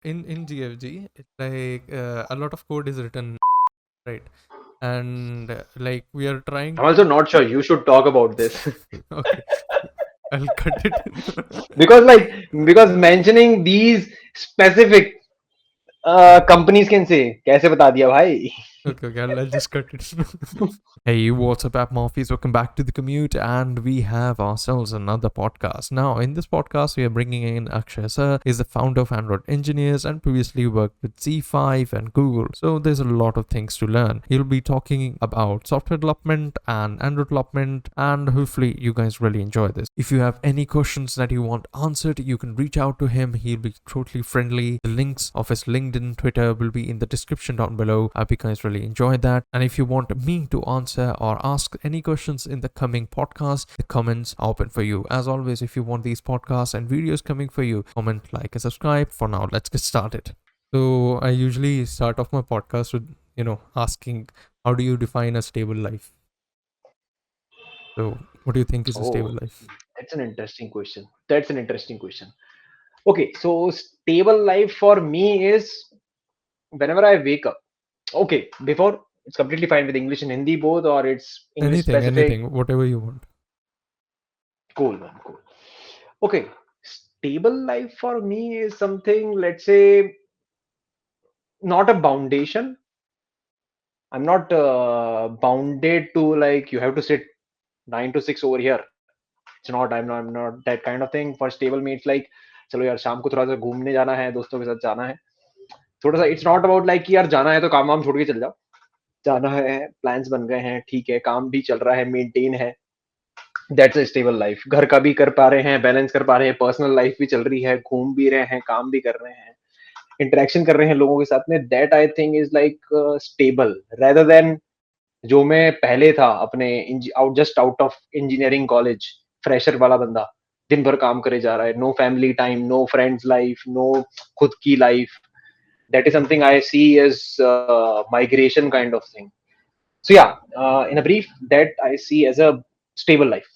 in GFG, it's like a lot of code is written, right? And like we are trying I'm also to. not sure you should talk about this. Okay, I'll cut it. because like because mentioning these specific companies can say कैसे बता दिया भाई. Okay, okay, I'll just cut it. Hey, what's up, App Morphees? Welcome back to The Commute, and we have ourselves another podcast. Now, in this podcast, we are bringing in Akshay Sir. He's the founder of Android Engineers and previously worked with Z5 and Google. So, there's a lot of things to learn. He'll be talking about software development and Android development, and hopefully, you guys really enjoy this. If you have any questions that you want answered, you can reach out to him. He'll be totally friendly. The links of his LinkedIn, Twitter will be in the description down below. I hope you guys really enjoy that. And if you want me to answer or ask any questions in the coming podcast, the comments are open for you. As always, if you want these podcasts and videos coming for you, comment, like, and subscribe. For now, let's get started. So I usually start off my podcast with, asking, how do you define a stable life? So what do you think is a stable Oh, life? that's an interesting question. That's an interesting question. Okay, so stable life for me is whenever I wake up. Okay, before it's completely fine with English and Hindi both, or it's English specific. Anything, whatever you want. Cool, man, cool. Okay, stable life for me is something, let's say, not a foundation. I'm not bounded to like you have to sit 9 to 6 over here. It's not. I'm not that kind of thing. For stable me, it's like चलो यार शाम को थोड़ा सा घूमने जाना है दोस्तों के साथ जाना है थोड़ा सा इट्स नॉट अबाउट लाइक कि यार जाना है तो काम वाम छोड़ के चल जाओ जाना है प्लान्स बन गए हैं ठीक है काम भी चल रहा है मेंटेन है दैट्स अ स्टेबल लाइफ घर का भी कर पा रहे हैं बैलेंस कर पा रहे हैं पर्सनल लाइफ भी चल रही है घूम भी रहे हैं काम भी कर रहे हैं इंटरेक्शन कर रहे हैं लोगों के साथ में that I think is like stable rather than जो मैं पहले था अपने out just out of engineering college fresher वाला बंदा दिन भर काम करे जा रहा है no family time no friends life no खुद की life that is something I see as migration kind of thing. So yeah, in a brief, that I see as a stable life,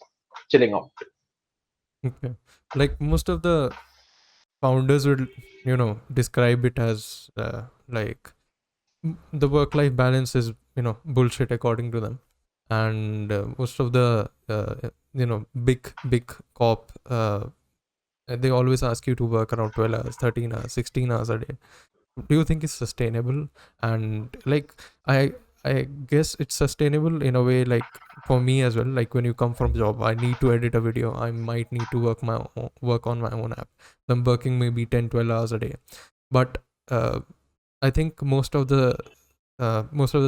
chilling out. Okay. Like most of the founders would, describe it as like the work life balance is, bullshit according to them. And most of the, big cop, they always ask you to work around 12 hours, 13 hours, 16 hours a day. Do you think it's sustainable? And like, I guess it's sustainable in a way, like for me as well. Like when you come from job, I need to edit a video, I might need to work on my own app. I'm working maybe 10, 12 hours a day. But I think most of the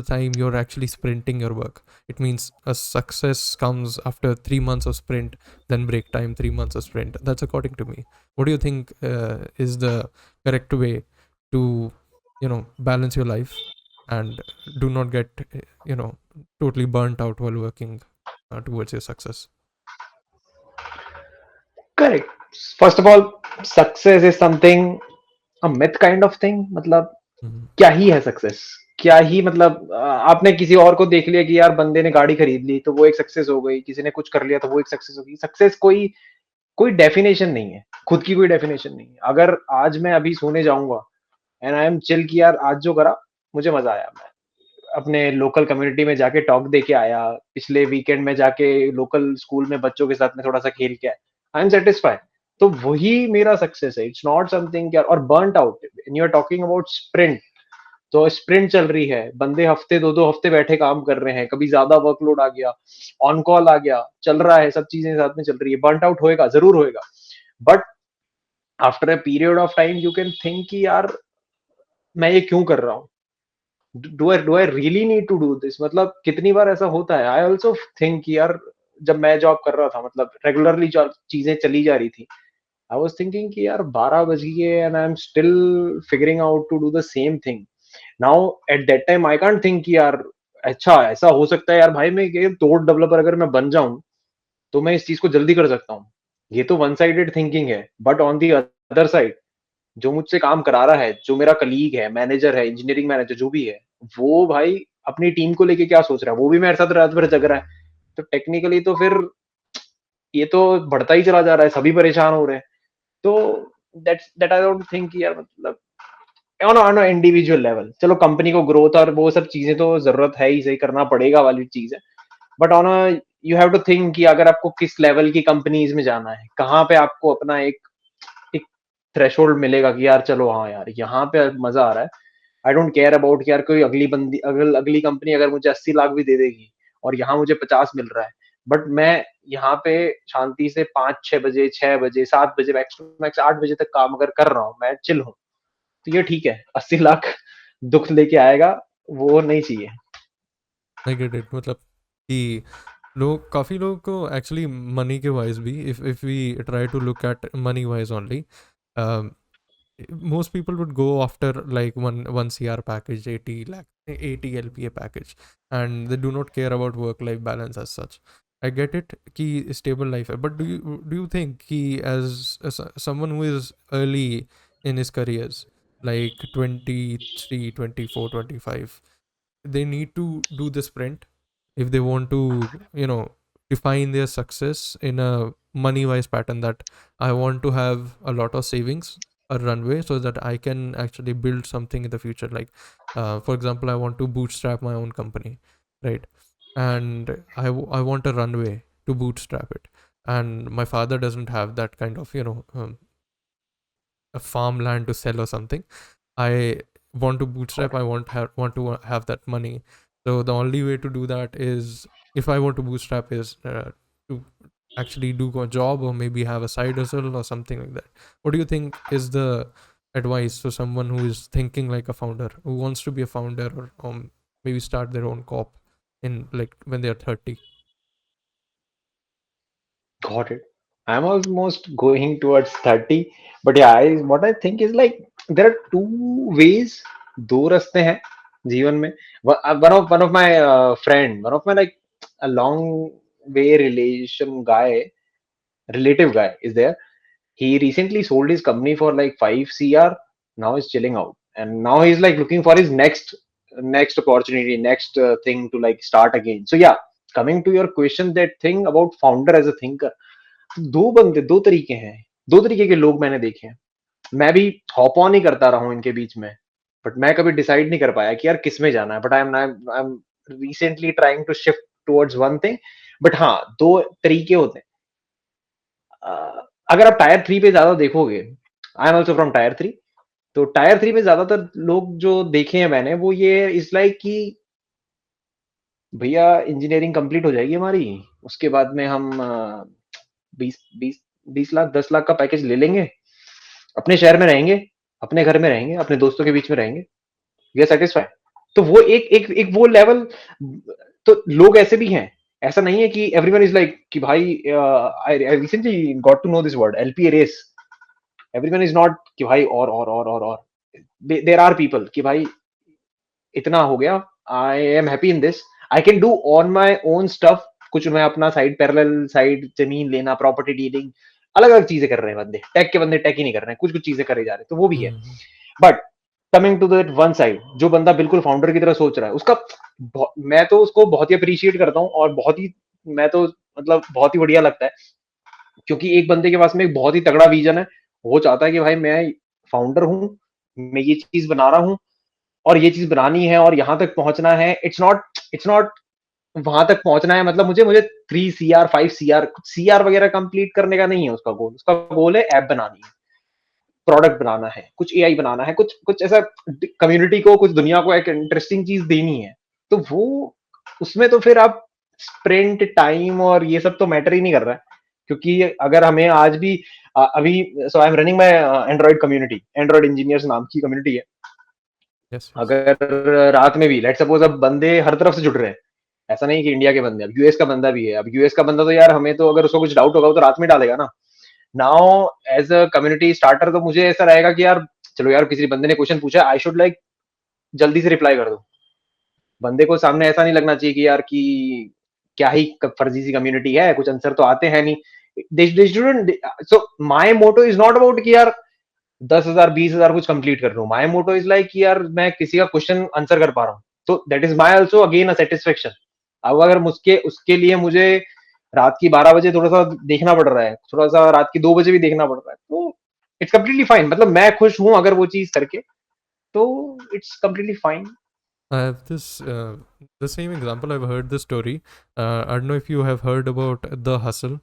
time you're actually sprinting your work. It means a success comes after 3 months of sprint, then break time, 3 months of sprint. That's according to me. What do you think is the correct way to, balance your life and do not get, totally burnt out while working towards your success? Correct. First of all, success is something a myth kind of thing. मतलब Mm-hmm. क्या ही है success क्या ही मतलब आपने किसी और को देख लिया कि यार बंदे ने गाड़ी खरीद ली तो वो एक सक्सेस हो गई किसी ने कुछ कर लिया तो वो एक सक्सेस हो गई सक्सेस कोई कोई डेफिनेशन नहीं है खुद की कोई डेफिनेशन नहीं है अगर आज मैं अभी सोने जाऊंगा एंड आई एम चिल कि यार आज जो करा मुझे मजा आया मैं अपने लोकल कम्युनिटी में जाके टॉक दे के आया पिछले वीकेंड में जाके लोकल स्कूल में बच्चों के साथ में थोड़ा सा खेल के आया आई एम सेटिस्फाइड तो वही मेरा सक्सेस है इट्स नॉट समथिंग और burnt out you are talking about sprint तो स्प्रिंट चल रही है बंदे हफ्ते दो दो हफ्ते बैठे काम कर रहे हैं कभी ज्यादा वर्कलोड आ गया ऑन कॉल आ गया चल रहा है सब चीजें साथ में चल रही है बर्नट आउट होएगा जरूर होएगा but after a period of time you can think कि यार मैं ये क्यों कर रहा हूँ do I really need to do this मतलब कितनी बार ऐसा होता है आई ऑल्सो थिंक यार जब मैं जॉब कर रहा था मतलब रेगुलरली चीजें चली जा रही थी आई वॉज थिंकिंग कि यार 12 बज गए and I am still figuring out to do the same thing now at that time I can't think कि यार अच्छा ऐसा हो सकता है यार भाई मैं ये तोड़ डेवलपर अगर मैं बन जाऊं तो मैं इस चीज को जल्दी कर सकता हूँ ये तो वन साइडेड थिंकिंग है but on the other side जो मुझसे काम करा रहा है जो मेरा कलीग है मैनेजर है इंजीनियरिंग मैनेजर जो भी है वो भाई अपनी टीम को लेके क्या सोच रहा है वो भी मेरे साथ रात भर जग रहा है तो टेक्निकली तो फिर ये तो बढ़ता ही चला जा रहा है सभी परेशान हो रहे हैं तो दैट आई डोंट थिंक यार मतलब ऑन इंडिविजुअल लेवल, चलो कंपनी को ग्रोथ और वो सब चीजें तो जरूरत है ही, सही करना पड़ेगा वाली चीज है, but on a you have to think कि अगर आपको किस लेवल की कंपनीज में जाना है, कहाँ पे आपको अपना एक थ्रेशोल्ड मिलेगा कि यार चलो हाँ यार यहाँ पे मजा आ रहा है। आई डोंट केयर अबाउट कि यार कोई अगली कंपनी अगर मुझे 80 लाख भी दे देगी और यहाँ मुझे 50 मिल रहा है, बट मैं यहाँ पे शांति से 5-6 बजे, 6 बजे, 7 बजे, मैक्स टू मैक्स 8 बजे तक काम अगर कर रहा हूँ, मैं चिल हूँ, तो ये ठीक है। 80 लाख दुख लेके आएगा, वो नहीं चाहिए। आई गेट इट, मतलब कि लोग, काफ़ी लोग को एक्चुअली मनी के वाइज भी, if we try to look at money wise only, most people would go after like one CR package, 80 lakh, 80 LPA package, and they do not care about work life balance as such. I get it कि stable life है, but do you think कि as someone who is early in his careers, like 23, 24, 25, they need to do the sprint if they want to, define their success in a money wise pattern, that I want to have a lot of savings, a runway, so that I can actually build something in the future. Like, for example, I want to bootstrap my own company, right? And I want a runway to bootstrap it. And my father doesn't have that kind of, a farmland to sell or something. I want to bootstrap. I want to have that money. So the only way to do that is, if I want to bootstrap, is to actually do a job or maybe have a side hustle or something like that. What do you think is the advice for someone who is thinking like a founder, who wants to be a founder, or maybe start their own co-op in like when they are 30? Got it. I'm almost going towards 30, but yeah, what I think is like there are two ways, दो रास्ते हैं जीवन में. One of my friend, one of my like a long way relative guy is there. He recently sold his company for like 5 CR. Now he's chilling out, and now he's like looking for his next opportunity, next thing to like start again. So yeah, coming to your question, that thing about founder as a thinker, दो बंदे, दो तरीके हैं, दो तरीके के लोग मैंने देखे हैं. मैं भी हॉप ऑन ही करता रहा हूँ इनके बीच में, बट मैं कभी डिसाइड नहीं कर पाया कि यार किस में जाना है. But I am recently trying to shift towards one thing. But हाँ, दो तरीके होते हैं. अगर आप टायर 3 पे ज्यादा देखोगे, I am also from tyre 3, तो टायर 3 में ज्यादातर लोग जो देखे हैं मैंने, वो ये इस लाइक कि भैया इंजीनियरिंग कंप्लीट हो जाएगी हमारी, उसके बाद में हम 20 20 20 लाख 10 लाख का पैकेज ले लेंगे, अपने शहर में रहेंगे, अपने घर में रहेंगे, अपने दोस्तों के बीच में रहेंगे, वी आर सेटिस्फाइड. तो वो एक वो लेवल. तो लोग ऐसे भी हैं. ऐसा नहीं है कि एवरीवन इज लाइक कि भाई, I recently got to know this word LPA race. Everyone is not कि भाई और देयर आर पीपल कि भाई इतना हो गया, I am happy in this, I can do on my own stuff. कुछ मैं अपना साइड पैरेलल साइड जमीन लेना, प्रॉपर्टी डीलिंग, अलग अलग चीजें कर रहे हैं बंदे. टेक के बंदे टेक ही नहीं कर रहे हैं, कुछ कुछ चीजें करे जा रहे हैं, तो वो भी है. Mm-hmm. But coming to that one side, जो बंदा बिल्कुल फाउंडर की तरह सोच रहा है, उसका मैं तो उसको बहुत ही अप्रिशिएट करता हूँ, और बहुत ही, मैं तो मतलब बहुत ही बढ़िया लगता है. क्योंकि एक बंदे के पास में एक बहुत ही तगड़ा विजन है. वो चाहता है कि भाई मैं फाउंडर हूँ, मैं ये चीज बना रहा हूँ, और ये चीज बनानी है, और यहाँ तक पहुंचना है. इट्स नॉट वहां तक पहुंचना है मतलब मुझे मुझे 3 CR 5 CR CR वगैरह कंप्लीट करने का नहीं है उसका गोल. उसका गोल है ऐप बनानी है, प्रोडक्ट बनाना है, कुछ एआई बनाना है, कुछ कुछ ऐसा कम्युनिटी को, कुछ दुनिया को एक इंटरेस्टिंग चीज देनी है. तो वो उसमें तो फिर आप स्प्रिंट टाइम और ये सब तो मैटर ही नहीं कर रहा है. क्योंकि अगर हमें आज भी अभी, so I am running my Android community, Android engineers नाम की कम्युनिटी है. Yes, yes. अगर रात में भी लेट सपोज अब बंदे हर तरफ से जुड़ रहे हैं, ऐसा नहीं कि इंडिया के बंदे, अब यूएस का बंदा भी है. अब यूएस का बंदा तो यार हमें तो अगर उसको कुछ डाउट होगा तो रात में डालेगा ना. Now as a community starter तो मुझे ऐसा रहेगा कि यार चलो यार किसी बंदे ने क्वेश्चन पूछा, आई शुड लाइक जल्दी से रिप्लाई कर दो. बंदे को सामने ऐसा नहीं लगना चाहिए कि यार कि क्या ही फर्जी सी कम्युनिटी है, कुछ आंसर तो आते हैं नहीं. सो माई मोटो इज नॉट अबाउट कि यार 10,000 20,000 कुछ कंप्लीट कर लूं. माई मोटो इज लाइक कि यार मैं किसी का क्वेश्चन आंसर कर पा रहा हूँ, तो that is my also again a satisfaction. अब अगर उसके लिए मुझे रात की 12 बजे थोड़ा सा देखना पड़ रहा है, थोड़ा सा रात की 2 बजे भी देखना पड़ रहा है, तो इट्स कम्प्लीटली फाइन. मतलब मैं खुश हूं अगर वो चीज करके. तो it's completely fine. I have this the same example. I've heard the story. I don't know if you have heard about The Hustle.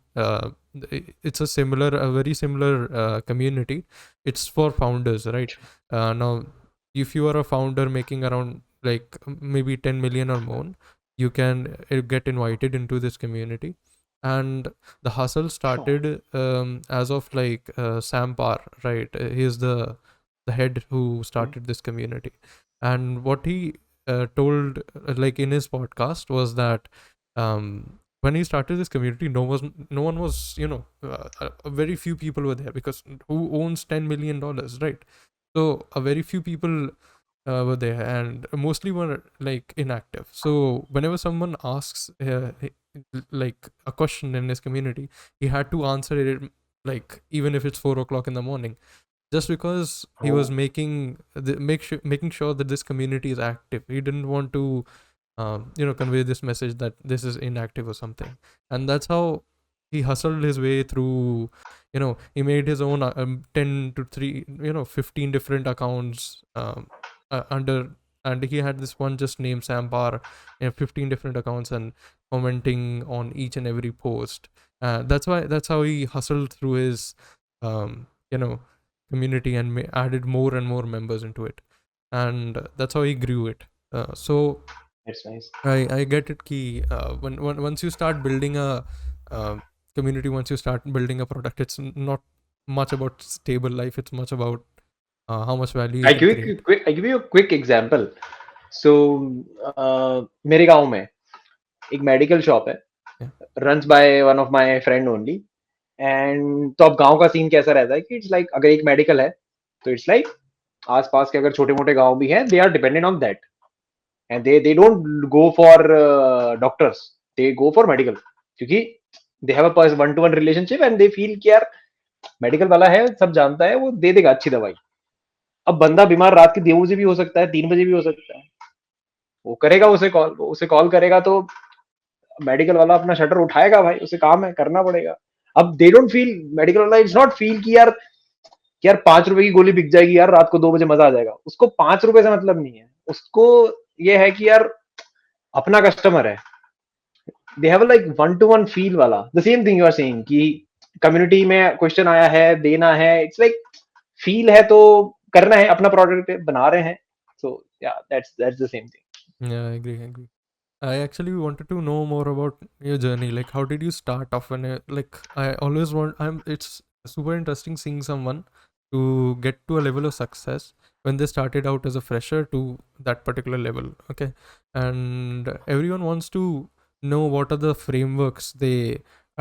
It's a similar, a very similar community. It's for founders, right? Now, if you are a founder making around like maybe 10 million or more, you can get invited into this community. And The Hustle started as of like Sam Parr, right? He's the head who started this community. And what he told like in his podcast was that when he started this community, no one was, very few people were there, because who owns $10 million, right? So a very few people were there, and mostly were like inactive. So whenever someone asks like a question in his community, he had to answer it, like even if it's 4 o'clock in the morning, just because he was Oh. making sure that this community is active. He didn't want to convey this message that this is inactive or something. And that's how he hustled his way through. He made his own 10 to 3 15 different accounts under, and he had this one just named Sam Parr, 15 different accounts, and commenting on each and every post. That's how he hustled through his um, you know community, and added more and more members into it. And that's how he grew it. So That's nice. I get it key. When once you start building a uh, community, once you start building a product, it's not much about stable life. It's much about how much value you can create. I give you a quick example. So मेरे गांव में एक medical shop है, Yeah. Runs by one of my friend only. And तो अब गांव का scene कैसा रहता है कि इट्स लाइक अगर एक मेडिकल है तो इट्स लाइक आसपास के अगर छोटे मोटे गांव भी हैं, they are dependent on that, and they don't go for doctors, they go for medical, क्योंकि they have a one to one relationship and they feel कि यार मेडिकल वाला है, सब जानता है, वो दे देगा अच्छी दवाई. अब बंदा बीमार रात के 2 बजे भी हो सकता है, 3 बजे भी हो सकता है, वो करेगा, उसे कॉल करेगा, तो मेडिकल वाला अपना शटर उठाएगा भाई, उसे काम है, करना पड़ेगा. अब दे डोंट फील, मेडिकल वाला इट्स नॉट फील कि यार 5 रुपए की गोली बिक जाएगी यार, रात को 2 बजे मजा आ जाएगा. उसको 5 रुपए से मतलब नहीं है, उसको ये है कि यार अपना कस्टमर है. They have like one to one feel वाला, the same thing you are saying कि कम्युनिटी में क्वेश्चन आया है, देना है, इट्स लाइक फील है तो करना है, अपना प्रोडक्ट बना रहे हैं. सो या that's the same thing. Yeah, I agree. I actually wanted to know more about your journey. Like, how did you start off? Like, I always want. It's super interesting seeing someone to get to a level of success when they started out as a fresher to that particular level. Okay, and everyone wants to know what are the frameworks they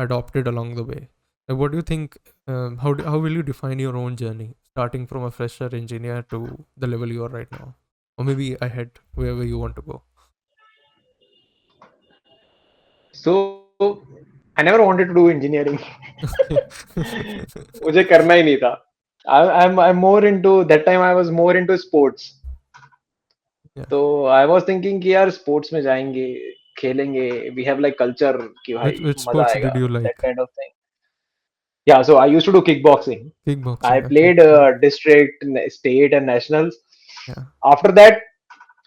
adopted along the way. What do you think? How will you define your own journey, starting from a fresher engineer to the level you are right now, or maybe ahead, wherever you want to go? So I never wanted to do engineering. Okay. मुझे करना ही नहीं था. I'm more into that time, I was more into sports. Yeah. तो I was thinking कि यार sports में जाएंगे, खेलेंगे, वी हैव लाइक कल्चर कि भाई Which मजा sports आएगा, did you that like? Kind of thing. Yeah, so I used to do kickboxing. I Kickboxing. Okay. played district, state, and nationals. Yeah. After that,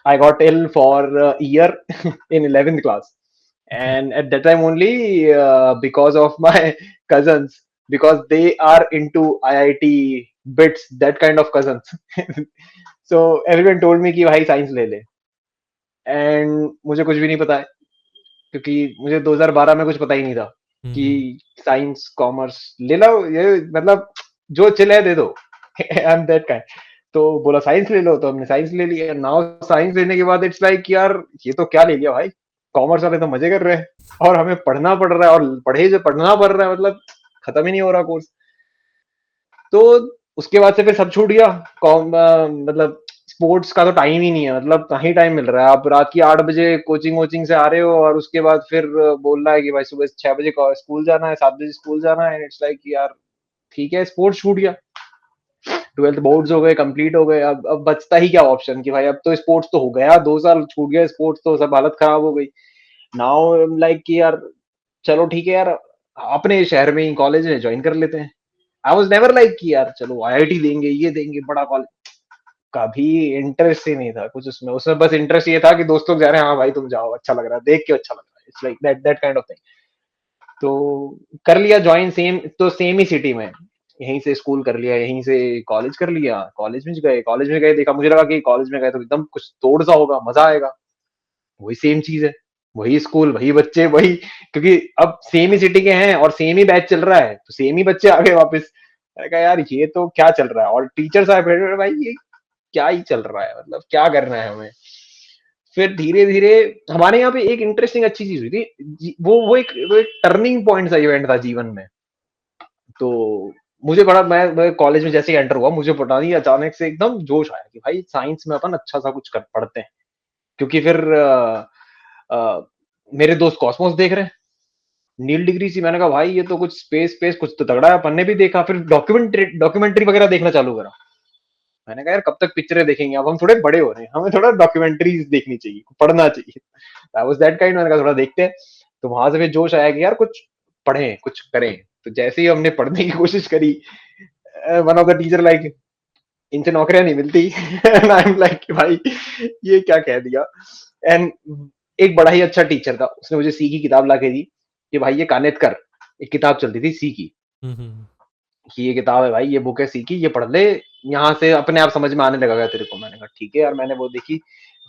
I got ill for a year in 11th class. Okay. And at that time only, because of my cousins, because they are into IIT bits, that kind of cousins. So everyone told me कि भाई science ले ले. And मुझे कुछ भी नहीं पता है, क्योंकि मुझे 2012 में कुछ पता ही नहीं था कि Mm-hmm. साइंस कॉमर्स ले लो, ये मतलब जो चिल है दे दो. I am that kind. तो बोला साइंस ले लो, तो हमने साइंस ले लिया. नाउ साइंस लेने के बाद इट्स लाइक यार ये तो क्या ले लिया भाई, कॉमर्स वाले तो मजे कर रहे हैं और हमें पढ़ना पड़ रहा है, और पढ़ना पड़ रहा है, मतलब खत्म ही नहीं हो रहा कोर्स. तो उसके बाद से फिर सब छूट गया. मतलब स्पोर्ट्स का तो टाइम ही नहीं है, मतलब कहीं टाइम मिल रहा है. आप रात की 8 बजे कोचिंग वोचिंग से आ रहे हो, और उसके बाद फिर बोल रहा है कि भाई सुबह 6 बजे स्कूल जाना है, 7 बजे स्कूल जाना है. इट्स लाइक यार ठीक है, स्पोर्ट्स छूट गया. 12th बोर्ड्स हो गए, कंप्लीट हो गए. अब बचता ही क्या ऑप्शन कि भाई अब तो स्पोर्ट्स तो हो गया, 2 साल छूट गए स्पोर्ट्स, तो सब हालत खराब हो गई. नाउ लाइक कि यार चलो ठीक है यार, अपने शहर में ही कॉलेज है, ज्वाइन कर लेते हैं. आई वाज नेवर लाइक कि यार चलो आईआईटी देंगे, ये देंगे, बड़ा कॉलेज. कभी इंटरेस्ट ही नहीं था कुछ उसमें। उसमें बस इंटरेस्ट ये था कि दोस्त लोग जा रहे हैं, हाँ भाई तुम जाओ, अच्छा लग रहा है, देख के अच्छा लग रहा है, it's like that kind of thing. तो कर लिया ज्वाइन, सेम तो सेम ही सिटी में, यहीं से स्कूल कर लिया, यहीं से कॉलेज कर लिया। कॉलेज में गए देखा, मुझे लगा कि कॉलेज में गए तो एकदम कुछ तोड़ सा होगा, मजा आएगा। वही सेम चीज है, वही स्कूल, वही बच्चे, वही, क्योंकि अब सेम ही सिटी के हैं और सेम ही बैच चल रहा है, तो सेम ही बच्चे आ गए वापस। मैंने कहा यार ये तो क्या चल रहा है, और टीचर्स आए बैठे, भाई ये क्या ही चल रहा है, मतलब क्या करना है हमें। फिर धीरे धीरे हमारे यहाँ पे एक इंटरेस्टिंग अच्छी चीज हुई थी, वो एक टर्निंग पॉइंट सा इवेंट था जीवन में। तो मुझे बड़ा, मैं कॉलेज में जैसे ही एंटर हुआ, मुझे पता नहीं अचानक से एकदम जोश आया कि भाई साइंस में अपन अच्छा सा कुछ कर पढ़ते हैं। क्योंकि फिर अ, मेरे दोस्त कॉस्मोस देख रहे हैं, नील डिग्री सी। मैंने कहा भाई ये तो कुछ स्पेस स्पेस कुछ तो तगड़ा है, अपन ने भी देखा। फिर डॉक्यूमेंट्री वगैरह देखना चालू करा। मैंने कहा यार कब तक पिक्चरें देखेंगे, अब हम थोड़े बड़े हो रहे हैं, हमें थोड़ा डॉक्यूमेंट्रीज देखनी चाहिए, पढ़ना चाहिए। आई वाज दैट काइंड, मैंने कहा थोड़ा देखते हैं। तो वहां से फिर जोश आया कि यार कुछ पढ़ें, कुछ करें। तो जैसे ही हमने पढ़ने की कोशिश करी, one of the teacher like, इनसे नौकरियां नहीं मिलती। एंड आई एम लाइक भाई ये क्या कह दिया। एंड एक बड़ा ही अच्छा टीचर था, उसने मुझे सी की किताब ला के दी कि भाई ये कानेतकर, एक किताब चलती थी सी की, हम्म। कि ये किताब है भाई, ये बुक है सी की, ये पढ़ ले, यहाँ से अपने आप समझ में आने लगेगा तेरे को। मैंने कहा ठीक है यार। मैंने वो देखी।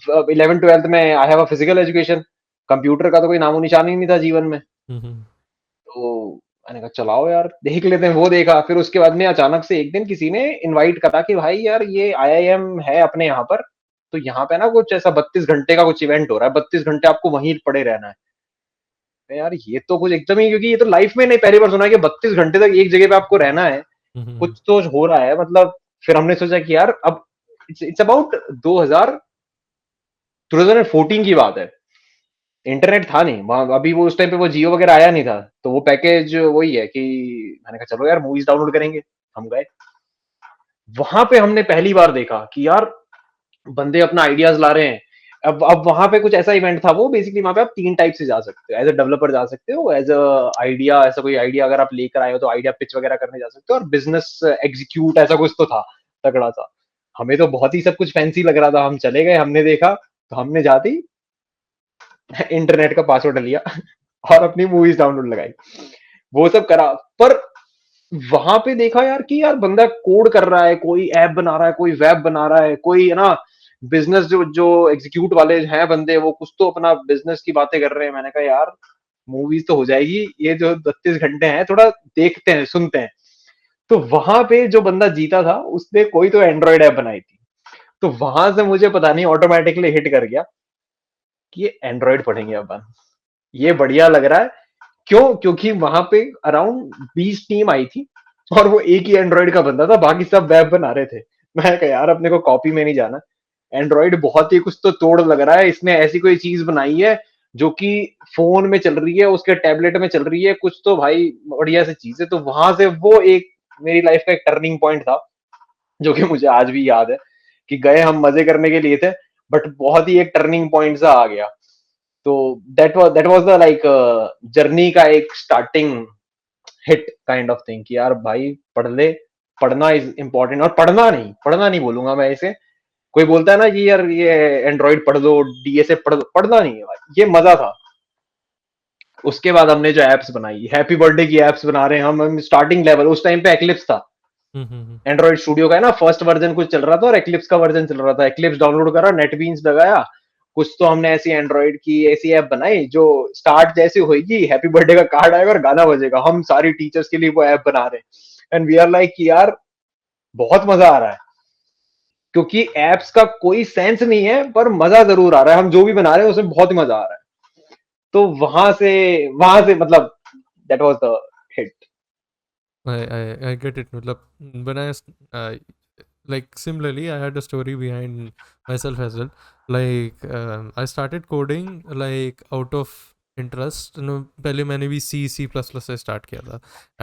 11th 12th में I have a physical education, computer का तो कोई नामो निशान ही नहीं था जीवन में। हम्म। तो मैंने कहा चलाओ यार देख लेते हैं, वो देखा। फिर उसके बाद में अचानक से एक दिन किसी ने इनवाइट करा कि भाई यार ये आईआईएम है अपने यहाँ पर, तो यहाँ पे ना कुछ ऐसा 32 घंटे का कुछ इवेंट हो रहा है, 32 घंटे आपको वहीं पड़े रहना है। यार ये तो कुछ एकदम ही, क्योंकि ये तो लाइफ में नहीं, पहली बार सुना है कि 32 घंटे तक एक जगह पे आपको रहना है, हम्म। कुछ तो हो रहा है मतलब। फिर हमने सोचा कि यार अब इट्स अबाउट 2014 की बात है, इंटरनेट था नहीं अभी, वो उस टाइम पे वो जियो वगैरह आया नहीं था, तो वो पैकेज वही है कि मैंने कहा चलो यार मूवीज डाउनलोड करेंगे। हम गए, वहां पे हमने पहली बार देखा कि यार बंदे अपना आइडियाज ला रहे हैं। अब वहां पे कुछ ऐसा इवेंट था, वो बेसिकली वहां पे आप 3 टाइप से जा सकते हो, एज अ डेवलपर जा सकते हो, एज अ आइडिया, ऐसा कोई आइडिया अगर आप लेकर आए हो तो आइडिया पिच वगैरह करने जा सकते हो, और बिजनेस एग्जीक्यूट ऐसा कुछ तो था तगड़ा सा। हमें तो बहुत ही सब कुछ फैंसी लग रहा था, हम चले गए, हमने देखा। तो हमने जाते ही इंटरनेट का पासवर्ड लिया और अपनी मूवीज डाउनलोड लगाई, वो सब करा। पर वहां पे देखा यार कि यार बंदा कोड कर रहा है, कोई ऐप बना रहा है, कोई वेब बना रहा है, कोई है ना बिजनेस, जो जो एग्जीक्यूट वाले हैं बंदे, वो कुछ तो अपना बिजनेस की बातें कर रहे हैं। मैंने कहा यार मूवीज तो हो जाएगी, ये जो 32 घंटे हैं थोड़ा देखते हैं सुनते हैं। तो वहां पे जो बंदा जीता था, उसने कोई तो एंड्रॉइड ऐप बनाई थी। तो वहां से मुझे पता नहीं ऑटोमेटिकली हिट कर गया कि ये एंड्रॉइड पढ़ेंगे अपन, ये बढ़िया लग रहा है। क्यों? क्योंकि वहां पे अराउंड 20 टीम आई थी, और वो एक ही एंड्रॉइड का बंदा था, बाकी सब वेब बना रहे थे। मैं कहा यार अपने को कॉपी में नहीं जाना, एंड्रॉइड बहुत ही कुछ तो तोड़ लग रहा है, इसने ऐसी कोई चीज बनाई है जो कि फोन में चल रही है, उसके टैबलेट में चल रही है, कुछ तो भाई बढ़िया सी चीज है। तो वहां से वो एक मेरी लाइफ का एक टर्निंग पॉइंट था, जो कि मुझे आज भी याद है, कि गए हम मजे करने के लिए थे, बट बहुत ही एक टर्निंग पॉइंट सा आ गया। तो that was the like journey का एक starting hit kind of thing, कि यार भाई पढ़ ले, पढ़ना इज इंपॉर्टेंट। और पढ़ना नहीं बोलूंगा मैं इसे। कोई बोलता है ना कि यार ये एंड्रॉइड पढ़ दो, डीएसए पढ़ दो, पढ़ना नहीं है भाई, ये मजा था। उसके बाद हमने जो एप्स बनाई, हैप्पी बर्थडे की एप्स बना रहे हैं हम स्टार्टिंग लेवल, उस टाइम पे एक्लिप्स था, हम्म। एंड्रॉइड स्टूडियो का है ना, फर्स्ट वर्जन कुछ चल रहा था, और एक्लिप्स का वर्जन चल रहा था। एक्लिप्स डाउनलोड करा, नेटबीन्स लगाया, कुछ तो हमने ऐसी एंड्रॉइड की ऐसी ऐप बनाई जो स्टार्ट जैसे होगी, हैप्पी बर्थडे का कार्ड आएगा और गाना बजेगा, हम सारी टीचर्स के लिए वो ऐप बना रहे हैं। एंड वी आर लाइक कि यार बहुत मजा आ रहा है, क्योंकि एप्स का कोई सेंस नहीं है, पर मजा जरूर आ रहा है, हम जो भी बना रहे हैं उसमें बहुत ही मजा आ रहा है। तो वहां से मतलब that was the hit. I get it. मतलब when like similarly, I had a story behind myself as well. Like I started coding like out of interest. पहले मैंने भी C++ से start किया था,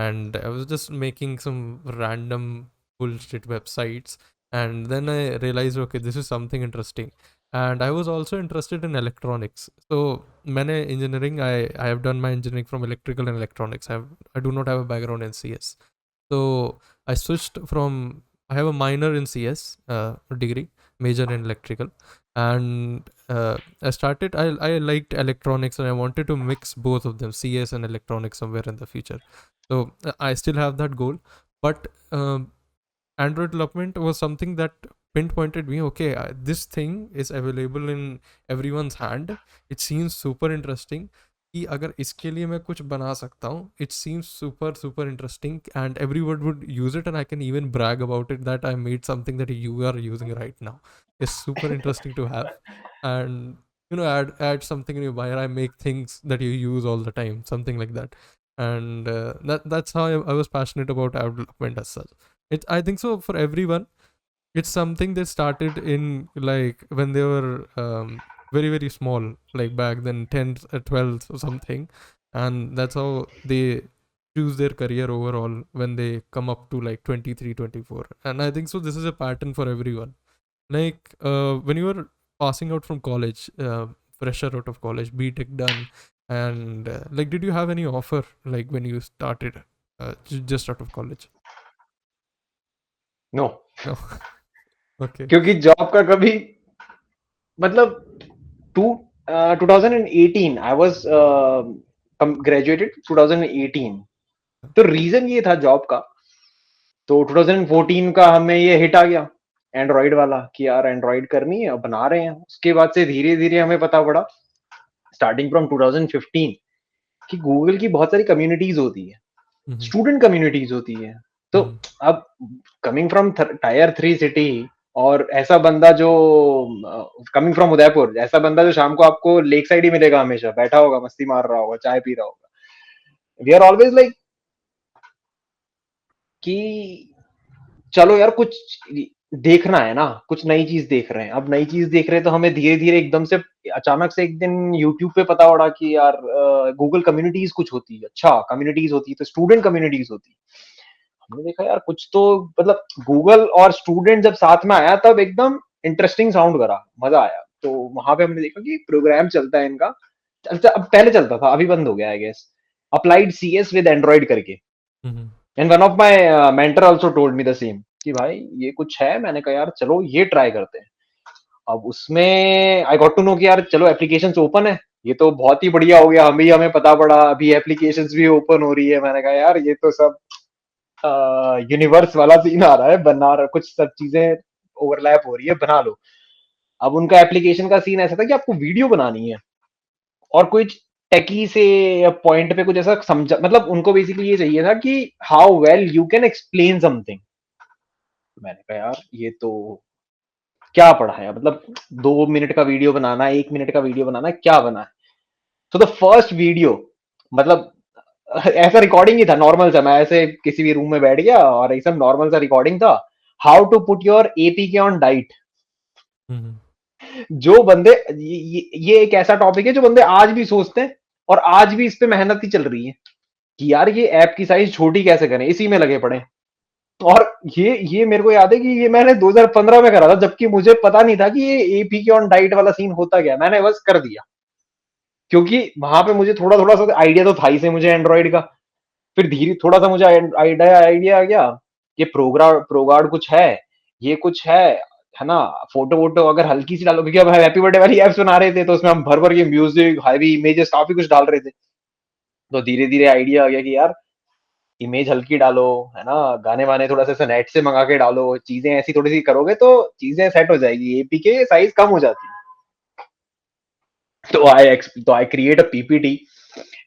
and I was just making some random bullshit websites, and then I realized okay, this is something interesting, and I was also interested in electronics. So मैंने engineering, I have done my engineering from electrical and electronics. I do not have a background in CS. So I switched from, I have a minor in CS degree, major in electrical, and I liked electronics, and I wanted to mix both of them, CS and electronics, somewhere in the future. So I still have that goal, but Android development was something that pinpointed me. Okay, this thing is available in everyone's hand. It seems super interesting कि अगर इसके लिए मैं कुछ बना सकता हूँ, it seems super super interesting, and everyone would use it, and I can even brag about it that I made something that you are using right now. It's super interesting to have, and add something in your bio. I make things that you use all the time, something like that, and that's how I was passionate about app development as such. I think so for everyone. It's something they started in, like, when they were very very small, like back then 10th or 12th or something, and that's how they choose their career overall when they come up to like 23, 24. And I think so this is a pattern for everyone. Like when you were passing out from college, fresher out of college, BTech done, and like, did you have any offer like when you started just out of college? No No. Okay. क्योंकि job का कभी मतलब to 2018 I was graduated 2018 तो reason ये था job का तो 2014 का हमें ये हिट आ गया एंड्रॉइड वाला कि यार एंड्रॉइड करनी है बना रहे हैं उसके बाद से धीरे धीरे हमें पता पड़ा स्टार्टिंग फ्रॉम 2015 कि गूगल की बहुत सारी कम्युनिटीज होती है Mm-hmm. स्टूडेंट कम्युनिटीज होती है तो Mm-hmm. अब कमिंग फ्रॉम टायर 3 सिटी और ऐसा बंदा जो कमिंग फ्रॉम उदयपुर ऐसा बंदा जो शाम को आपको लेक साइड ही मिलेगा हमेशा बैठा होगा मस्ती मार रहा होगा चाय पी रहा होगा वी आर ऑलवेज लाइक कि चलो यार कुछ देखना है ना कुछ नई चीज देख रहे हैं अब नई चीज देख रहे हैं तो हमें धीरे धीरे एकदम से अचानक से एक दिन यूट्यूब पे पता पड़ा कि यार गूगल कम्युनिटीज कुछ होती है अच्छा कम्युनिटीज होती है तो स्टूडेंट कम्युनिटीज होती है हमने देखा यार कुछ तो मतलब गूगल और स्टूडेंट जब साथ में आया तब एकदम इंटरेस्टिंग साउंड करा मजा आया तो वहां पे हमने देखा कि प्रोग्राम चलता है इनका चलता अब पहले चलता था अभी बंद हो गया I guess applied CS with android करके Mm-hmm. And one of my mentor also told me the same कि भाई ये कुछ है मैंने कहा यार चलो ये ट्राई करते हैं अब उसमें आई गॉट टू नो कि यार चलो एप्लीकेशंस ओपन है ये तो बहुत ही बढ़िया हो गया हमें पता पड़ा अभी एप्लीकेशंस भी ओपन हो रही है मैंने कहा यार ये तो सब यूनिवर्स वाला सीन आ रहा है बना रहा कुछ सब चीजें ओवरलैप हो रही है बना लो अब उनका एप्लीकेशन का सीन ऐसा था कि आपको वीडियो बनानी है और कुछ टेकी से पॉइंट पे कुछ ऐसा समझा मतलब उनको बेसिकली ये चाहिए था कि how well you can explain something मैंने कहा यार ये तो क्या पढ़ा है मतलब 2 मिनट का वीडियो बनाना है 1 मिनट का वीडियो बनाना है क्या बना है तो द फर्स्ट वीडियो मतलब ऐसा रिकॉर्डिंग ही था नॉर्मल सा मैं ऐसे किसी भी रूम में बैठ गया और ये सब नॉर्मल सा रिकॉर्डिंग था how to put your APK on diet Mm-hmm. जो बंदे ये एक ऐसा टॉपिक है जो बंदे आज भी सोचते हैं और आज भी इस पे मेहनत ही चल रही है कि यार ये ऐप की साइज छोटी कैसे करें इसी में लगे पड़े और ये मेरे को याद है कि ये मैंने 2015 में करा था जबकि मुझे पता नहीं था कि ये एपीके ऑन डाइट वाला सीन होता क्या मैंने बस कर दिया क्योंकि वहां पे मुझे थोड़ा थोड़ा सा आइडिया तो था ही से मुझे एंड्रॉइड का फिर धीरे थोड़ा सा मुझे आइडिया आइडिया आ गया कि प्रोगार्ड कुछ है ये कुछ है ना फोटो वोटो अगर हल्की सी डालो क्योंकि अब हैप्पी बर्थडे वाली एप्स बना रहे थे तो उसमें हम भर भर के म्यूजिक हैवी इमेजेस काफी कुछ डाल रहे थे तो धीरे धीरे आइडिया आ गया कि यार इमेज हल्की डालो है ना गाने वाने थोड़ा सा नेट से मंगा के डालो चीजें ऐसी थोड़ी सी करोगे तो चीजें सेट हो जाएगी एपीके साइज कम हो जाती है तो I create a PPT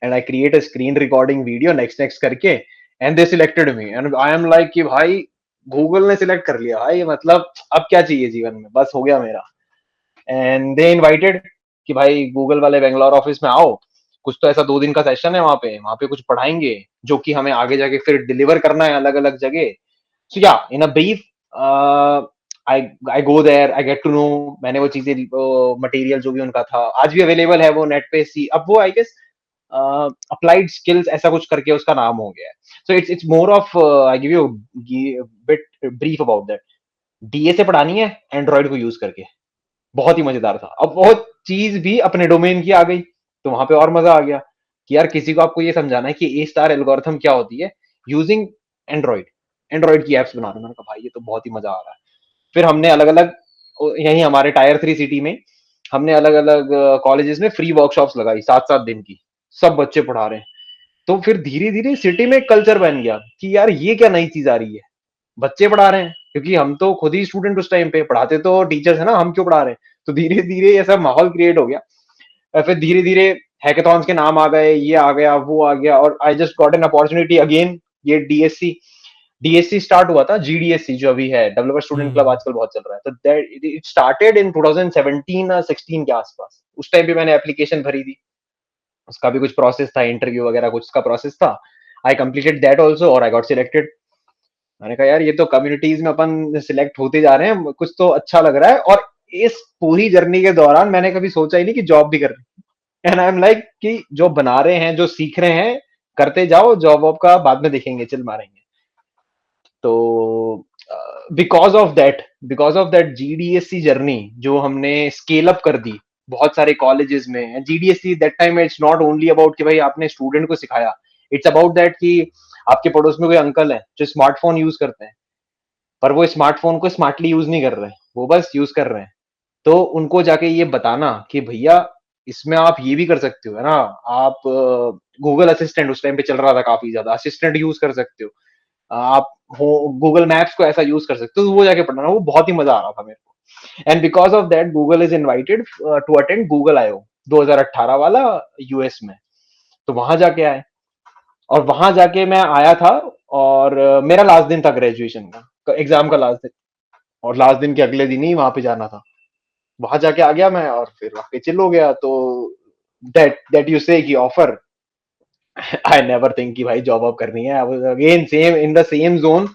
and I create a screen recording video next करके and they selected me and I am like कि भाई गूगल ने सिलेक्ट कर लिया भाई मतलब अब क्या चाहिए जीवन में बस हो गया मेरा एंड दे इनवाइटेड कि भाई गूगल वाले बेंगलोर ऑफिस में आओ कुछ तो ऐसा 2 दिन का सेशन है वहां पे कुछ पढ़ाएंगे जो कि हमें आगे जाके फिर डिलीवर करना है अलग अलग जगह so yeah in a brief I go there I get to know मैंने वो चीजें मटेरियल जो भी उनका था आज भी अवेलेबल है वो नेट पे सी अब वो आई गेस अप्लाइड स्किल्स ऐसा कुछ करके उसका नाम हो गया है so it's more of I give you bit brief about that DA से पढ़ानी है एंड्रॉइड को यूज करके बहुत ही मजेदार था अब बहुत चीज भी अपने डोमेन की आ गई तो वहां पे और मजा आ गया कि यार किसी को आपको ये समझाना है कि ए स्टार एल्गोरिथम क्या होती है यूजिंग एंड्रॉइड एंड्रॉइड की एप्स बना रहे मैंने कहा भाई ये तो बहुत ही मजा आ रहा है फिर हमने अलग अलग यहीं हमारे टायर 3 सिटी में हमने अलग-अलग कॉलेजेस में फ्री वर्कशॉप्स लगाई 7-7 दिन की। सब बच्चे पढ़ा रहे हैं। तो फिर धीरे-धीरे सिटी में एक कल्चर बन गया कि यार ये क्या नई चीज़ आ रही है। बच्चे पढ़ा रहे हैं, क्योंकि हम तो खुद ही स्टूडेंट उस टाइम पे, पढ़ाते तो टीचर्स है ना, हम क्यों पढ़ा रहे हैं। तो धीरे धीरे ऐसा माहौल क्रिएट हो गया। और फिर धीरे धीरे हैकाथॉन्स के नाम आ गए, ये आ गया, वो आ गया, और I just got an opportunity again. ये डीएससी डीएससी स्टार्ट हुआ था, जीडीएससी जो अभी है, डेवलपर स्टूडेंट क्लब, Hmm. आजकल बहुत चल रहा है। तो दैट इट स्टार्टेड इन 2017 या 16 के आसपास। उस टाइम पे मैंने एप्लीकेशन भरी थी, उसका भी कुछ प्रोसेस था, इंटरव्यू वगैरह कुछ का प्रोसेस था। आई कंप्लीटेड दैट ऑल्सो और आई गॉट सिलेक्टेड। मैंने कहा यार ये तो कम्युनिटीज में अपन सिलेक्ट होते जा रहे हैं, कुछ तो अच्छा लग रहा है। और इस पूरी जर्नी के दौरान मैंने कभी सोचा ही नहीं कि जॉब भी करनी। एंड आई एम लाइक कि जो बना रहे हैं, जो सीख रहे हैं, करते जाओ, जॉब वॉब का बाद में देखेंगे, चिल मारेंगे। तो बिकॉज ऑफ दैट जीडीएससी जर्नी जो हमने स्केल अप कर दी बहुत सारे कॉलेजेस में। GDSC that time it's not only about कि भाई आपने स्टूडेंट को सिखाया, इट्स अबाउट दैट कि आपके पड़ोस में कोई अंकल है जो स्मार्टफोन यूज करते हैं, पर वो स्मार्टफोन को स्मार्टली यूज नहीं कर रहे, वो बस यूज कर रहे हैं। तो उनको जाके ये बताना कि भैया इसमें आप ये भी कर सकते हो, है ना। आप गूगल असिस्टेंट उस टाइम पे चल रहा था काफी ज्यादा, असिस्टेंट यूज कर सकते हो आप। हो गूगल मैप्स को ऐसा यूज कर सकते हो। तो वो जाके पढ़ना, वो बहुत ही मजा आ रहा था मेरे को। And because of that Google is invited to attend Google IO 2018 वाला, यूएस में। तो वहां जाके आए, और वहां जाके मैं आया था। और मेरा लास्ट दिन था ग्रेजुएशन का, एग्जाम का लास्ट दिन। और लास्ट दिन के अगले दिन ही वहां पे जाना था। वहां जाके आ गया मैं, और फिर वहां पे चिल हो गया। तो दैट यू से कि ऑफर, आई नेवर थिंक कि भाई जॉब वॉब करनी है। Again same in the same zone,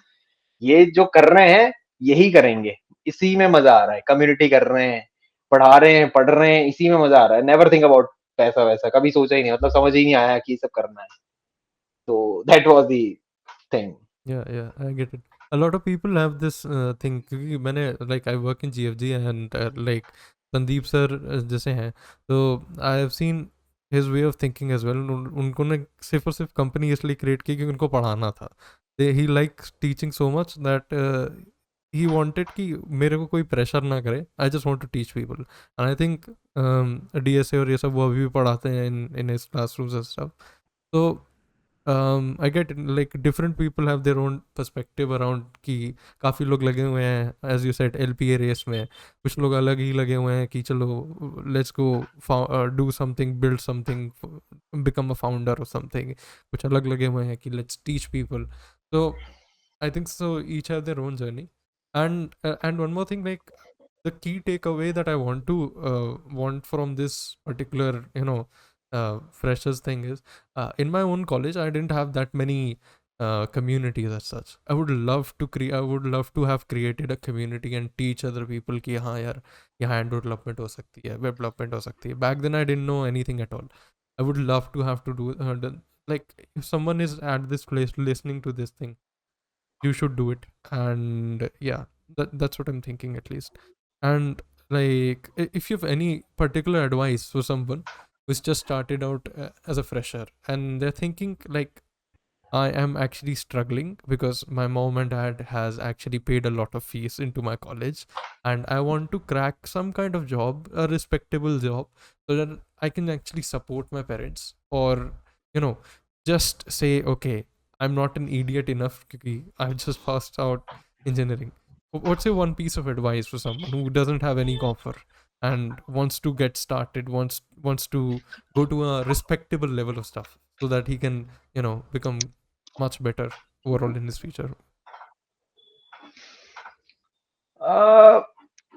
ये जो कर रहे हैं यही करेंगे, इसी में मजा आ रहा है। कम्युनिटी कर रहे हैं, पढ़ा रहे हैं, पढ़ रहे हैं, इसी में मजा आ रहा है। नेवर थिंक अबाउट पैसा वैसा, कभी सोचा ही नहीं, मतलब समझ ही नहीं आया कि ये सब करना है। तो that was the thing. Yeah, yeah, I get it. A lot of people have this thing क्योंकि मैंने like I work in GFG and like Sandeep sir जैसे हैं, तो I have seen his way of thinking as well. उनको ने सिर्फ और सिर्फ कंपनी इसलिए क्रिएट की क्योंकि उनको पढ़ाना था. He likes teaching so much that he wanted कि मेरे को कोई प्रेशर ना करे. I just want to teach people. And I think DSA और ये सब वो अभी भी पढ़ाते हैं in his classrooms and stuff. So I get it, like different people have their own perspective around कि काफ़ी लोग लगे हुए हैं as you said LPA race में, कुछ लोग अलग ही लगे हुए हैं कि चलो let's go do something, build something, become a founder or something. कुछ अलग लगे हुए हैं कि let's teach people. So I think so each have their own journey. And one more thing, like the key takeaway that I want from this particular freshers thing is, in my own college I didn't have that many communities as such. I would love to create, I would love to have created a community and teach other people कि हाँ यार यहाँ Android development हो सकती है, web development हो सकती है. Back then I didn't know anything at all. I would love to have to do like if someone is at this place listening to this thing, you should do it. And yeah, that's what I'm thinking at least. And like if you have any particular advice for someone who's just started out as a fresher and they're thinking like I am actually struggling because my mom and dad has actually paid a lot of fees into my college, and I want to crack some kind of job, a respectable job, so that I can actually support my parents, or you know, just say okay, I'm not an idiot enough because I've just passed out engineering. What's your one piece of advice for someone who doesn't have any offer and wants to get started, wants to go to a respectable level of stuff so that he can become much better overall in his future?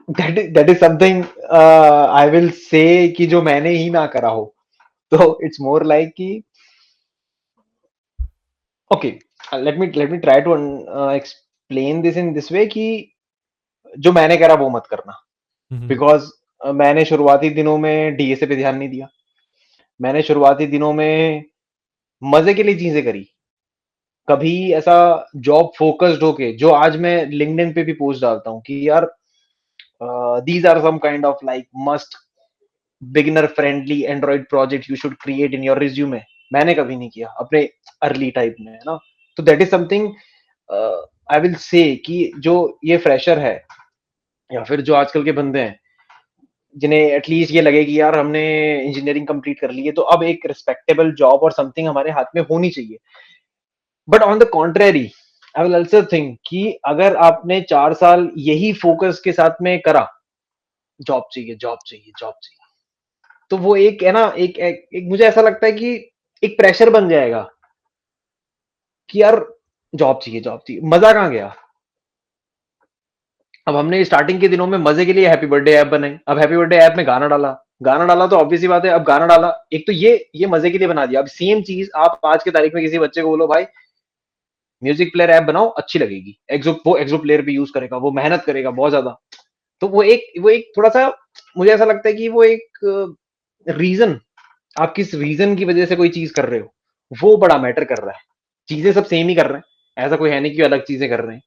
That is something I will say कि जो मैंने ही ना करा हो। तो it's more like कि okay, let me try to explain this in this way कि जो मैंने करा वो मत करना। Mm-hmm. बिकॉज मैंने शुरुआती दिनों में डीएसए पे ध्यान नहीं दिया। मैंने शुरुआती दिनों में मजे के लिए चीजें करी, कभी ऐसा जॉब फोकस्ड होके, जो आज मैं लिंक्डइन पे भी पोस्ट डालता हूँ कि यार these are some kind of like must beginner friendly Android project you should create in your resume, मैंने कभी नहीं किया अपने अर्ली टाइप में, है ना। तो that is something I will say कि जो ये फ्रेशर है, या फिर जो आजकल के बंदे हैं जिन्हें एटलीस्ट ये लगे कि यार हमने इंजीनियरिंग कंप्लीट कर ली है तो अब एक रिस्पेक्टेबल जॉब और समथिंग हमारे हाथ में होनी चाहिए। But on the contrary I will also think कि अगर आपने 4 साल यही फोकस के साथ में करा, जॉब चाहिए, जॉब चाहिए, जॉब चाहिए, तो वो एक है ना, एक मुझे ऐसा लगता है कि एक प्रेशर बन जाएगा कि यार जॉब चाहिए, जॉब चाहिए, मजा कहाँ गया। अब हमने स्टार्टिंग के दिनों में मजे के लिए हैप्पी बर्थडे ऐप बनाई, अब हैप्पी बर्थडे ऐप में गाना डाला, गाना डाला तो ऑब्वियस सी बात है, अब गाना डाला, एक तो ये मजे के लिए बना दिया। अब सेम चीज आप आज की तारीख में किसी बच्चे को बोलो भाई म्यूजिक प्लेयर ऐप बनाओ, अच्छी लगेगी, एक्सो प्लेयर भी यूज करेगा, वो मेहनत करेगा बहुत ज्यादा। तो वो एक थोड़ा सा मुझे ऐसा लगता है कि वो एक रीजन, आप किस रीजन की वजह से कोई चीज कर रहे हो, वो बड़ा मैटर कर रहा है। चीजें सब सेम ही कर रहे हैं, ऐसा कोई है नहीं कि अलग चीजें कर रहे हैं।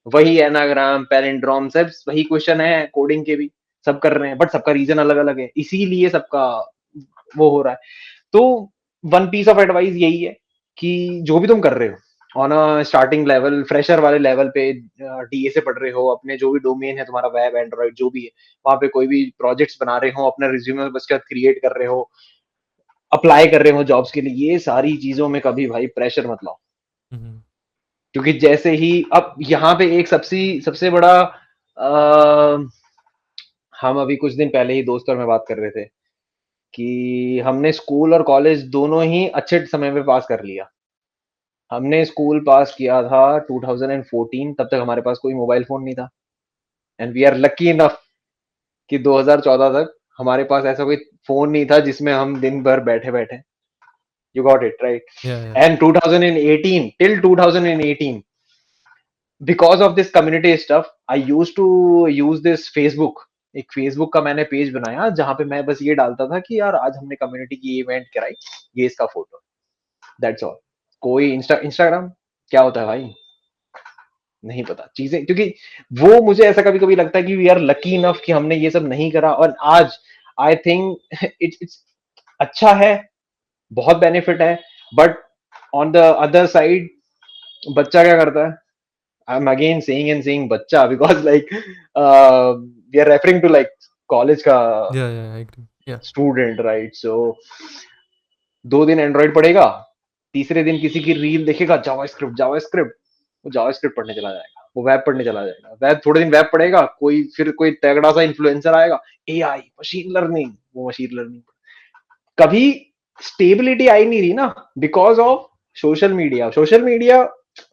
वही एनाग्राम पैलिंड्रोम सब वही क्वेश्चन है, कोडिंग के भी सब कर रहे हैं, बट सबका रीजन अलग अलग है, इसीलिए सबका वो हो रहा है। तो वन पीस ऑफ एडवाइस यही है कि जो भी तुम कर रहे हो on a starting level, fresher वाले लेवल पे, डीए से पढ़ रहे हो, अपने जो भी डोमेन है तुम्हारा, वेब एंड्रॉइड जो भी है, वहां पे कोई भी प्रोजेक्ट्स बना रहे हो, अपना रिज्यूमे बस क्रिएट कर रहे हो, अप्लाई कर रहे हो जॉब्स के लिए, ये सारी चीजों में कभी भाई प्रेशर मत लाओ। Mm-hmm. क्योंकि जैसे ही अब यहाँ पे एक सबसे सबसे बड़ा हम अभी कुछ दिन पहले ही दोस्त और मैं बात कर रहे थे कि हमने स्कूल और कॉलेज दोनों ही अच्छे समय में पास कर लिया। हमने स्कूल पास किया था 2014, तब तक हमारे पास कोई मोबाइल फोन नहीं था, and we are lucky enough कि 2014 तक हमारे पास ऐसा कोई फोन नहीं था जिसमें हम दिन भर बैठे बैठे। You got it right. Yeah, yeah. And 2018 till 2018 because of this community stuff I use to use this Facebook. एक फेसबुक का मैंने पेज बनाया जहां पे मैं बस ये डालता था कि यार आज हमने कम्युनिटी की इवेंट कराई, ये इसका फोटो, दैट्स ऑल। कोई इंस्टाग्राम क्या होता है भाई, नहीं पता चीजें, क्योंकि वो मुझे ऐसा कभी कभी लगता है कि वी आर लकी इनफ कि हमने ये सब नहीं करा। और आज आई थिंक इट्स अच्छा है, बहुत बेनिफिट है। But on the other side बच्चा क्या करता है, I'm again saying and saying बच्चा because like we are referring to like college का Yeah, yeah, I agree. Yeah. Student right. So 2 दिन एंड्रॉइड पढ़ेगा, तीसरे दिन किसी की रील देखेगा जावास्क्रिप्ट जावास्क्रिप्ट, वो जावास्क्रिप्ट पढ़ने चला जाएगा, वो वेब पढ़ने चला जाएगा, वेब थोड़े दिन वेब पढ़ेगा, कोई फिर कोई तगड़ा सा इन्फ्लुएंसर आएगा, एआई मशीन लर्निंग, वो मशीन लर्निंग। कभी स्टेबिलिटी आई नहीं रही ना, because of social media. Social media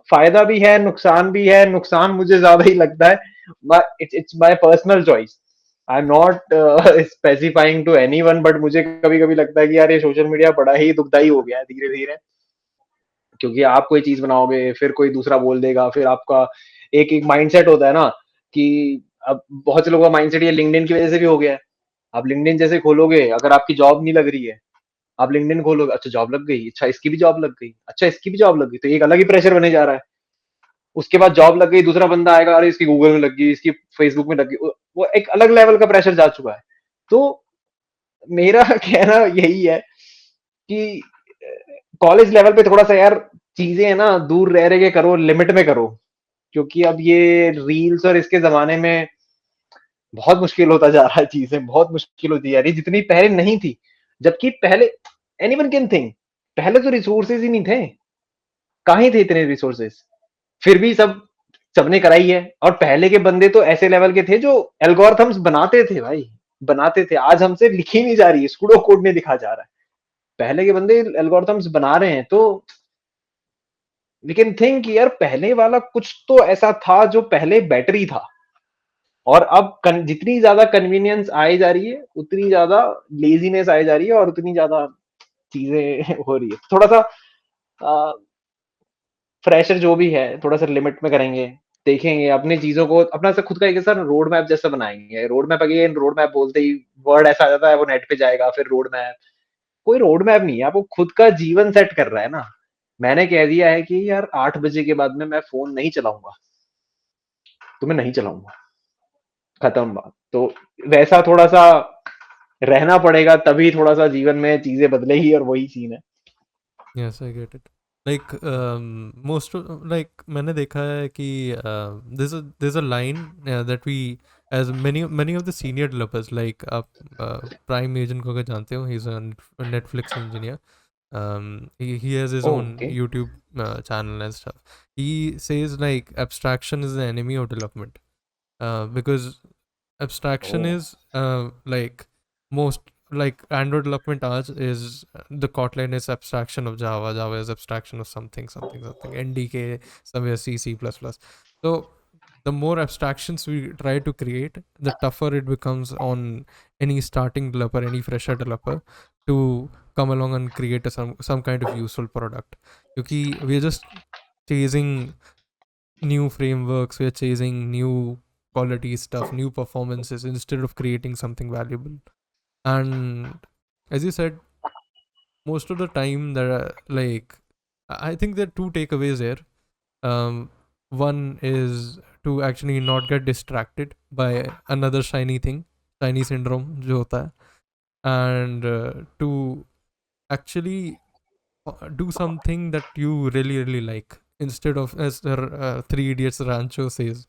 फायदा भी है नुकसान भी है, नुकसान मुझे ज्यादा ही लगता है, it's my personal choice, I am not specifying to anyone, but मुझे कभी कभी लगता है कि यार ये सोशल मीडिया बड़ा ही दुखदाई हो गया है धीरे धीरे। क्योंकि आप कोई चीज बनाओगे फिर कोई दूसरा बोल देगा, फिर आपका एक एक माइंडसेट होता है ना कि अब बहुत से लोगों का माइंडसेट ये लिंक्डइन की वजह से भी हो गया है। आप लिंक्डइन जैसे खोलोगे, अगर आपकी जॉब नहीं लग रही है, आप लिंक्डइन खोलोगे, अच्छा जॉब लग गई, अच्छा इसकी भी जॉब लग गई, अच्छा इसकी भी जॉब लग गई, तो एक अलग ही प्रेशर बने जा रहा है। उसके बाद जॉब लग गई, दूसरा बंदा आएगा, अरे इसकी गूगल में लग गई, इसकी फेसबुक में लग गई, वो एक अलग लेवल का प्रेशर जा चुका है। तो मेरा कहना यही है कि कॉलेज लेवल पे थोड़ा सा यार चीजें है ना दूर रह रहे के करो, लिमिट में करो। क्योंकि अब ये रील्स और इसके जमाने में बहुत मुश्किल होता जा रहा है, चीजें बहुत मुश्किल होती जा रही है जितनी पहले नहीं थी। जबकि पहले एनीवन कैन थिंक, पहले तो रिसोर्सेज ही नहीं थे, कहाँ थे इतने रिसोर्सेज, फिर भी सबने कराई है। और पहले के बंदे तो ऐसे लेवल के थे जो एल्गोरिथम्स बनाते थे भाई, बनाते थे, आज हमसे लिखी नहीं जा रही है, स्कूडो कोड में लिखा जा रहा है, पहले के बंदे एल्गोरिथम्स बना रहे हैं। तो वी कैन थिंक यार पहले वाला कुछ तो ऐसा था जो पहले बेटर ही था। और अब जितनी ज्यादा कन्वीनियंस आई जा रही है उतनी ज्यादा लेजीनेस आई जा रही है, और उतनी ज्यादा चीजें हो रही है। थोड़ा सा फ्रेशर जो भी है थोड़ा सा लिमिट में करेंगे, देखेंगे अपनी चीजों को, अपना से खुद का एक सर रोड मैप जैसा बनाएंगे। Road map, again road map बोलते ही वर्ड ऐसा आ जाता है, वो नेट पे जाएगा फिर रोड मैप। कोई रोड मैप नहीं है, आपको खुद का जीवन सेट कर रहा है ना। मैंने कह दिया है कि यार 8 बजे के बाद में मैं फोन नहीं चलाऊंगा, तो मैं नहीं चलाऊंगा, खत्म बात। तो वैसा थोड़ा सा रहना पड़ेगा, तभी थोड़ा सा जीवन में चीजें बदलेगी, और वही सीन है। Yes, I get it. Like most of, like मैंने देखा है कि there's a line that we as many of the senior developers, like Prime Agent को अगर जानते हो, he's a Netflix engineer. He has his own Okay. YouTube channel and stuff. He says like abstraction is the enemy of development, because abstraction Oh. is like most like Android development आज is the Kotlin is abstraction of Java, Java is abstraction of something, NDK, somewhere C++. So the more abstractions we try to create, the tougher it becomes on any starting developer, any fresher developer, to come along and create some kind of useful product. Because we're just chasing new frameworks, we're chasing new quality stuff, new performances, instead of creating something valuable. And as you said, most of the time there are like, I think there are two takeaways here. One is to actually not get distracted by another shiny thing, shiny syndrome जो होता है, and to actually do something that you really like, instead of, as Three Idiots Rancho says,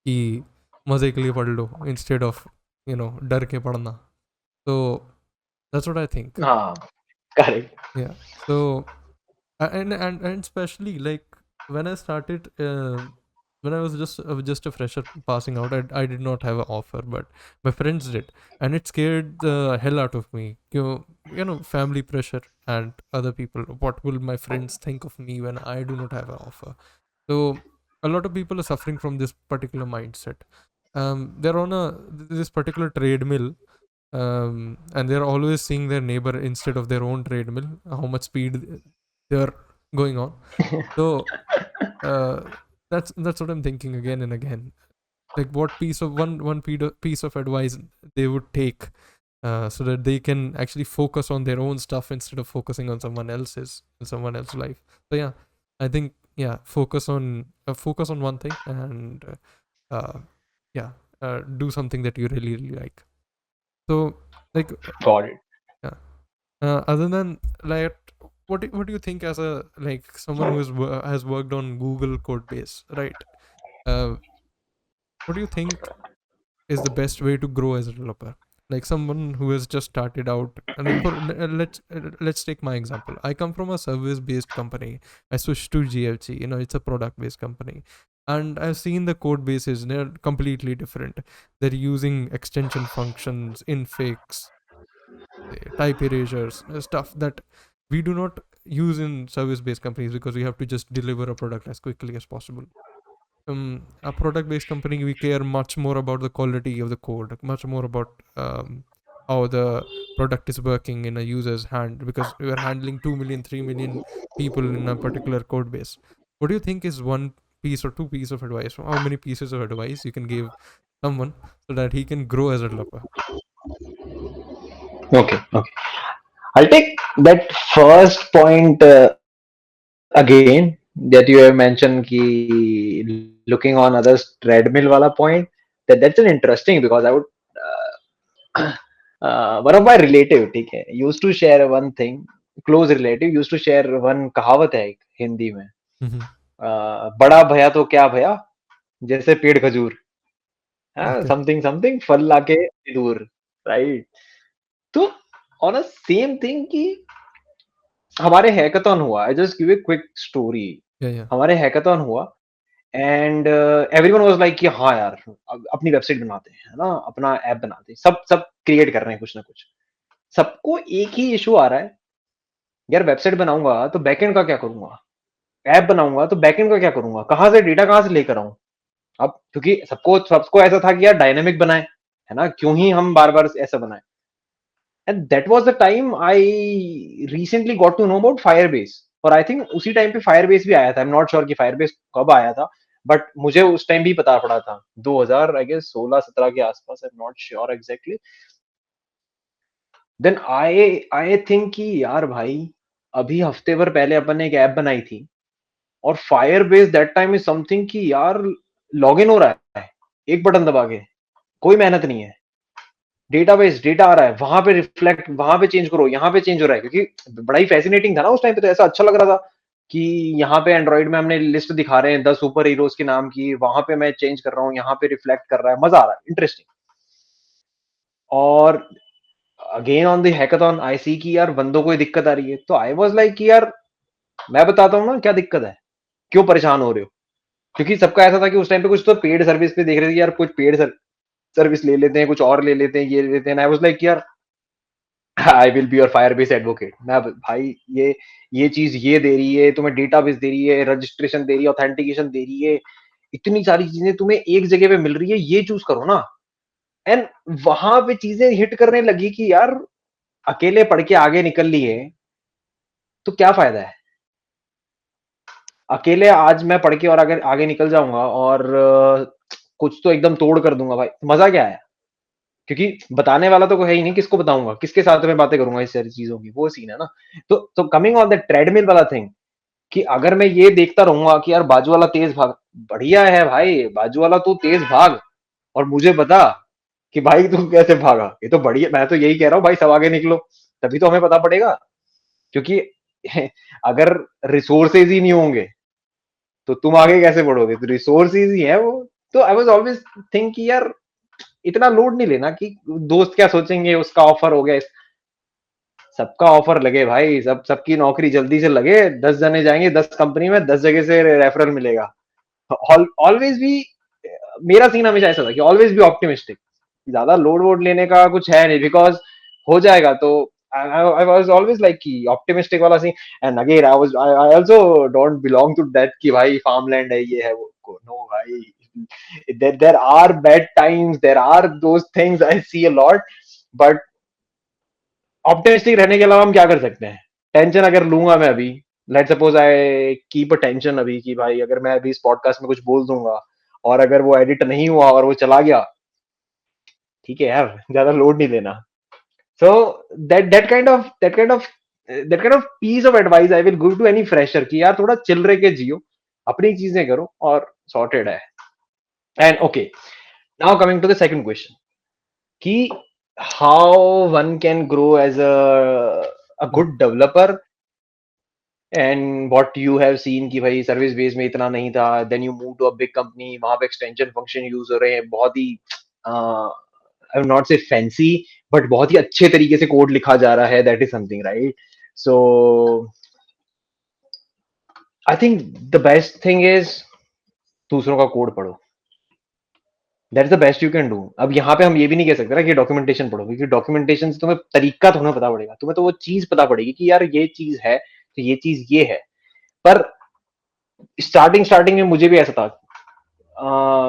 कि मजे के लिए पढ़ लो instead of डर के पढ़ना. So that's what I think. हाँ, correct. Yeah. So and especially like when I started, when I was just a fresher passing out, I did not have an offer, but my friends did, and it scared the hell out of me. Family pressure and other people. What will my friends think of me when I do not have an offer? So a lot of people are suffering from this particular mindset. They're on this particular treadmill, and they're always seeing their neighbor instead of their own treadmill, how much speed they're going on. So that's what I'm thinking again and again. Like what piece of piece of advice they would take, so that they can actually focus on their own stuff instead of focusing on someone else's life. So yeah, I think focus on one thing, and yeah, do something that you really like. So like Got it. yeah. Other than like, what do you think, as a like someone who has worked on Google code base, right? Uh, what do you think is the best way to grow as a developer? Like someone who has just started out, and like let's take my example. I come from a service based company. I switched to GFG. It's a product based company, and I've seen the code bases. They're completely different. They're using extension functions, infix, type erasures, stuff that we do not use in service based companies, because we have to just deliver a product as quickly as possible. A product based company, we care much more about the quality of the code, much more about how the product is working in a user's hand, because we are handling 2 million, 3 million people in a particular code base. What do you think is one piece or two pieces of advice? How many pieces of advice you can give someone so that he can grow as a developer? Okay, okay. I'll take that first point again that you have mentioned ki looking on others treadmill wala point. That's an interesting, because I would one of my relative, ठीक है, used to share one thing. Close relative used to share one कहावत है एक हिंदी में, Mm-hmm. बड़ा भया तो क्या भया, जैसे पेड़ खजूर, हाँ, Okay. समथिंग समथिंग फल लाके दूर, राइट? तो ऑन अ सेम थिंग कि हमारे हैकाथॉन हुआ, I just give a quick story. Yeah, yeah. हमारे हैकाथॉन हुआ, एंड एवरीवन वाज लाइक कि हाँ यार, अपनी वेबसाइट बनाते हैं, है ना, अपना ऐप बनाते हैं, सब सब क्रिएट कर रहे हैं कुछ ना कुछ. सबको एक ही इशू आ रहा है, यार वेबसाइट बनाऊंगा तो बैकएंड का क्या करूंगा, ऐप बनाऊंगा तो बैकएंड का क्या करूंगा, कहाँ से डेटा कहाँ से लेकर आऊं. अब क्योंकि सबको सबको ऐसा था कि यार डायनेमिक बनाए, है ना, क्यों ही हम बार बार ऐसा बनाए. And that was the time I recently got to know about Firebase. और आई थिंक उसी टाइम पे फायरबेस भी आया था. आई एम नॉट श्योर कि फायरबेस कब आया था, बट मुझे उस टाइम भी पता पड़ा था 2000 आई गेस 16-17 के आसपास. I am not sure exactly. Then I think कि यार भाई, अभी हफ्ते भर पहले अपन ने एक ऐप बनाई थी, और Firebase that time is something कि यार लॉग इन हो रहा है एक बटन दबा के, कोई मेहनत नहीं है. डेटाबेस डेटा आ रहा है, वहां पे रिफ्लेक्ट, वहां पे चेंज करो, यहाँ पे चेंज हो रहा है, क्योंकि बड़ा ही फैसिनेटिंग था ना उस टाइम पे, तो ऐसा अच्छा लग रहा था. कि यहाँ पे एंड्रॉइड में हमने लिस्ट दिखा रहे हैं 10 सुपर हीरोज के नाम की, वहां पे मैं चेंज कर रहा हूँ, यहाँ पे रिफ्लेक्ट कर रहा है, मजा आ रहा है, इंटरेस्टिंग। और अगेन ऑन द हैकाथॉन आई सी कि यार बंदों को ये दिक्कत आ रही है, तो आई वाज लाइक कि यार मैं बताता हूँ ना क्या दिक्कत है, क्यों परेशान हो रहे हो। क्योंकि सबका ऐसा था कि उस टाइम पे कुछ तो पेड सर्विस पे देख रहे थे कि यार कुछ पेड सर्विस ले लेते हैं, कुछ और ले लेते हैं, ये ले लेते हैं। आई वाज लाइक यार I will be your Firebase advocate. मैं भाई ये चीज ये दे रही है तुम्हें, डेटाबेस दे रही है, रजिस्ट्रेशन दे रही है, ऑथेंटिकेशन दे रही है, इतनी सारी चीजें तुम्हें एक जगह पे मिल रही है, ये चूज करो ना। एंड वहां पे चीजें हिट करने लगी कि यार अकेले पढ़ के आगे निकल लिए तो क्या फायदा है। अकेले आज मैं पढ़ के और आगे आगे निकल जाऊंगा और कुछ तो एकदम तोड़ कर दूंगा भाई, मजा क्या है। क्योंकि बताने वाला तो कोई है ही नहीं, किसको बताऊंगा, किसके साथ में बातें करूंगा इस सारी चीजों की, वो सीन है ना। तो कमिंग ऑन द ट्रेडमिल वाला थिंग, कि अगर मैं ये देखता रहूंगा कि यार बाजू वाला तेज भाग, बढ़िया है भाई, बाजू वाला तू तेज भाग और मुझे बता कि भाई तू कैसे भागा, ये तो बढ़िया। मैं तो यही कह रहा हूँ भाई, सब आगे निकलो, तभी तो हमें पता पड़ेगा। क्योंकि अगर रिसोर्सेज ही नहीं होंगे तो तुम आगे कैसे बढ़ोगे, तो रिसोर्सेज ही है वो। तो आई वाज ऑलवेज थिंक कि यार इतना लोड नहीं लेना कि दोस्त क्या सोचेंगे, उसका ऑफर हो गया, सबका ऑफर लगे भाई, सबकी नौकरी जल्दी से लगे, 10 जने जाएंगे 10 कंपनी में, 10 जगह से रेफरल मिलेगा। ऑलवेज भी, मेरा सीन हमेशा ऐसा था कि ऑलवेज भी ऑप्टिमिस्टिक, ज्यादा लोड वोड लेने का कुछ है नहीं, बिकॉज हो जाएगा तो I was always like कि optimistic वाला scene. and again I also don't belong to that कि भाई farmland है, ये है वो no भाई, there are bad times, there are those things I see a lot, but optimistic रहने के अलावा हम क्या कर सकते हैं। टेंशन अगर लूंगा मैं अभी, let suppose I keep a tension अभी कि भाई अगर मैं अभी इस पॉडकास्ट में कुछ बोल दूंगा और अगर वो एडिट नहीं हुआ और वो चला गया, ठीक है यार, ज्यादा लोड नहीं लेना। So that kind of piece of advice I will give to any fresher कि यार थोड़ा चिल रह के जियो, अपनी चीजें करो और सॉर्टेड है। And okay, now coming to the second question कि how one can grow as a good developer, and what you have seen कि भाई सर्विस बेस में इतना नहीं था, then you move to a big company, वहां पे एक्सटेंशन फंक्शन यूज हो रहे हैं, बहुत ही I not say fancy, but बहुत ही अच्छे तरीके से कोड लिखा जा रहा है, that is something right. So I think the best thing is दूसरों का कोड पढ़ो, that is the best you can do. अब यहाँ पे हम ये भी नहीं कह सकते ना कि डॉक्यूमेंटेशन पढ़ो, क्योंकि डॉक्यूमेंटेशन से तुम्हें तरीका थोड़ा पता पड़ेगा, तुम्हें तो वो चीज पता पड़ेगी कि यार ये चीज है तो ये चीज ये है। पर स्टार्टिंग स्टार्टिंग में मुझे भी ऐसा था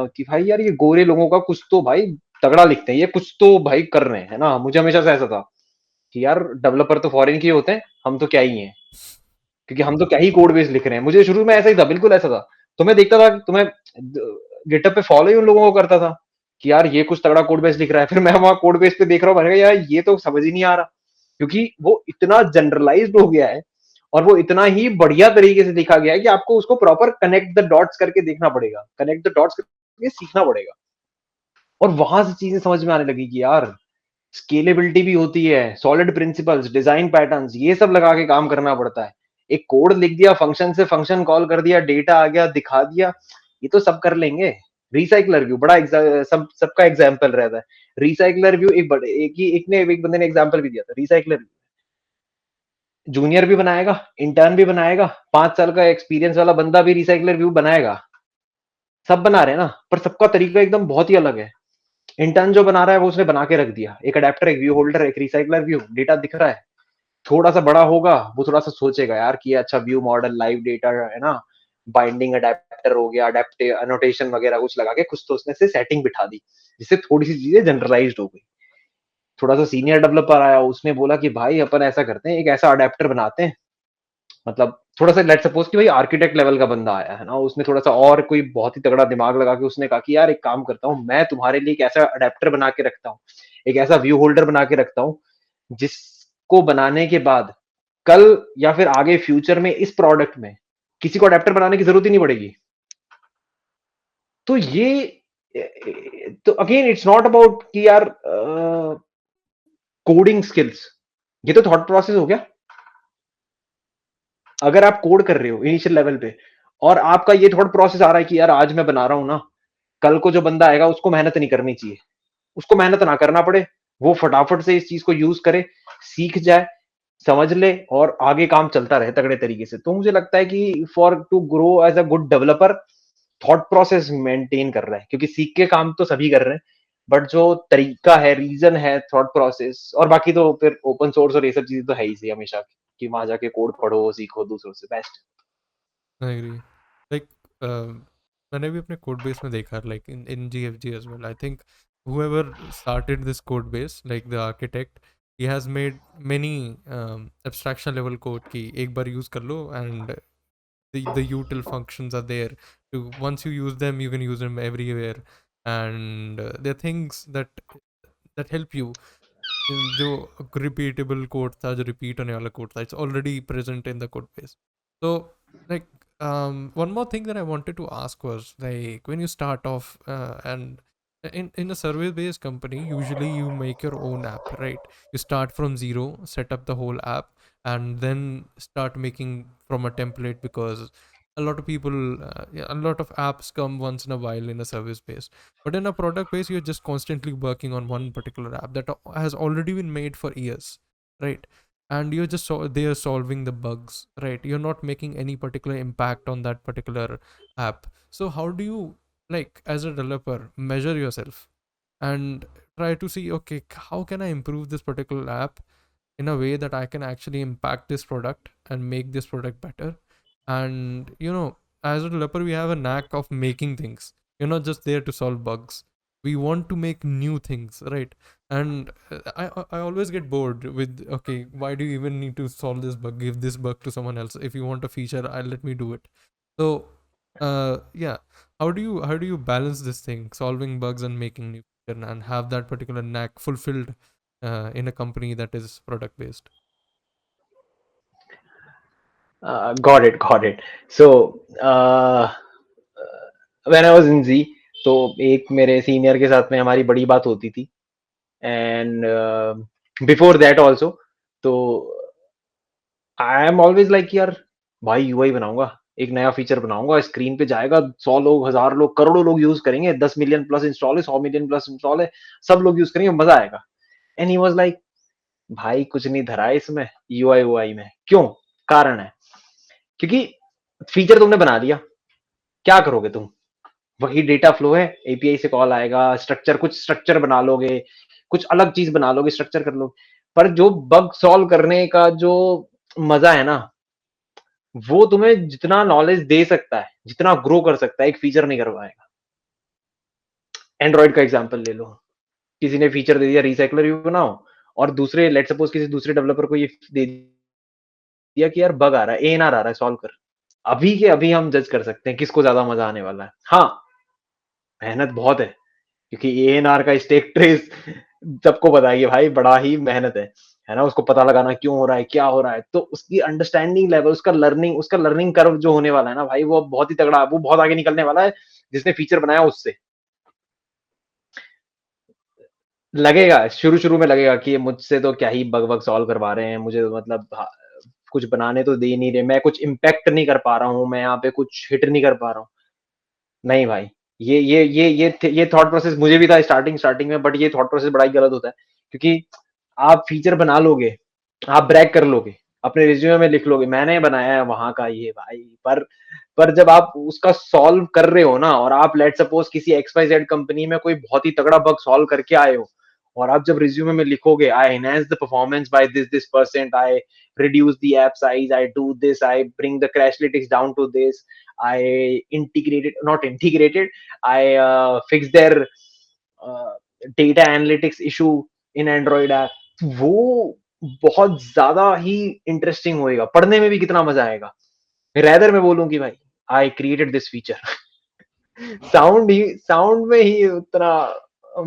कि भाई यार ये गोरे लोगों का कुछ तो भाई तगड़ा लिखते हैं, ये कुछ तो भाई कर रहे हैं ना। मुझे हमेशा से ऐसा था कि यार डेवलपर तो फॉरेन के होते हैं, हम तो क्या ही हैं, क्योंकि हम तो क्या ही कोड बेस लिख रहे हैं। मुझे शुरू में ऐसा ही था, बिल्कुल ऐसा था। तो मैं देखता था, तो मैं गिटहब पे फॉलो ही उन लोगों को करता था कि यार ये कुछ तगड़ा कोड बेस लिख रहा है। फिर मैं वहां कोड बेस पे देख रहा हूँ, मैंने कहा यार ये तो समझ ही नहीं आ रहा, क्योंकि वो इतना जनरलाइज्ड हो गया है और वो इतना ही बढ़िया तरीके से लिखा गया है कि आपको उसको प्रॉपर कनेक्ट द डॉट्स करके देखना पड़ेगा, कनेक्ट द डॉट्स करके सीखना पड़ेगा। और वहां से चीजें समझ में आने लगी कि यार स्केलेबिलिटी भी होती है, सॉलिड प्रिंसिपल्स, डिजाइन पैटर्न्स, ये सब लगा के काम करना पड़ता है। एक कोड लिख दिया, फंक्शन से फंक्शन कॉल कर दिया, डेटा आ गया, दिखा दिया, ये तो सब कर लेंगे। रिसाइकलर व्यू बड़ा सबका एग्जाम्पल रहता है। रिसाइकलर व्यू एक बड़े एक बंदे ने एग्जाम्पल भी दिया था, रिसाइकलर जूनियर भी बनाएगा, इंटर्न भी बनाएगा, 5 साल का एक्सपीरियंस वाला बंदा भी रिसाइकलर व्यू बनाएगा। सब बना रहे हैं ना, पर सबका तरीका एकदम बहुत ही अलग है। इंटर्न जो बना रहा है वो उसने बना के रख दिया, एक अडेप्टर, एक व्यू होल्डर, एक रिसाइकलर व्यू, डेटा दिख रहा है। थोड़ा सा बड़ा होगा वो, थोड़ा सा सोचेगा यार कि अच्छा व्यू मॉडल, लाइव डेटा है ना, बाइंडिंग अडेप्टर हो गया, अडेप्टिव एनोटेशन वगैरह कुछ लगा के कुछ तो उसने से सेटिंग बिठा दी, जिससे थोड़ी सी चीजें जनरलाइज्ड हो गई। थोड़ा सा सीनियर डेवलपर आया, उसने बोला कि भाई अपन ऐसा करते हैं, एक ऐसा अडेप्टर बनाते हैं, मतलब थोड़ा सा लेट सपोज कि भाई आर्किटेक्ट लेवल का बंदा आया है ना, उसने थोड़ा सा और कोई बहुत ही तगड़ा दिमाग लगा के उसने कहा कि यार एक काम करता हूँ, मैं तुम्हारे लिए एक ऐसा अडेप्टर बना के रखता हूँ, एक ऐसा व्यू होल्डर बना के रखता हूँ, जिसको बनाने के बाद कल या फिर आगे फ्यूचर में इस प्रोडक्ट में किसी को अडेप्टर बनाने की जरूरत ही नहीं पड़ेगी। तो ये, तो अगेन इट्स नॉट अबाउट कि यार कोडिंग स्किल्स, ये तो थॉट प्रोसेस हो गया। अगर आप कोड कर रहे हो इनिशियल लेवल पे और आपका ये थॉट प्रोसेस आ रहा है कि यार आज मैं बना रहा हूं ना, कल को जो बंदा आएगा उसको मेहनत नहीं करनी चाहिए, उसको मेहनत ना करना पड़े, वो फटाफट से इस चीज को यूज करे, सीख जाए, समझ ले और आगे काम चलता रहे तगड़े तरीके से। तो मुझे लगता है कि for to grow as a good developer, thought process maintain कर रहा है, क्योंकि सीख के काम तो सभी कर रहे हैं, बट जो तरीका है, रीजन है, थॉट प्रोसेस, और बाकी तो फिर ओपन सोर्स और ये सब चीजें तो है ही सही हमेशा कि वहां जाके कोड पढ़ो, सीखो दूसरों से, बेस्ट। I agree. लाइक मैंने भी अपने कोड बेस में देखा, like in GFG as well, I think whoever started this code base, like the architect, he has made many abstraction level code ki ek bar use kar lo, and the util functions are there to, once you use them you can use them everywhere, and there are things that help you, जो repeatable code था, जो repeat होने वाला code था, it's already present in the code base. So like one more thing that I wanted to ask was, like, when you start off and in a service based company, usually you make your own app, right? You start from zero, set up the whole app, and then start making from a template, because a lot of people, yeah, a lot of apps come once in a while in a service base, but in a product base you're just constantly working on one particular app that has already been made for years, right? And you're just they are solving the bugs, right? You're not making any particular impact on that particular app. So how do you, like, as a developer, measure yourself and try to see, okay, how can I improve this particular app in a way that I can actually impact this product and make this product better? And as a developer, we have a knack of making things. You're not just there to solve bugs. We want to make new things, right? And I always get bored with, okay, why do you even need to solve this bug? Give this bug to someone else. If you want a feature, I'll let me do it. So yeah, how do you balance this thing, solving bugs and making new feature, and have that particular knack fulfilled in a company that is product based? Got it, got it. So, when I was in Z, तो एक मेरे senior के साथ में हमारी बड़ी बात होती थी, एंड बिफोर दैट ऑल्सो। तो आई एम ऑलवेज लाइक यार, भाई यूआई बनाऊंगा, एक नया फीचर बनाऊंगा, स्क्रीन पे जाएगा, 100 लोग, 1000 लोग, करोड़ों लोग यूज करेंगे, 10 मिलियन प्लस इंस्टॉल है, 100 मिलियन प्लस इंस्टॉल है, सब लोग यूज करेंगे, मजा आएगा। एंड ही वाज लाइक, भाई कुछ नहीं धरा है इसमें, यूआई यूआई में क्यों? कारण है, क्योंकि फीचर तुमने बना दिया, क्या करोगे तुम? वही डेटा फ्लो है, एपीआई से कॉल आएगा, स्ट्रक्चर, कुछ स्ट्रक्चर बना लोगे, कुछ अलग चीज बना लोगे, स्ट्रक्चर कर लोगे, पर जो बग सॉल्व करने का जो मजा है ना, वो तुम्हें जितना नॉलेज दे सकता है, जितना ग्रो कर सकता है, एक फीचर नहीं कर पाएगा। एंड्रॉइड का एग्जांपल ले लो, किसी ने फीचर दे दिया रिसाइकलर व्यू बनाओ, और दूसरे, लेट सपोज किसी दूसरे डेवलपर को ये दे दिया कि यार बग आ रहा है, एएनआर आ रहा है, सॉल्व कर। अभी के अभी हम जज कर सकते हैं किसको ज्यादा मजा आने वाला है। हाँ, मेहनत बहुत है, क्योंकि एएनआर का स्टेक ट्रेस सबको पता है कि भाई बड़ा ही मेहनत है ना, उसको पता लगाना क्यों हो रहा है, क्या हो रहा है, तो उसकी अंडरस्टैंडिंग लेवल, उसका लर्निंग कर्व जो होने वाला है ना भाई, वो बहुत ही तगड़ा, वो बहुत आगे निकलने वाला है जिसने फीचर बनाया उससे। लगेगा शुरू शुरू में, लगेगा कि ये मुझसे तो क्या ही बग बग सॉल्व करवा रहे हैं, मुझे तो मतलब कुछ बनाने तो दे ही नहीं रहे, मैं कुछ इम्पैक्ट नहीं कर पा रहा हूँ, मैं यहाँ पे कुछ हिट नहीं कर पा रहा हूँ। नहीं भाई, ये थॉट प्रोसेस मुझे भी था स्टार्टिंग स्टार्टिंग में, बट ये थॉट प्रोसेस बड़ा ही गलत होता है, क्योंकि आप फीचर बना लोगे, आप ब्रैग कर लोगे, अपने रिज्यूमे में लिख लोगे मैंने बनाया है वहां का ये भाई, पर जब आप उसका सॉल्व कर रहे हो ना, और आप लेट सपोज किसी XYZ कंपनी में कोई बहुत ही तगड़ा बग सॉल्व करके आए हो, और आप जब रिज्यूमे में लिखोगे, I enhance the performance by this percent, I reduce the app size, I do this, I bring the crashlytics down to this, I integrated, not integrated, I fix their uh, data analytics issue in Android app, वो बहुत ज्यादा ही interesting होएगा, पढ़ने में भी कितना मजा आएगा। रैदर मैं बोलूं कि भाई I created this feature, sound में ही उतना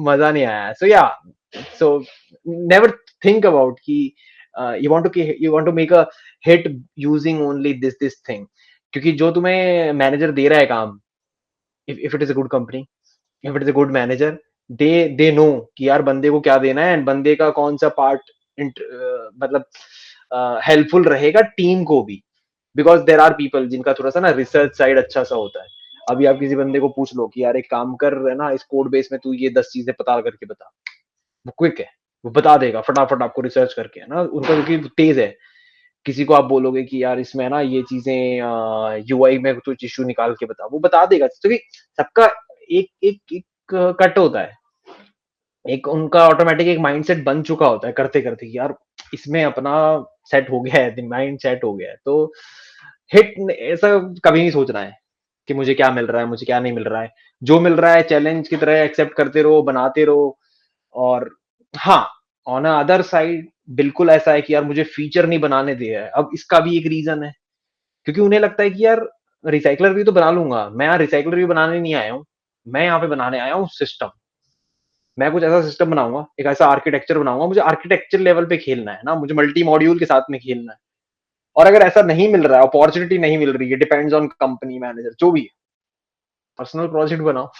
मजा नहीं आया। सो या, सो नेवर थिंक अबाउट कि you want to make a hit using only this thing, क्योंकि जो तुम्हें मैनेजर दे रहा है काम, if it is a good company, if it is a good manager, they know कि यार बंदे को क्या देना है, एंड बंदे का कौन सा पार्ट मतलब हेल्पफुल रहेगा टीम को भी। बिकॉज देर आर पीपल जिनका थोड़ा सा ना रिसर्च साइड अच्छा सा होता है। अभी आप किसी बंदे को पूछ लो कि यार एक काम कर है ना, इस कोड बेस में तू ये 10 चीजें पता करके बता, वो क्विक है, वो बता देगा फटाफट आपको रिसर्च करके, है ना, उनका क्योंकि तेज है। किसी को आप बोलोगे कि यार इसमें ना ये चीजें यूआई में कुछ इश्यू निकाल के बता, वो बता देगा, क्योंकि सबका एक एक एक कट होता है, एक उनका ऑटोमेटिक एक माइंडसेट बन चुका होता है करते करते कि यार इसमें अपना सेट हो गया है, माइंड सेट हो गया है। तो हिट ऐसा कभी नहीं सोचना है कि मुझे क्या मिल रहा है, मुझे क्या नहीं मिल रहा है। जो मिल रहा है चैलेंज की तरह एक्सेप्ट करते रहो, बनाते रहो। और हाँ, ऑन अदर साइड बिल्कुल ऐसा है कि यार मुझे फीचर नहीं बनाने दिया है। अब इसका भी एक रीजन है, क्योंकि उन्हें लगता है कि यार रिसाइकलर भी तो बना लूंगा, मैं यहाँ रिसाइकलर भी बनाने नहीं आया हूँ, मैं यहाँ पे बनाने आया हूँ सिस्टम। मैं कुछ ऐसा सिस्टम बनाऊंगा, एक ऐसा आर्किटेक्चर बनाऊंगा, मुझे आर्किटेक्चर लेवल पे खेलना है ना, मुझे मल्टी मॉड्यूल के साथ में खेलना है। और अगर ऐसा नहीं मिल रहा है, अपॉर्चुनिटी नहीं मिल रही है, डिपेंड्स ऑन कंपनी मैनेजर जो भी है, पर्सनल प्रोजेक्ट बनाओ,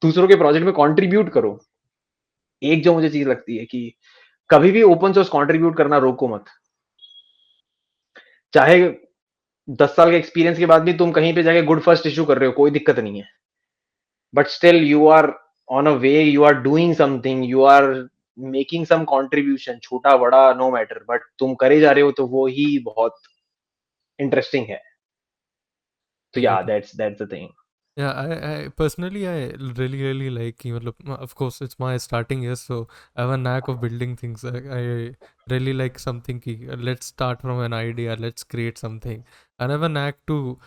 दूसरों के प्रोजेक्ट में कंट्रीब्यूट करो। एक जो मुझे चीज लगती है कि कभी भी ओपन सोर्स कंट्रीब्यूट करना रोको मत। चाहे 10 साल के एक्सपीरियंस के बाद भी तुम कहीं पे जाके गुड फर्स्ट इशू कर रहे हो, कोई दिक्कत नहीं है, but still you are on a way, you are doing something, you are making some contribution, छोटा बड़ा नो मैटर, बट तुम करे जा रहे हो, तो वो ही बहुत इंटरेस्टिंग है। तो I या get it. That's the thing. Yeah, I personally I really like कि मतलब of course it's my starting years, so I have a knack of building things. I really like something कि let's start from an idea, let's create something, and I have a knack to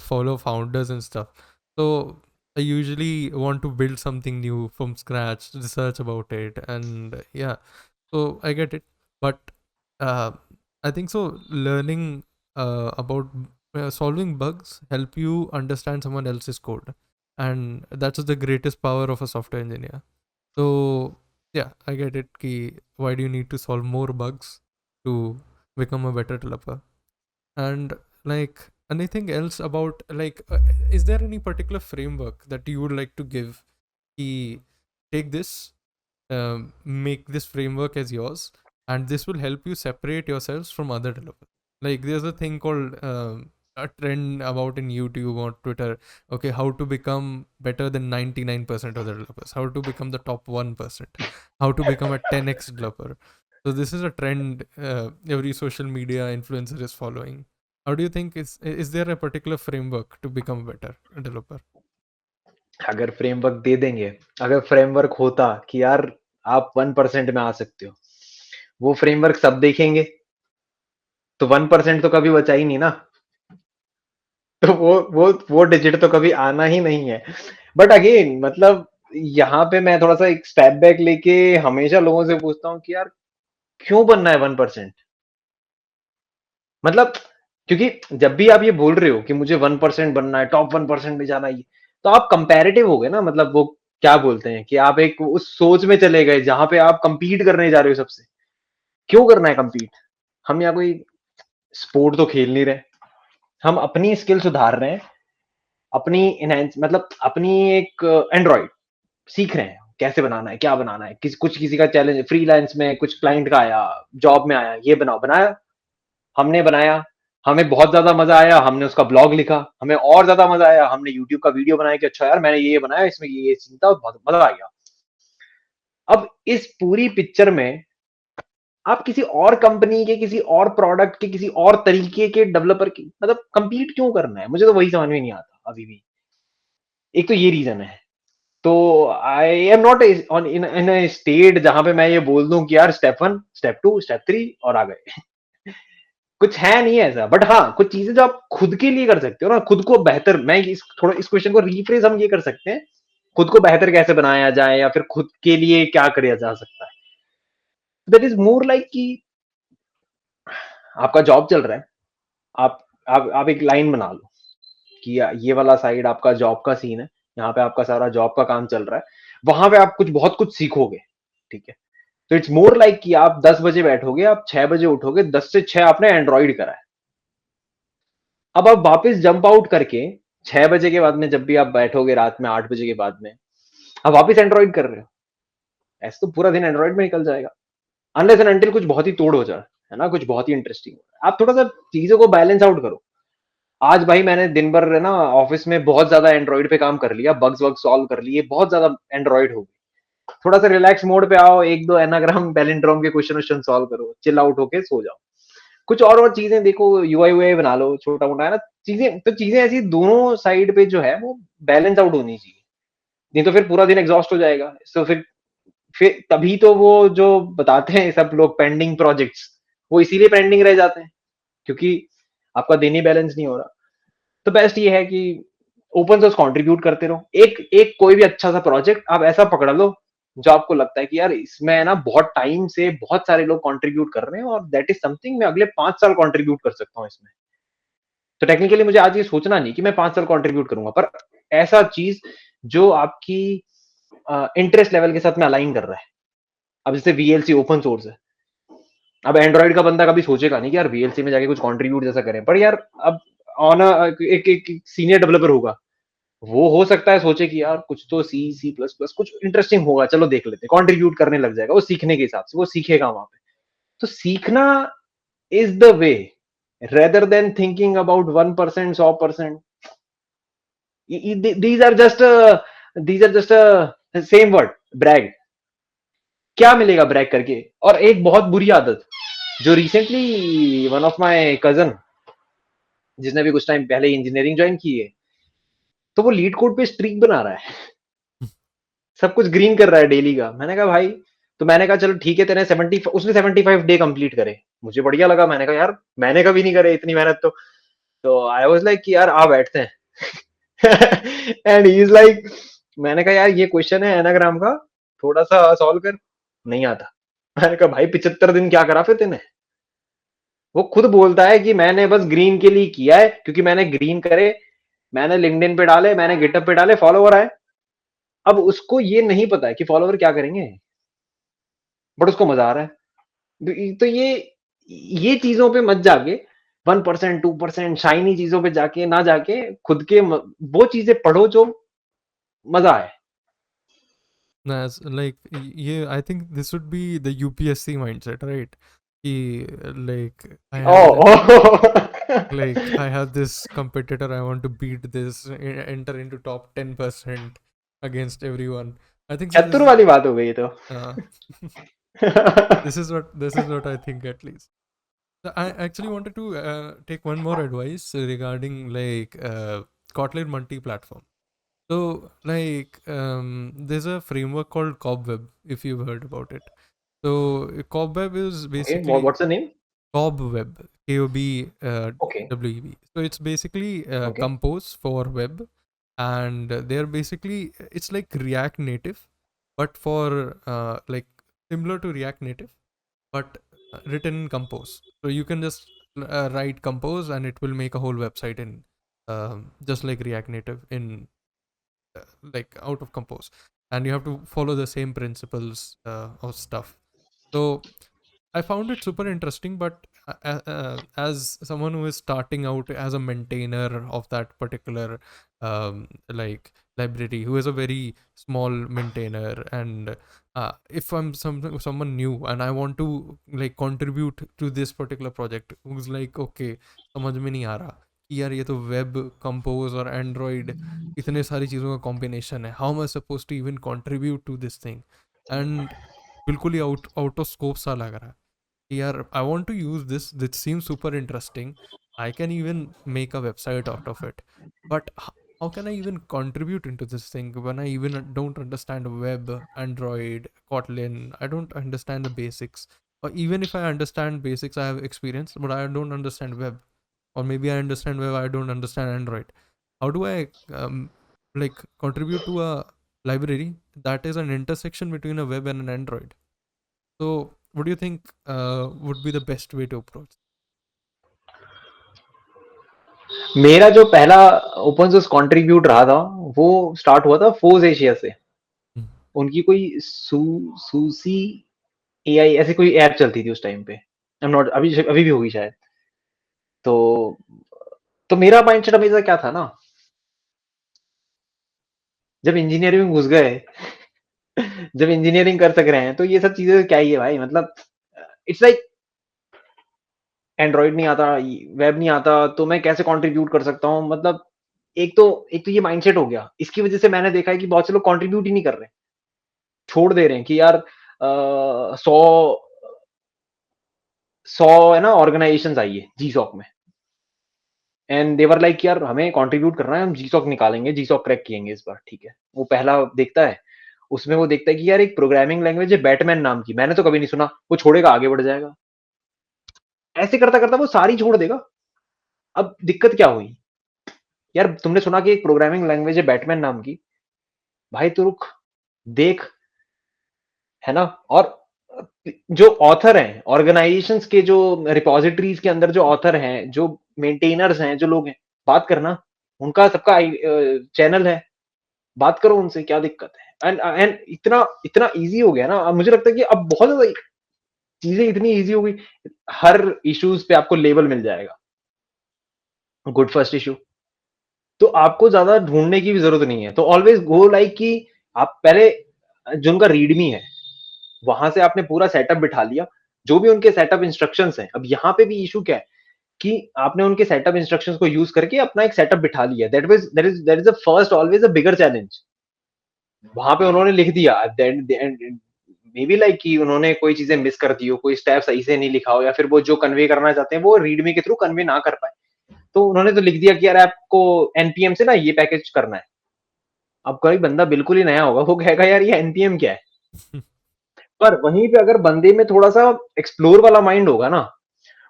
follow founders and stuff. So I usually want to build something new from scratch, research about it, and yeah, so I get it. But uh, I think so learning about solving bugs help you understand someone else's code, and that's the greatest power of a software engineer. So yeah, I get it ki why do you need to solve more bugs to become a better developer. And like anything else about like is there any particular framework that you would like to give, ki take this, make this framework as yours, and this will help you separate yourselves from other developers. Like there's a thing called a trend about in YouTube or Twitter. Okay, how to become better than 99% of the developers, how to become the top 1%, how to become a 10x developer. So this is a trend every social media influencer is following. How do you think is there a particular framework to become a better developer? अगर framework दे देंगे, अगर framework होता कि यार आप 1% में आ सकते हो, वो फ्रेमवर्क सब देखेंगे, तो 1% तो कभी बचा ही नहीं ना। तो वो डिजिट तो कभी आना ही नहीं है। बट अगेन मतलब यहाँ पे मैं थोड़ा सा एक स्टेप बैक लेके हमेशा लोगों से पूछता हूँ कि यार क्यों बनना है 1%? मतलब क्योंकि जब भी आप ये बोल रहे हो कि मुझे 1% बनना है, टॉप 1% में जाना है, तो आप कंपैरेटिव हो गए ना। मतलब वो क्या बोलते हैं कि आप एक उस सोच में चले गए जहां पे आप कंपीट करने जा रहे हो सबसे। क्यों करना है कंपीट? हम यहाँ कोई स्पोर्ट तो खेल नहीं रहे, हम अपनी स्किल सुधार रहे हैं, अपनी इनहेंस मतलब अपनी एक एंड्रॉइड सीख रहे हैं कैसे बनाना है, क्या बनाना है। किसी का चैलेंज फ्रीलांस में कुछ क्लाइंट का आया, जॉब में आया, ये बनाओ, बनाया, हमने बनाया, हमें बहुत ज्यादा मजा आया, हमने उसका ब्लॉग लिखा, हमें और ज्यादा मजा आया, हमने यूट्यूब का वीडियो बनाया कि अच्छा यार मैंने ये बनाया, इसमें ये सीन था, बहुत मजा आ गया। अब इस पूरी पिक्चर में आप किसी और कंपनी के, किसी और प्रोडक्ट के, किसी और तरीके के डेवलपर की मतलब कंपीट क्यों करना है? मुझे तो वही समझ में नहीं आता अभी भी। एक तो ये रीजन है। तो आई am not on in state जहां पे मैं ये बोल दूं कि यार स्टेप 1 स्टेप 2 स्टेप 3 और आ गए। कुछ है नहीं ऐसा। बट हाँ, कुछ चीजें जो आप खुद के लिए कर सकते हो ना, खुद को बेहतर, मैं थोड़ा इस क्वेश्चन को रीफ्रेज हम ये कर सकते हैं, खुद को बेहतर कैसे बनाया जाए या फिर खुद के लिए क्या किया जा सकता है। दैट इज मोर लाइक कि आपका जॉब चल रहा है, आप एक लाइन बना लो कि ये वाला साइड आपका जॉब का सीन है, यहाँ पे आपका सारा जॉब का काम चल रहा है, वहां पे आप कुछ बहुत कुछ सीखोगे, ठीक है। तो इट्स मोर लाइक कि आप 10 बजे बैठोगे, आप 6 बजे उठोगे, 10 से 6 आपने एंड्रॉइड करा है। अब आप वापस जंप आउट करके 6 बजे के बाद में जब भी आप बैठोगे रात में 8 बजे के बाद में, आप वापस एंड्रॉइड कर रहे हो, ऐसे तो पूरा दिन एंड्रॉइड में निकल जाएगा, अनलेस एंड अनटिल कुछ बहुत ही तोड़ हो जाए। है ना, कुछ बहुत ही इंटरेस्टिंग। आप थोड़ा सा चीजों को बैलेंस आउट करो। आज भाई मैंने दिन भर है ना ऑफिस में बहुत ज्यादा एंड्रॉइड पे काम कर लिया, बग्स वग सॉल्व कर लिए, बहुत ज्यादा एंड्रॉइड हो गई। थोड़ा सा रिलैक्स मोड पे आओ, एक दो एनाग्राम पैलिंड्रोम के क्वेश्चन सॉल्व करो, चिल आउट होके सो जाओ। कुछ और चीजें देखो, यूआई यूआई बना लो छोटा मोटा, है ना। चीजें तो चीजें ऐसी दोनों साइड पे जो है वो बैलेंस आउट होनी चाहिए, नहीं तो फिर पूरा दिन एग्जॉस्ट हो जाएगा। तो फिर तभी तो वो जो बताते हैं सब लोग पेंडिंग प्रोजेक्ट्स, वो इसीलिए पेंडिंग रह जाते हैं, क्योंकि आपका दिन ही बैलेंस नहीं हो रहा। तो बेस्ट ये है कि ओपन सोर्स कंट्रीब्यूट करते रहो। एक एक कोई भी अच्छा सा प्रोजेक्ट आप ऐसा पकड़ लो जो आपको लगता है कि यार इसमें ना बहुत टाइम से बहुत सारे लोग कंट्रीब्यूट कर रहे हैं और दैट इज समथिंग मैं अगले 5 साल कंट्रीब्यूट कर सकता हूँ इसमें। तो टेक्निकली मुझे आज ये सोचना नहीं कि मैं 5 साल कंट्रीब्यूट करूंगा, पर ऐसा चीज जो आपकी इंटरेस्ट लेवल के साथ में अलाइन कर रहा है। अब जैसे वीएलसी ओपन सोर्स है, अब एंड्रॉइड का बंदा कभी सोचेगा नहीं कि यार वीएलसी में जाके कुछ कंट्रीब्यूट जैसा करें, पर यार अब ऑन एक सीनियर डेवलपर होगा, वो हो सकता है सोचे कि यार कुछ तो सी सी प्लस प्लस कुछ इंटरेस्टिंग होगा, चलो देख लेते हैं, कंट्रीब्यूट करने लग जाएगा वो सीखने के हिसाब से, वो सीखेगा वहां पे। तो सीखना is the way, rather than thinking about 1%, 100%। These are just these are just same word, brag. क्या मिलेगा ब्रैग करके? और एक बहुत बुरी आदत जो recently one of my cousin, जिसने भी कुछ टाइम पहले इंजीनियरिंग ज्वाइन की है, तो वो लीड कोड पे स्ट्रीक बना रहा है, सब कुछ ग्रीन कर रहा है डेली का। मैंने कहा भाई, तो मैंने कहा चलो ठीक है, तेरे 70, उसने 75 डे कंप्लीट करे, मुझे बढ़िया लगा। मैंने कहा यार मैंने कभी नहीं करे इतनी मेहनत। तो आई वाज लाइक कि यार आ बैठते हैं। एंड ही इज लाइक, मैंने कहा यार ये क्वेश्चन है एनाग्राम का, थोड़ा सा सॉल्व कर। नहीं आता। मैंने कहा भाई 75 दिन क्या करा फिर तेने? वो खुद बोलता है कि मैंने बस ग्रीन के लिए किया है, क्योंकि मैंने ग्रीन करे, मैंने लिंक्डइन पे डाले, मैंने गिटहब पे डाले, फॉलोवर आए। अब उसको ये नहीं पता है कि फॉलोवर क्या करेंगे, बट उसको मजा आ रहा है। तो ये चीजों पे मत जाके, 1%, 2% शाइनी चीजों पे जाके ना जाके, खुद के वो चीजें पढ़ो जो मजा आए। As like yeah, I think this would be the UPSC mindset, right? Like I have O, like I have this competitor, I want to beat this, enter into top 10% against everyone. I think so. चतुर वाली बात हो गई तो। Uh, this is what I think at least. So I actually wanted to take one more advice regarding like Kotlin multi-platform. So like there's a framework called Cobweb, if you've heard about it. So Cobweb is okay, basically what's the name? Cobweb, K-O-B okay, W-E-B. So it's basically okay, Compose for web, and they're basically it's like React Native, but for like similar to React Native, but written in Compose. So you can just write Compose, and it will make a whole website in just like React Native in like out of Compose, and you have to follow the same principles of stuff. So I found it super interesting, but as someone who is starting out as a maintainer of that particular like library, who is a very small maintainer, and if I'm someone new and I want to like contribute to this particular project, who's like okay, समझ में नहीं आ रहा कि यार ये तो web compose और एंड्रॉयड इतने सारी चीज़ों का कॉम्बिनेशन है, how am I suppose to even contribute to this thing, and बिल्कुल ही आउट आउट ऑफ स्कोप सा लग रहा है कि यार I want to use this seems super interesting, I can even make a website out of it, but how can I even contribute into this thing when I even don't understand web, Android, Kotlin? I don't understand the basics. Or even if I understand basics, I have experience, but I don't understand web. Or maybe I understand web, I don't understand Android. How do I like contribute to a library that is an intersection between a web and an Android? So what do you think would be the best way to approach? मेरा जो पहला open source contribute रहा था, वो start हुआ था force Asia से। Mm. उनकी कोई सूसी एआई ऐसी कोई ऐप चलती थी उस टाइम पे। आई एम नॉट, अभी अभी भी होगी शायद। तो मेरा माइंडसेट हमेशा क्या था ना, जब इंजीनियरिंग में घुस गए, जब इंजीनियरिंग कर सक रहे हैं, तो ये सब चीजें क्या ही है भाई, मतलब इट्स लाइक एंड्रॉइड नहीं आता, वेब नहीं आता, तो मैं कैसे कंट्रीब्यूट कर सकता हूँ? मतलब एक तो ये माइंडसेट हो गया। इसकी वजह से मैंने देखा है कि बहुत से लोग कंट्रीब्यूट ही नहीं कर रहे, छोड़ दे रहे हैं कि यार 100 100 है ना ऑर्गेनाइजेशंस आई है जीसॉक में, एंड देवर लाइक यार हमें कंट्रीब्यूट करना है, हम जीसॉक निकालेंगे, जीसॉक क्रैक किएंगे इस बार, ठीक है। वो पहला देखता है, उसमें वो देखता है कि यार एक प्रोग्रामिंग लैंग्वेज है बैटमैन नाम की, मैंने तो कभी नहीं सुना, वो छोड़ेगा, आगे बढ़ जाएगा। ऐसे करता करता वो सारी छोड़ देगा। अब दिक्कत क्या हुई? यार तुमने सुना कि एक प्रोग्रामिंग लैंग्वेज है बैटमैन नाम की, भाई तू रुक, देख, है ना। और जो ऑथर हैं ऑर्गेनाइजेशंस के, जो रिपोजिटरीज के अंदर जो ऑथर हैं, जो मेंटेनर्स हैं, जो लोग हैं, बात करना, उनका सबका चैनल है, बात करो उनसे, क्या दिक्कत है? एंड इतना इतना इजी हो गया ना, अब मुझे लगता है कि अब बहुत ज्यादा चीजें इतनी इजी हो गई, हर इश्यूज पे आपको लेबल मिल जाएगा, गुड फर्स्ट इशू, तो आपको ज्यादा ढूंढने की भी जरूरत नहीं है। तो ऑलवेज गो लाइक कि आप पहले जो उनका रीडमी है वहां से आपने पूरा सेटअप बिठा लिया, जो भी उनके सेटअप इंस्ट्रक्शंस हैं। अब यहाँ पे भी इशू क्या है कि आपने उनके सेटअप इंस्ट्रक्शंस को यूज करके अपना एक सेटअप बिठा लिया, that is the first always a bigger challenge. वहां पे उन्होंने लिख दिया, मे बी लाइक कि उन्होंने कोई चीजें मिस कर दी हो, कोई स्टेप सही से नहीं लिखा हो, या फिर वो जो कन्वे करना चाहते हैं वो रीडमी के थ्रू कन्वे ना कर पाए, तो उन्होंने तो लिख दिया कि यार आपको एनपीएम से ना ये पैकेज करना है। अब कोई बंदा बिल्कुल ही नया होगा, वो कहेगा यार ये एनपीएम क्या है? पर वहीं पे अगर बंदे में थोड़ा सा एक्सप्लोर वाला माइंड होगा ना,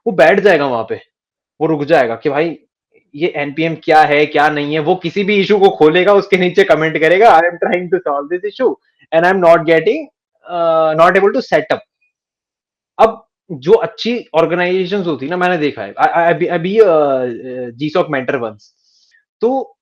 वो बैठ जाएगा वहां पे, वो रुक जाएगा कि भाई ये एनपीएम क्या है क्या नहीं है। वो किसी भी इशू को खोलेगा, उसके नीचे कमेंट करेगा, I am trying to solve this issue and I am not getting, not able to setup. अब जो अच्छी ऑर्गेनाइजेशन होती है ना, मैंने देखा है, अभी जीसॉक मेंटर वंस, तो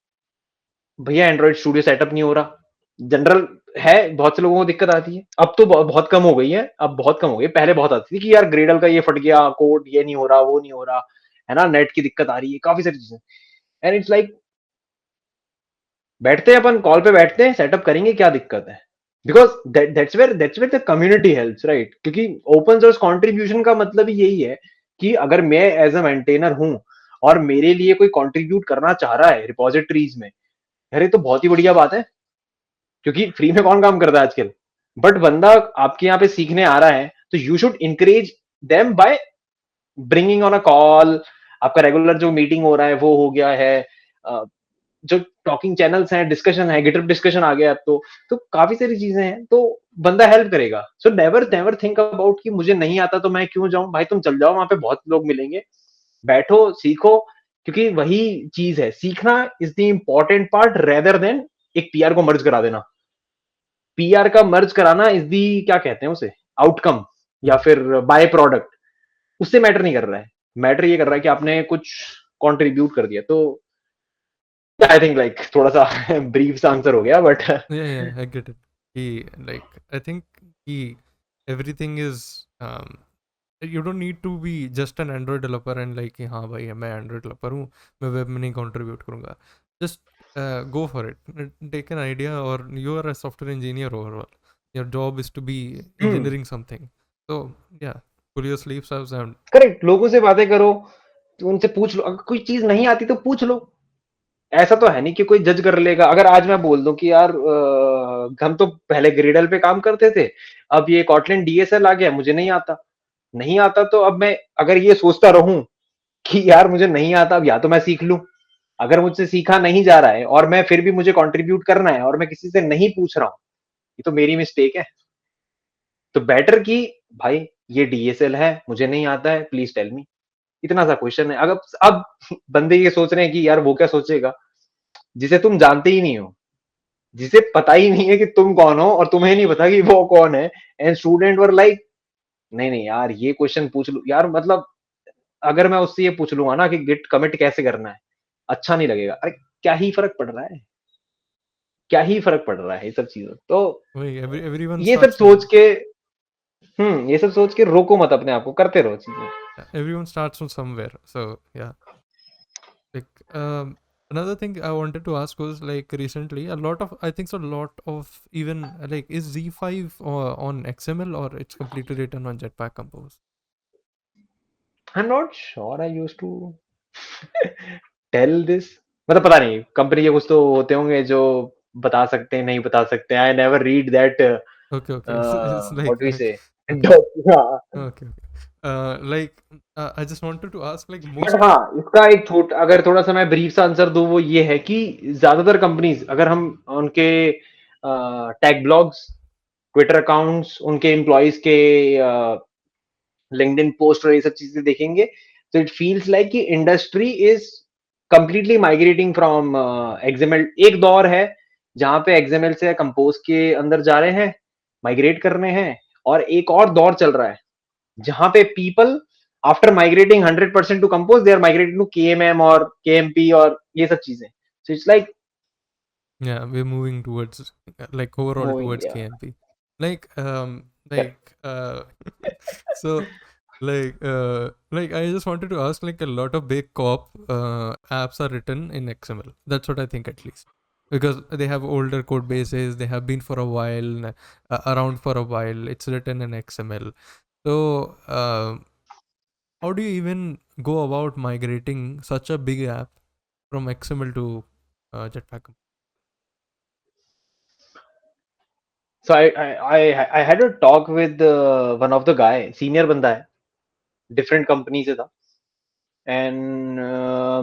भैया एंड्रॉइड स्टूडियो सेटअप नहीं हो रहा, जनरल है, बहुत से लोगों को दिक्कत आती है। अब तो बहुत कम हो गई है, अब बहुत कम हो गई, पहले बहुत आती थी कि यार ग्रेडल का ये फट गया, कोड ये नहीं हो रहा, वो नहीं हो रहा, है ना, नेट की दिक्कत आ रही है, काफी सारी चीजें। एंड इट्स लाइक बैठते हैं अपन कॉल पे, बैठते हैं सेटअप करेंगे, क्या दिक्कत है? Because that's where the community helps, right? क्योंकि ओपन सोर्स कंट्रीब्यूशन का मतलब ही यही है कि अगर मैं एज अ मेंटेनर हूं और मेरे लिए कोई कंट्रीब्यूट करना चाह रहा है रिपोजिटरीज में, अरे तो बहुत ही बढ़िया बात है, क्योंकि फ्री में कौन काम करता है आजकल। बट बंदा आपके यहाँ पे सीखने आ रहा है, तो you should encourage them by bringing on a call. आपका रेगुलर जो मीटिंग हो रहा है वो हो गया है, जो टॉकिंग चैनल्स हैं, डिस्कशन है, गिटहब डिस्कशन आ गया अब तो काफी सारी चीजें हैं, तो बंदा हेल्प करेगा। So never never think about कि मुझे नहीं आता तो मैं क्यों जाऊं, भाई तुम चल जाओ, वहां पे बहुत लोग मिलेंगे, बैठो सीखो, क्योंकि वही चीज है, सीखना is the important part rather than एक पीआर को मर्ज करा देना। पीआर का मर्ज कराना इज दी, क्या कहते हैं उसे, आउटकम, या फिर बाय प्रोडक्ट, उससे मैटर नहीं कर रहा है। मैटर ये कर रहा है कि आपने कुछ कंट्रीब्यूट कर दिया। तो आई थिंक लाइक थोड़ा सा ब्रीफ आंसर हो गया, but Yeah, I get it. Like, I think everything is, you don't need to be just an Android developer and like कि हाँ भाई मैं Android developer हूँ, मैं web में नहीं contribute करूँगा. Just go for it. Take an idea, or you are a software engineer overall. Your job is to be engineering something. So yeah, pull your sleeves up and correct, लोगों से बातें करो, तो उनसे पूछ लो, अगर कोई चीज नहीं आती तो पूछ लो। ऐसा तो है नहीं कि कोई जज कर लेगा। अगर आज मैं बोल दूं कि यार हम तो पहले ग्रेडल पे काम करते थे, अब ये कॉटलिन डीएसएल आ गया, मुझे नहीं आता, नहीं आता, तो अब मैं अगर ये सोचता रहूं कि यार मुझे नहीं आता, अब या तो मैं सीख लूं, अगर मुझसे सीखा नहीं जा रहा है और मैं फिर भी मुझे कंट्रीब्यूट करना है और मैं किसी से नहीं पूछ रहा हूं, ये तो मेरी मिस्टेक है। तो बेटर कि भाई ये डीएसएल है, मुझे नहीं आता है, प्लीज टेल मी, इतना सा क्वेश्चन है। अगर अब बंदे ये सोच रहे हैं कि यार वो क्या सोचेगा, जिसे तुम जानते ही नहीं हो, जिसे पता ही नहीं है कि तुम कौन हो और तुम्हें नहीं पता कि वो कौन है, एंड स्टूडेंट वर लाइक नहीं नहीं यार ये क्वेश्चन पूछ लो यार, मतलब अगर मैं उससे ये पूछ लूंगा ना कि गिट कमिट कैसे करना है, अच्छा नहीं लगेगा। अरे क्या ही फर्क पड़ रहा है, क्या ही फर्क पड़ रहा है, ये सब चीजों तो, wait, everyone ये सब starts सोच के, ये सब सोच के रोको मत अपने आप को, करते रहो चीजें। everyone starts from somewhere. So yeah. Like, another thing I wanted to ask was like recently a lot of, I think so, a lot of even like, is Z5 on XML or it's completely written on Jetpack Compose? I am not sure I used to tell this, मतलब पता नहीं, company के कुछ तो होते होंगे जो बता सकते हैं, नहीं बता सकते। I never read that, Okay, okay. It's like what we say okay, okay, okay. Like I just wanted to ask, like but most. हाँ, इसका एक अगर थोड़ा सा मैं ब्रीफ सा आंसर दूं, वो ये है कि ज्यादातर कंपनीज, अगर हम उनके टेक ब्लॉग्स, ट्विटर अकाउंट्स, उनके एम्प्लॉयज के लिंक्डइन पोस्ट और ये सब चीजें देखेंगे, तो इट फील्स लाइक कि industry is completely migrating from XML. एक दौर है जहां पे एक्सएमएल से कंपोज के अंदर जा रहे हैं, माइग्रेट कर रहे हैं, और एक और दौर चल रहा है जहां पे people after migrating 100% to compose, they are migrating to KMM और केएमपी और ये सब चीजें। So it's like Yeah, we're moving towards like overall moving, towards KMP. Like so like I just wanted to ask, like a lot of big co-op apps are written in XML. That's what I think, at least, because they have older code bases, they have been for a while, around for a while. It's written in XML. So how do you even go about migrating such a big app from XML to Jetpack? so I had a talk with one of the guy, senior बंदा है, different company से था। And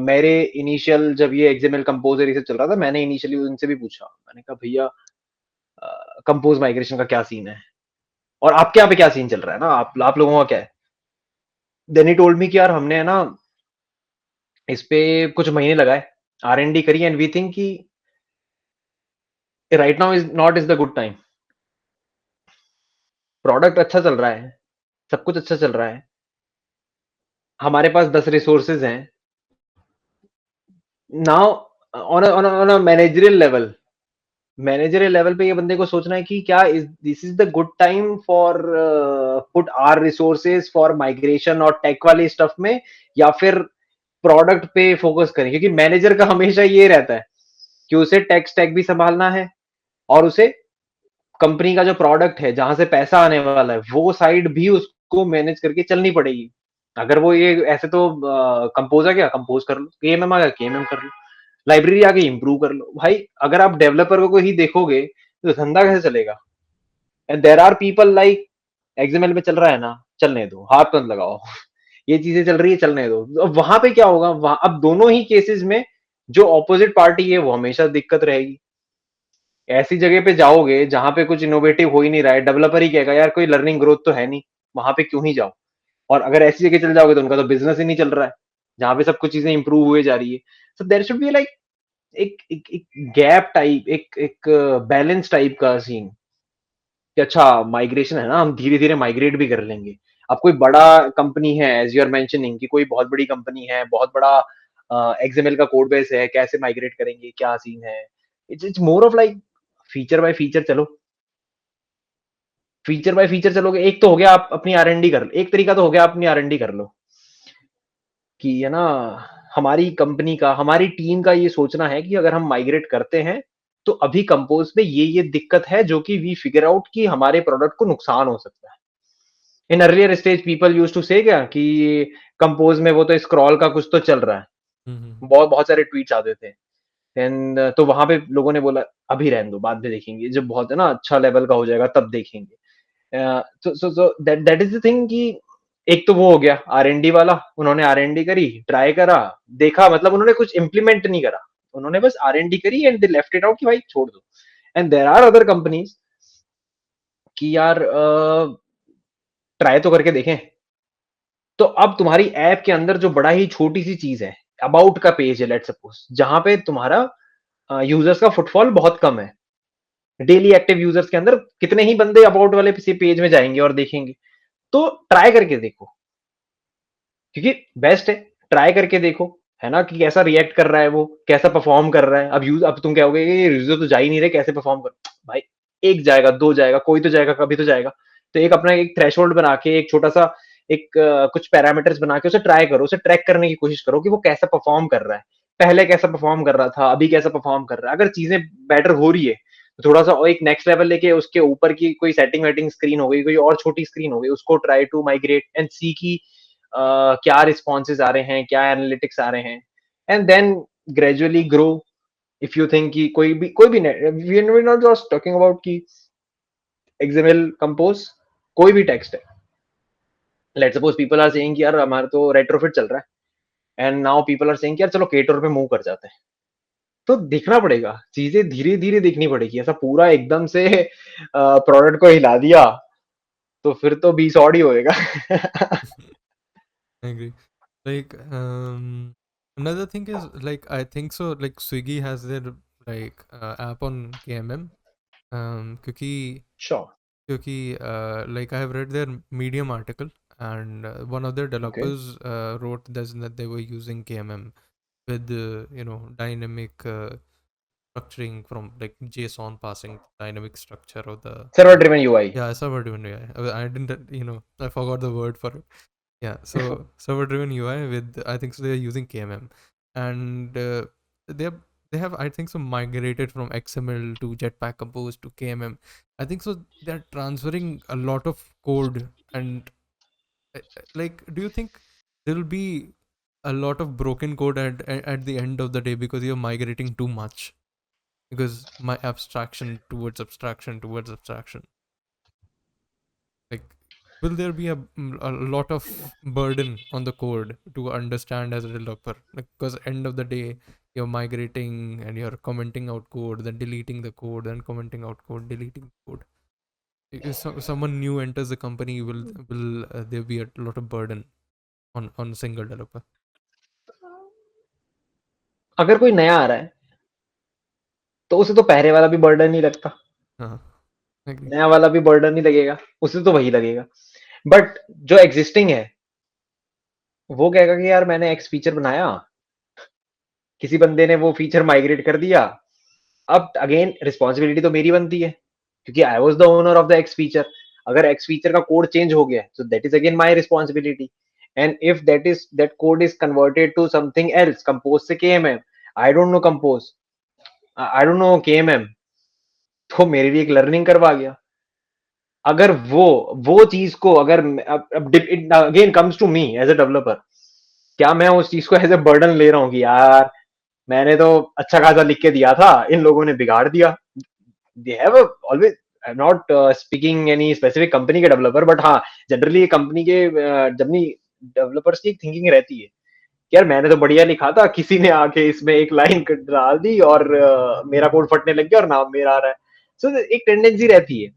मेरे initial जब ये XML composer ये सब चल रहा था, मैंने इनिशियली उनसे भी पूछा, मैंने कहा भैया कंपोज माइग्रेशन का क्या सीन है, और आपके यहाँ पे क्या सीन चल रहा है ना, आप लोगों का क्या है। देन ही टोल्ड मी कि यार हमने है ना इस पे कुछ महीने लगाए, R&D करी, एंड वी थिंक कि right now is not is the good time. Product अच्छा चल रहा है, सब कुछ अच्छा चल रहा है, हमारे पास 10 रिसोर्सेज हैं। Now on a managerial level पे ये बंदे को सोचना है कि क्या is this is the good time for put our resources for migration और टेक वाले स्टफ में, या फिर प्रोडक्ट पे फोकस करें, क्योंकि मैनेजर का हमेशा ये रहता है कि उसे टेक स्टैक भी संभालना है, और उसे कंपनी का जो प्रोडक्ट है जहां से पैसा आने वाला है वो साइड भी उसको मैनेज करके चलनी पड़ेगी। अगर वो ये ऐसे तो कंपोज आ गया कंपोज कर लो, केएमएम आ गया केएमएम कर लो, लाइब्रेरी आ गई इंप्रूव कर लो। भाई अगर आप डेवलपर को ही देखोगे तो धंधा कैसे चलेगा। And there are people like XML में चल रहा है ना, चलने दो, हाथ मत लगाओ ये चीजें चल रही है चलने दो। अब वहां पे क्या होगा, वहां अब दोनों ही केसेस में जो ऑपोजिट पार्टी है वो हमेशा दिक्कत रहेगी। ऐसी जगह पे जाओगे जहां पे कुछ इनोवेटिव हो ही नहीं रहा है, डेवलपर ही कहेगा यार कोई लर्निंग ग्रोथ तो है नहीं, वहां पे क्यों ही जाओ। और अगर ऐसी जगह चल जाओगे तो उनका तो बिजनेस ही नहीं चल रहा है, जहां पे सब कुछ चीजें इंप्रूव हुए जा रही है। So there should be like एक गैप टाइप, एक बैलेंस टाइप का सीन कि अच्छा माइग्रेशन है ना, हम धीरे धीरे माइग्रेट भी कर लेंगे। अब कोई बड़ा कंपनी है, एज यू आर मेंशनिंग कि कोई बहुत बड़ी कंपनी है, बहुत बड़ा एक्सएमएल का कोड बेस है, कैसे माइग्रेट करेंगे, क्या सीन है। It's more of like feature bye feature चलो, फीचर बाय फीचर चलोगे। एक तो हो गया आप अपनी R&D कर लो, एक तरीका तो हो गया आप अपनी R&D कर लो कि है ना, हमारी कंपनी का, हमारी टीम का ये सोचना है कि अगर हम माइग्रेट करते हैं तो अभी कंपोज में ये दिक्कत है जो कि वी फिगर आउट कि हमारे प्रोडक्ट को नुकसान हो सकता है। In earlier stage people use to say क्या कि कंपोज में वो तो स्क्रॉल का कुछ तो चल रहा है, Mm-hmm. बहुत बहुत सारे ट्वीट्स आते थे। एंड तो वहां पे लोगों ने बोला अभी रहने दो, बाद में देखेंगे, जब बहुत है ना अच्छा लेवल का हो जाएगा तब देखेंगे। So that is the thing कि एक तो वो हो गया R&D वाला, उन्होंने R&D करी, ट्राई करा, देखा, मतलब उन्होंने कुछ इंप्लीमेंट नहीं करा, उन्होंने बस R&D करी and they left it out कि भाई छोड़ दो। And there are other companies कि यार ट्राई तो करके देखें। तो अब तुम्हारी ऐप के अंदर जो बड़ा ही छोटी सी चीज है, अबाउट का पेज है लेट सपोज, जहां पे तुम्हारा यूजर्स का फुटफॉल बहुत कम है, डेली एक्टिव यूजर्स के अंदर कितने ही बंदे अबाउट वाले पेज में जाएंगे और देखेंगे। तो ट्राई करके देखो, क्योंकि बेस्ट है, ट्राई करके देखो, है ना, कि कैसा रिएक्ट कर रहा है वो, कैसा परफॉर्म कर रहा है। अब तुम कहोगे ये यूजर तो जा ही नहीं रहे, कैसे परफॉर्म कर। भाई एक जाएगा, दो जाएगा, कोई तो जाएगा, कभी तो जाएगा। तो एक अपना एक थ्रेशोल्ड बना के, एक छोटा सा एक कुछ पैरामीटर्स बना के उसे ट्राई करो, उसे ट्रैक करने की कोशिश करो कि वो कैसा परफॉर्म कर रहा है, पहले कैसा परफॉर्म कर रहा था, अभी कैसा परफॉर्म कर रहा है। अगर चीजें बेटर हो रही है तो थोड़ा सा और एक नेक्स्ट लेवल लेके उसके ऊपर की कोई सेटिंग वेटिंग स्क्रीन हो गई, कोई और छोटी स्क्रीन हो गई, उसको ट्राई टू माइग्रेट एंड सी की क्या रिस्पॉन्सेज आ रहे हैं, क्या एनालिटिक्स आ रहे हैं, and then gradually grow. If you think कि कोई भी we are not just talking about कि XML कंपोज, कोई भी टेक्स्ट है. Let's suppose people are saying कि यार हमारा तो रेट्रोफिट चल रहा है, and now people are saying कि यार चलो केटोर पे मूव कर जाते हैं. तो देखना पड़ेगा, चीजें धीरे धीरे देखनी पड़ेगी. ऐसा पूरा एकदम से प्रोडक्ट को हिला दिया तो फिर तो 20 ऑड ही होएगा. I agree. Like another thing is like I think so like Swiggy has their like app on KMM. क्योंकि Sure. like I have read their Medium article, and one of their Okay. developers wrote this that they were using KMM with dynamic structuring from like JSON passing dynamic structure of the Server driven UI. yeah server driven UI. I didn't I forgot the word for it. Yeah, so server driven UI with I think so they are using KMM, and they have they have I think so migrated from XML to Jetpack Compose to KMM. I think so they're transferring a lot of code, and like do you think there will be a lot of broken code at the end of the day because you're migrating too much, because my abstraction towards abstraction, like will there be a lot of burden on the code to understand as a developer, like, because end of the day you're migrating and you're commenting out code, then deleting the code, then commenting out code, deleting code. If someone new enters the company, will there be a lot of burden on a single developer? अगर कोई नया आ रहा है तो उसे तो पहले वाला भी बर्डन नहीं लगता, हाँ, agree. नया वाला भी बर्डन नहीं लगेगा, उसे तो वही लगेगा. बट जो एग्जिस्टिंग है वो कहेगा कि यार मैंने एक्स फीचर बनाया, किसी बंदे ने वो फीचर माइग्रेट कर दिया, अब अगेन रिस्पॉन्सिबिलिटी तो मेरी बनती है क्योंकि I was the owner of the X feature. अगर एक्स फीचर का कोड चेंज हो गया तो that is again my responsibility. And if that code is converted to something else, compose से KMM, I don't know compose, I don't know KMM, तो मेरे लिए एक लर्निंग करवा गया. अगर वो चीज को अगर again comes to me as a developer, क्या मैं उस चीज को एज ए बर्डन ले रहा हूँ कि यार मैंने तो अच्छा खासा लिख के दिया था, इन लोगों ने बिगाड़ दिया. They have always, I am not speaking any specific company के डेवलपर, बट हाँ जनरली कंपनी के जब डेवलपर्स की एक थिंकिंग रहती है कि यार मैंने तो बढ़िया लिखा था, किसी ने आके इसमें एक लाइन डाल दी और मेरा कोड फटने लग गया और नाम मेरा आ रहा है. सो एक टेंडेंसी रहती है.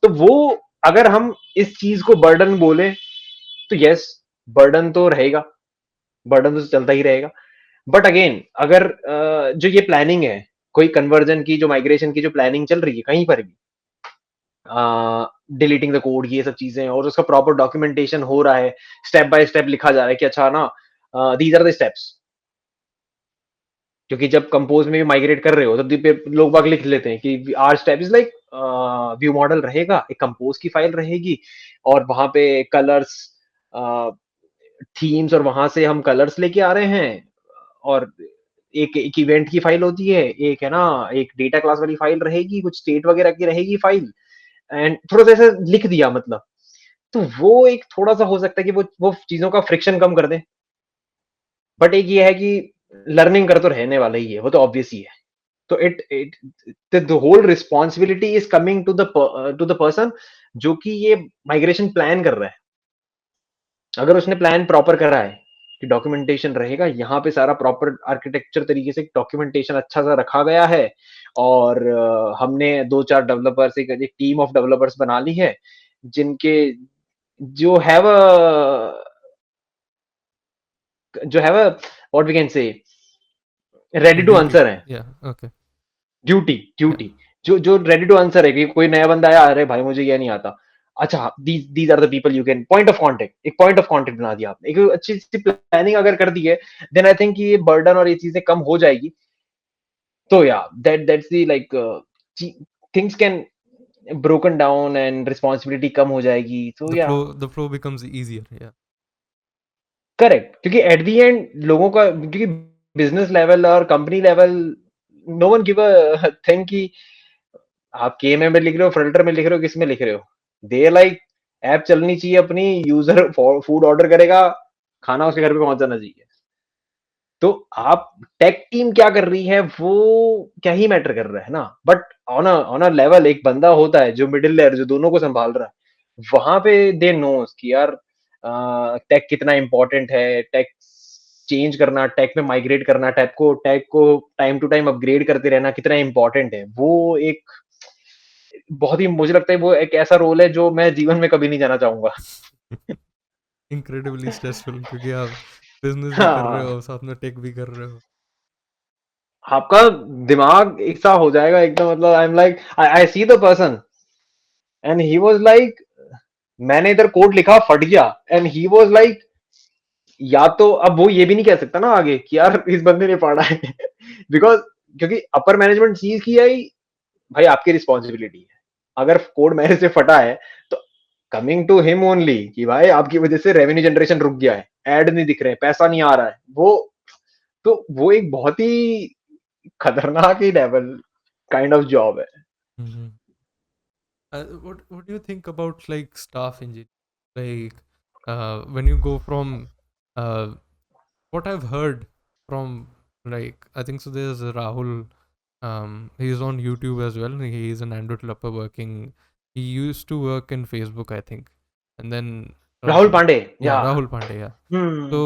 तो वो अगर हम इस चीज को बर्डन बोले तो यस, बर्डन तो रहेगा, बर्डन तो चलता ही रहेगा. बट अगेन अगर जो ये प्लानिंग है, कोई कन्वर्जन की, जो माइग्रेशन की जो प्लानिंग चल रही है कहीं पर भी, डिलीटिंग द कोड, ये सब चीजें, और उसका प्रॉपर डॉक्यूमेंटेशन हो रहा है, स्टेप बाय स्टेप लिखा जा रहा है कि अच्छा ना दीज आर द स्टेप्स. क्योंकि जब कंपोज में भी माइग्रेट कर रहे हो तब लोग बाग लिख लेते हैं कि our step is like view model रहेगा, एक कंपोज की फाइल रहेगी और वहां पे कलर्स, थीम्स, और वहां से हम कलर्स लेके आ रहे हैं, और एक इवेंट की फाइल होती है, एक है ना एक डेटा क्लास वाली फाइल रहेगी, कुछ स्टेट वगैरह की रहेगी फाइल, एंड थोड़ा सा ऐसा लिख दिया मतलब. तो वो एक थोड़ा सा हो सकता है कि वो चीजों का फ्रिक्शन कम कर दे. बट एक ये है कि लर्निंग कर तो रहने वाला ही है, वो तो ऑब्वियस ही है. तो it the whole responsibility is coming to the person जो कि ये माइग्रेशन प्लान कर रहा है. अगर उसने प्लान प्रॉपर करा है कि डॉक्यूमेंटेशन रहेगा, यहाँ पे सारा प्रॉपर आर्किटेक्चर तरीके से डॉक्यूमेंटेशन अच्छा सा रखा गया है, और हमने दो चार डेवलपर्स, एक टीम ऑफ डेवलपर्स बना ली है जिनके जो have a what we can say ready to Duty. Answer है. Yeah. Okay. Duty Yeah. Duty जो रेडी टू आंसर है कि कोई नया बंदा आया, अरे भाई मुझे ये नहीं आता, अच्छा these are the people you can point of contact, एक पॉइंट ऑफ कांटेक्ट बना दिया आपने, एक अच्छी सी प्लानिंग अगर कर दी है, देन आई थिंक ये बर्डन और ये चीजें कम हो जाएगी. तो yeah that's the like things can broken down and responsibility कम हो जाएगी. तो yeah The flow becomes easier. Yeah. Correct, क्योंकि एट दी एंड लोगों का, क्योंकि बिजनेस लेवल और company level, no one give a thing कि आप KMM में लिख रहे हो, फ्लिटर में लिख रहे हो, किस में लिख रहे हो. दे लाइक ऐप चलनी चाहिए अपनी, यूजर फूड ऑर्डर करेगा, खाना उसके घर पे पहुंच जाना चाहिए। तो आप टेक टीम क्या कर रही है वो क्या ही मैटर कर रहा है ना, बट ऑन अ लेवल एक बंदा होता है जो मिडिल लेयर जो दोनों को संभाल रहा है, वहां पे दे नोस कि यार टेक कितना इंपॉर्टेंट है, टेक चेंज करना, टेक में माइग्रेट करना, टेक को टाइम टू टाइम अपग्रेड करते रहना कितना इंपॉर्टेंट है। वो एक बहुत ही मुझे लगता है वो एक ऐसा रोल है जो मैं जीवन में कभी नहीं जाना चाहूंगा। इनक्रेडिबली स्ट्रेसफुल, क्योंकि आप बिजनेस भी कर रहे हाँ, हो, साथ में टेक भी कर रहे हो। आपका दिमाग एक सा हो जाएगा एकदम, मतलब आई am like I see the person and he was like, मैंने इधर कोड लिखा फट गया एंड ही वाज लाइक, या तो अब वो ये भी नहीं कह सकता ना आगे कि यार इस बंदे ने पढ़ा है बिकॉज क्योंकि अपर मैनेजमेंट चीज की है भाई आपकी रिस्पॉन्सिबिलिटी है। अगर कोड मेरे से फटा है तो कमिंग टू हिम ओनली कि भाई आपकी वजह से रेवेन्यू जनरेशन रुक गया है, एड नहीं दिख रहे, पैसा नहीं आ रहा है, वो तो वो एक बहुत ही खतरनाक ही लेवल काइंड ऑफ जॉब है। Mm-hmm. What do you think about like staff engineering? Like when you go from uh, what I've heard from, like, I think so there's Rahul, he's on YouTube as well. He's an Android developer working. He used to work in Facebook, I think, and then Rahul Pandey, yeah, या Rahul Pandey, yeah. Hmm, So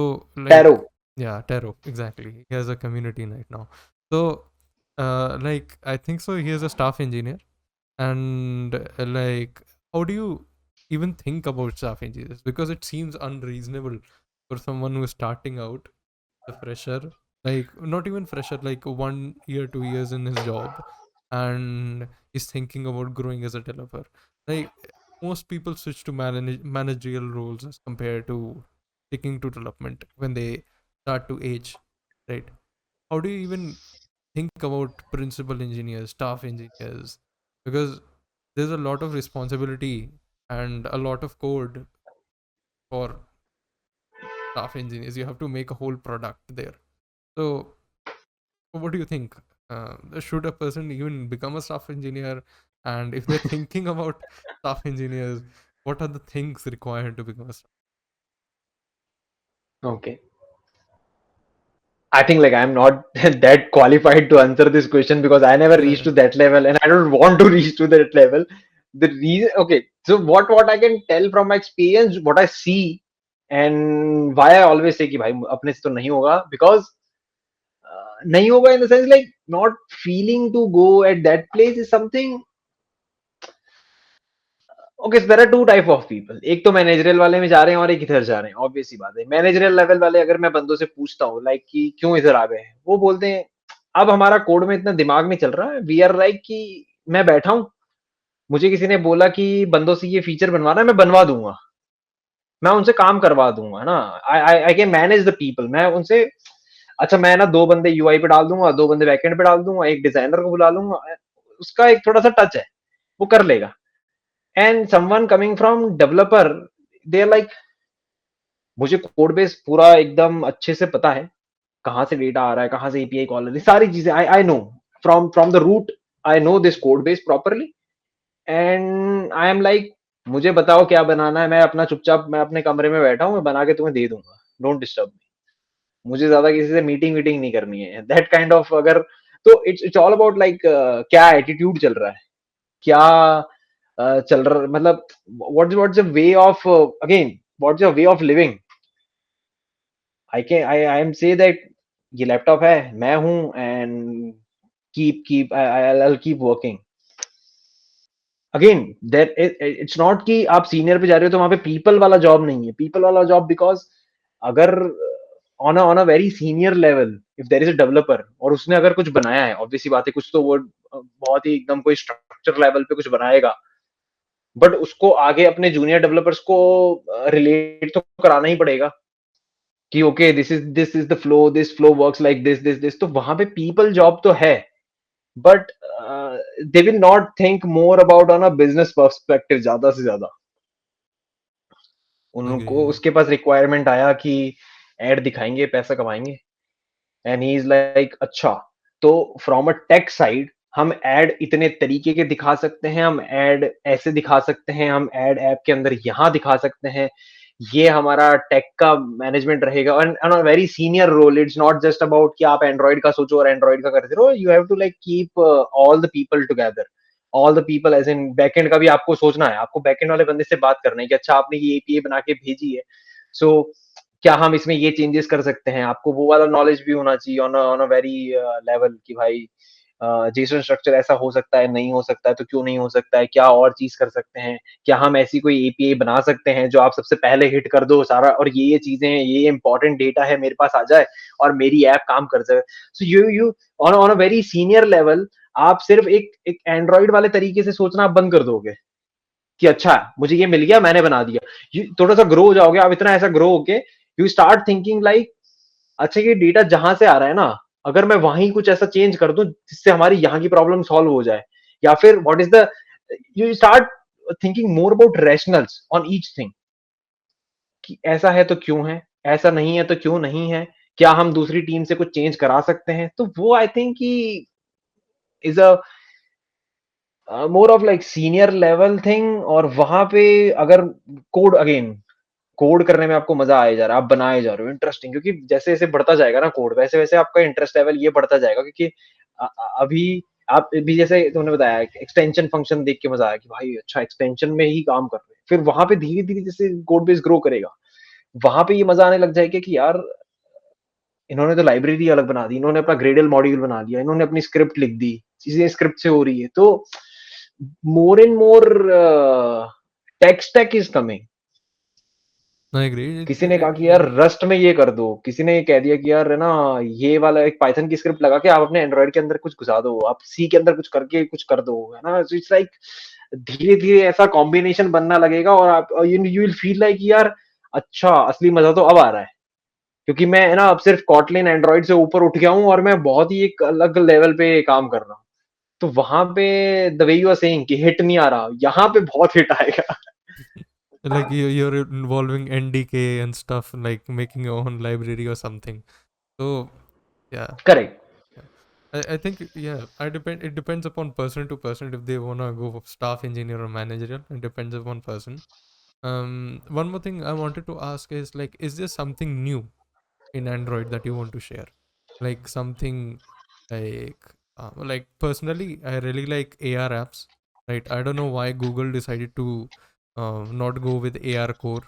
Taro, like, yeah, Taro, exactly. He has a community right now. So like, I think so he is a staff engineer. And like, how do you even think about staff engineers? Because it seems unreasonable for someone who is starting out, the fresher, like not even fresher, like 1 year, 2 years in his job, and is thinking about growing as a developer. Like, most people switch to managerial roles as compared to sticking to development when they start to age, right? How do you even think about principal engineers, staff engineers? Because there's a lot of responsibility and a lot of code for staff engineers. You have to make a whole product there. So, what do you think? Should a person even become a staff engineer? And if they're thinking about staff engineers, what are the things required to become a staff? okay. I think like I'm not that qualified to answer this question because I never reached Yeah, to that level and I don't want to reach to that level. The reason, okay, so what I can tell from my experience, what I see, and why I always say कि भाई अपने से तो नहीं होगा, because नहीं होगा in the sense like not feeling to go at that place is something. Okay, there are two type of people, एक तो मैनेजरियल वाले में जा रहे हैं और एक इधर जा रहे हैं, ऑब्वियस सी बात है। मैनेजरियल लेवल वाले अगर मैं बंदों से पूछता हूँ लाइक कि क्यों इधर आ गए हैं, वो बोलते हैं अब हमारा कोड में इतना दिमाग नहीं चल रहा है, वी आर लाइक कि मैं बैठा हूँ, मुझे किसी ने बोला कि बंदों से ये फीचर बनवाना है, मैं बनवा दूंगा, मैं उनसे काम करवा दूंगा, है ना। I can manage the people, मैं उनसे, अच्छा मैं ना दो बंदे यूआई पे डाल दूंगा, दो बंदे बैकएंड पे डाल दूंगा, एक डिजाइनर को बुला लूंगा, उसका एक थोड़ा सा टच है, वो कर लेगा। And someone coming from developer, they are like, मुझे कोड बेस पूरा एकदम अच्छे से पता है, कहाँ से डेटा आ रहा है, कहाँ से एपीआई कॉल है, सारी चीजें I I know from the root, I know this code base properly and I am like, मुझे बताओ क्या बनाना है, मैं अपना चुपचाप मैं अपने कमरे में बैठा हूँ, मैं बना के तुम्हें दे दूंगा, डोंट डिस्टर्ब मी, मुझे ज्यादा किसी से मीटिंग वीटिंग नहीं करनी है, दैट काइंड ऑफ। अगर तो इट्स ऑल अबाउट लाइक क्या एटीट्यूड चल रहा है, क्या चल रहा, मतलब what's the way of, again what's the way of living. I am say that ये लैपटॉप है, मैं हूं and keep I keep working. Again that it's not कि आप सीनियर पे जा रहे हो तो वहां पे पीपल वाला जॉब नहीं है, पीपल वाला जॉब बिकॉज अगर on a very senior level if there is a developer और उसने अगर कुछ बनाया है, ऑब्वियसली बात है, कुछ तो वो बहुत ही एकदम कोई स्ट्रक्चर लेवल पे कुछ बनाएगा, बट उसको आगे अपने जूनियर डेवलपर्स को रिलेट तो कराना ही पड़ेगा कि okay this is the flow, this flow works like this, तो वहां पे पीपल जॉब तो है, but they will not think more about on a business perspective ज्यादा से ज्यादा। agree, उनको agree. उसके पास रिक्वायरमेंट आया कि एड दिखाएंगे पैसा कमाएंगे, एंड ही इज लाइक अच्छा, तो फ्रॉम अ टेक साइड हम एड इतने तरीके के दिखा सकते हैं, हम एड ऐसे दिखा सकते हैं, हम एड ऐप के अंदर यहाँ दिखा सकते हैं, ये हमारा टेक का मैनेजमेंट रहेगा, और on a very senior role, it's not just about कि आप एंड्रॉइड का सोचो और एंड्रॉइड का करते रहो, you have to like keep all the people together, all the people as in backend का भी आपको सोचना है, आपको बैकएंड वाले बंदे से बात करना है कि अच्छा आपने ये एपीआई बना के भेजी है, सो क्या हम इसमें ये चेंजेस कर सकते हैं, आपको वो वाला नॉलेज भी होना चाहिए ऑन अ वेरी लेवल कि भाई जेसन स्ट्रक्चर ऐसा हो सकता है, नहीं हो सकता है, तो क्यों नहीं हो सकता है, क्या और चीज कर सकते हैं, क्या हम ऐसी कोई एपीआई बना सकते हैं जो आप सबसे पहले हिट कर दो सारा, और ये चीजें हैं, ये इंपॉर्टेंट डेटा है मेरे पास आ जाए और मेरी ऐप काम कर जाए। So you on on a very senior level आप सिर्फ एक एक एंड्रॉइड वाले तरीके से सोचना आप बंद कर दोगे कि अच्छा मुझे ये मिल गया मैंने बना दिया। थोड़ा सा ग्रो हो जाओगे आप, इतना ऐसा ग्रो होके यू स्टार्ट थिंकिंग लाइक अच्छा ये डेटा जहां से आ रहा है ना, अगर मैं वहीं कुछ ऐसा चेंज कर दूं जिससे हमारी यहाँ की प्रॉब्लम सॉल्व हो जाए, या फिर what is the, you start thinking more about rationals on each thing कि ऐसा है तो क्यों है, ऐसा नहीं है तो क्यों नहीं है, क्या हम दूसरी टीम से कुछ चेंज करा सकते हैं, तो वो आई थिंक कि is a more of like senior level thing. और वहां पे अगर कोड अगेन कोड करने में आपको मजा आए जा रहा है, आप बनाए जा रहे हो इंटरेस्टिंग, क्योंकि जैसे जैसे बढ़ता जाएगा ना कोड, वैसे वैसे आपका इंटरेस्ट लेवल ये बढ़ता जाएगा, क्योंकि अभी आप भी जैसे तुमने बताया एक्सटेंशन फंक्शन देख के मजा आया कि भाई अच्छा एक्सटेंशन में ही काम कर रहे हैं, फिर वहां पे धीरे धीरे जैसे कोड बेस ग्रो करेगा, वहां पे ये मजा आने लग जाएगा कि यार इन्होंने तो लाइब्रेरी अलग बना दी, इन्होंने अपना ग्रेडल मॉड्यूल बना दिया, इन्होंने अपनी स्क्रिप्ट लिख दी, चीजें स्क्रिप्ट से हो रही है, तो more and more tech stack is coming. I agree. किसी ने कहा कि यार Yeah. रस्ट में ये कर दो, किसी ने कह दिया कि यार है ना ये वाला एक पाइथन की स्क्रिप्ट लगा के आप अपने एंड्रॉइड के अंदर कुछ घुसा दो, आप सी के अंदर कुछ करके कुछ कर दो, है ना, इट्स लाइक धीरे धीरे ऐसा कॉम्बिनेशन बनना लगेगा, और आप you you will feel like यार अच्छा असली मजा तो अब आ रहा है, क्योंकि मैं है ना अब सिर्फ कॉटलिन एंड्रॉइड से ऊपर उठ गया हूँ और मैं बहुत ही एक अलग लेवल पे काम कर रहा हूँ। तो वहां पे the way you are saying कि हिट नहीं आ रहा, यहाँ पे बहुत हिट आएगा। Like you're involving NDK and stuff, like making your own library or something. So yeah, correct. yeah. I think yeah, I depend. It depends upon person to person if they wanna go for staff engineer or managerial. It depends upon person. One more thing I wanted to ask is like, is there something new in Android that you want to share? Like something like personally, I really like AR apps. Right? I don't know why Google decided to not go with AR core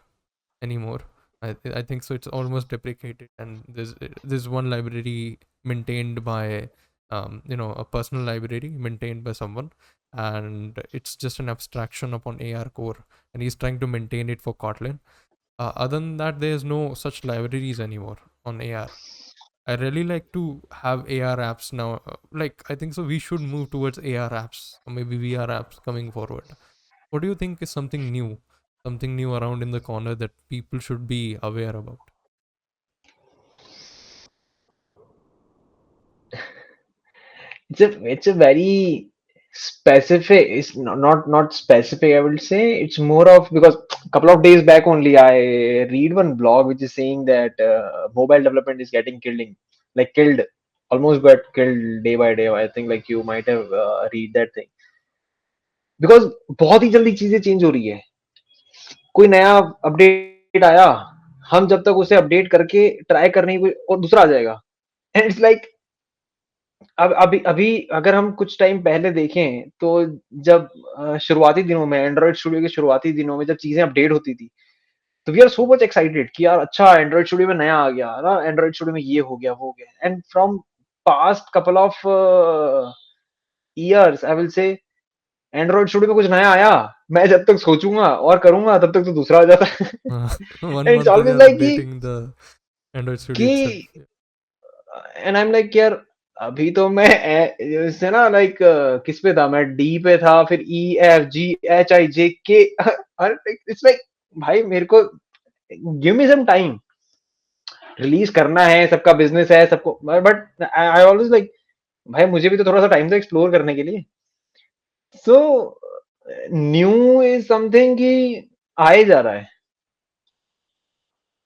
anymore. I think so. It's almost deprecated, and there's one library maintained by a personal library maintained by someone, and it's just an abstraction upon AR core, and he's trying to maintain it for Kotlin. Other than that, there's no such libraries anymore on AR. I really like to have AR apps now. Like I think so, we should move towards AR apps or maybe VR apps coming forward. What do you think is something new around in the corner that people should be aware about? It's a very specific, it's not specific, I would say it's more of, because a couple of days back only I read one blog which is saying that mobile development is getting killing, like killed, almost got killed day by day, I think like you might have read that thing, because बहुत ही जल्दी चीजें change हो रही है, कोई नया update आया, हम जब तक उसे अपडेट करके ट्राई करने की और दूसरा आ जाएगा, एंड इट्स लाइक अब अभी अभी अगर हम कुछ टाइम पहले देखें तो जब शुरुआती दिनों में एंड्रॉइड स्टूडियो के शुरुआती दिनों में जब चीजें अपडेट होती थी, तो we are so much excited कि यार अच्छा एंड्रॉइड स्टूडियो में नया आ गया ना, एंड्रॉइड स्टूडियो में ये हो गया वो हो गया, and from past couple of years I will से एंड्रॉइड स्टूडियो में कुछ नया आया, मैं जब तक सोचूंगा और करूंगा तब तक तो दूसरा आ जाता है। One and it's month they always are like updating the Android Studio कि itself. And I am like यार अभी तो मैं जैसे ना लाइक किस पे था, मैं डी पे था, फिर E F G H I जे के, इट्स लाइक भाई मेरे को give me some time, release करना है, सबका बिजनेस है सबको, बट आई ऑलवेज लाइक भाई मुझे भी तो थोड़ा सा टाइम दो एक्सप्लोर करने के लिए। सो न्यू इज समथिंग कि आए जा रहा है,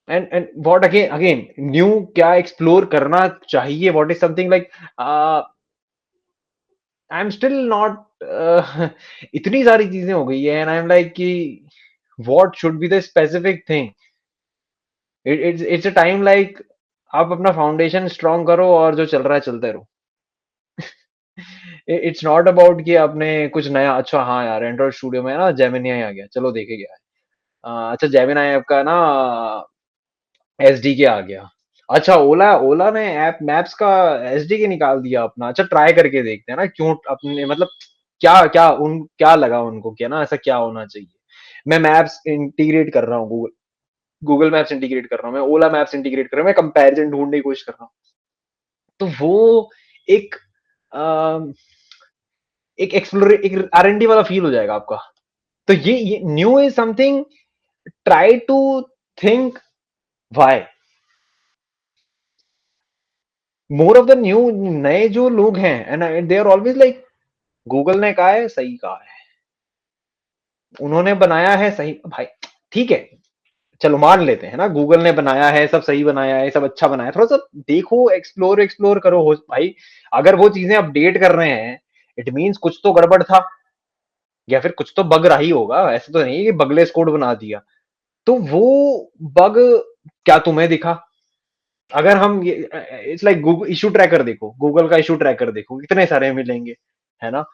and what again again new क्या एक्सप्लोर करना चाहिए, what is something like I am still not इतनी सारी चीजें हो गई है, एंड आई एम लाइक कि what should be the specific thing, it's a time like आप अपना फाउंडेशन स्ट्रांग करो और जो चल रहा है चलते रहो। इट्स नॉट अबाउट कि आपने कुछ नया, अच्छा हाँ यार एंड्रॉइड स्टूडियो में ना जेमिनी आ गया, चलो देखे क्या है। अच्छा जेमिनी ऐप का ना एसडीके आ गया। अच्छा ओला ओला ने ऐप मैप्स का एसडीके निकाल दिया अपना, अच्छा ट्राई करके देखते हैं ना क्यों अपने मतलब क्या क्या उन क्या लगा उनको क्या ना ऐसा क्या होना चाहिए। मैं मैप्स इंटीग्रेट कर रहा हूँ, गूगल गूगल मैप्स इंटीग्रेट कर रहा हूँ, मैं ओला मैप्स इंटीग्रेट कर रहा हूँ, मैं कंपैरिजन ढूंढने की कोशिश कर रहा हूँ। तो वो एक अ, एक एक्सप्लोर एक आरएनडी वाला फील हो जाएगा आपका। तो ये new is something, try to think why more of the new, नए जो लोग हैं and they are always like Google ने कहा है सही कहा है, उन्होंने बनाया है सही भाई, ठीक है चलो मान लेते हैं ना गूगल ने बनाया है, सब सही बनाया है, सब अच्छा बनाया है, थोड़ा सा देखो एक्सप्लोर एक्सप्लोर करो हो भाई। अगर वो चीजें अपडेट कर रहे हैं इट मीन्स कुछ तो गड़बड़ था, या फिर कुछ तो बग रहा ही होगा, ऐसे तो नहीं है कि बगलेस कोड बना दिया। तो वो बग क्या तुम्हें दिखा? अगर हम ये it's like Google issue tracker देखो, गूगल का इशू ट्रैकर देखो कितने सारे मिलेंगे, है ना।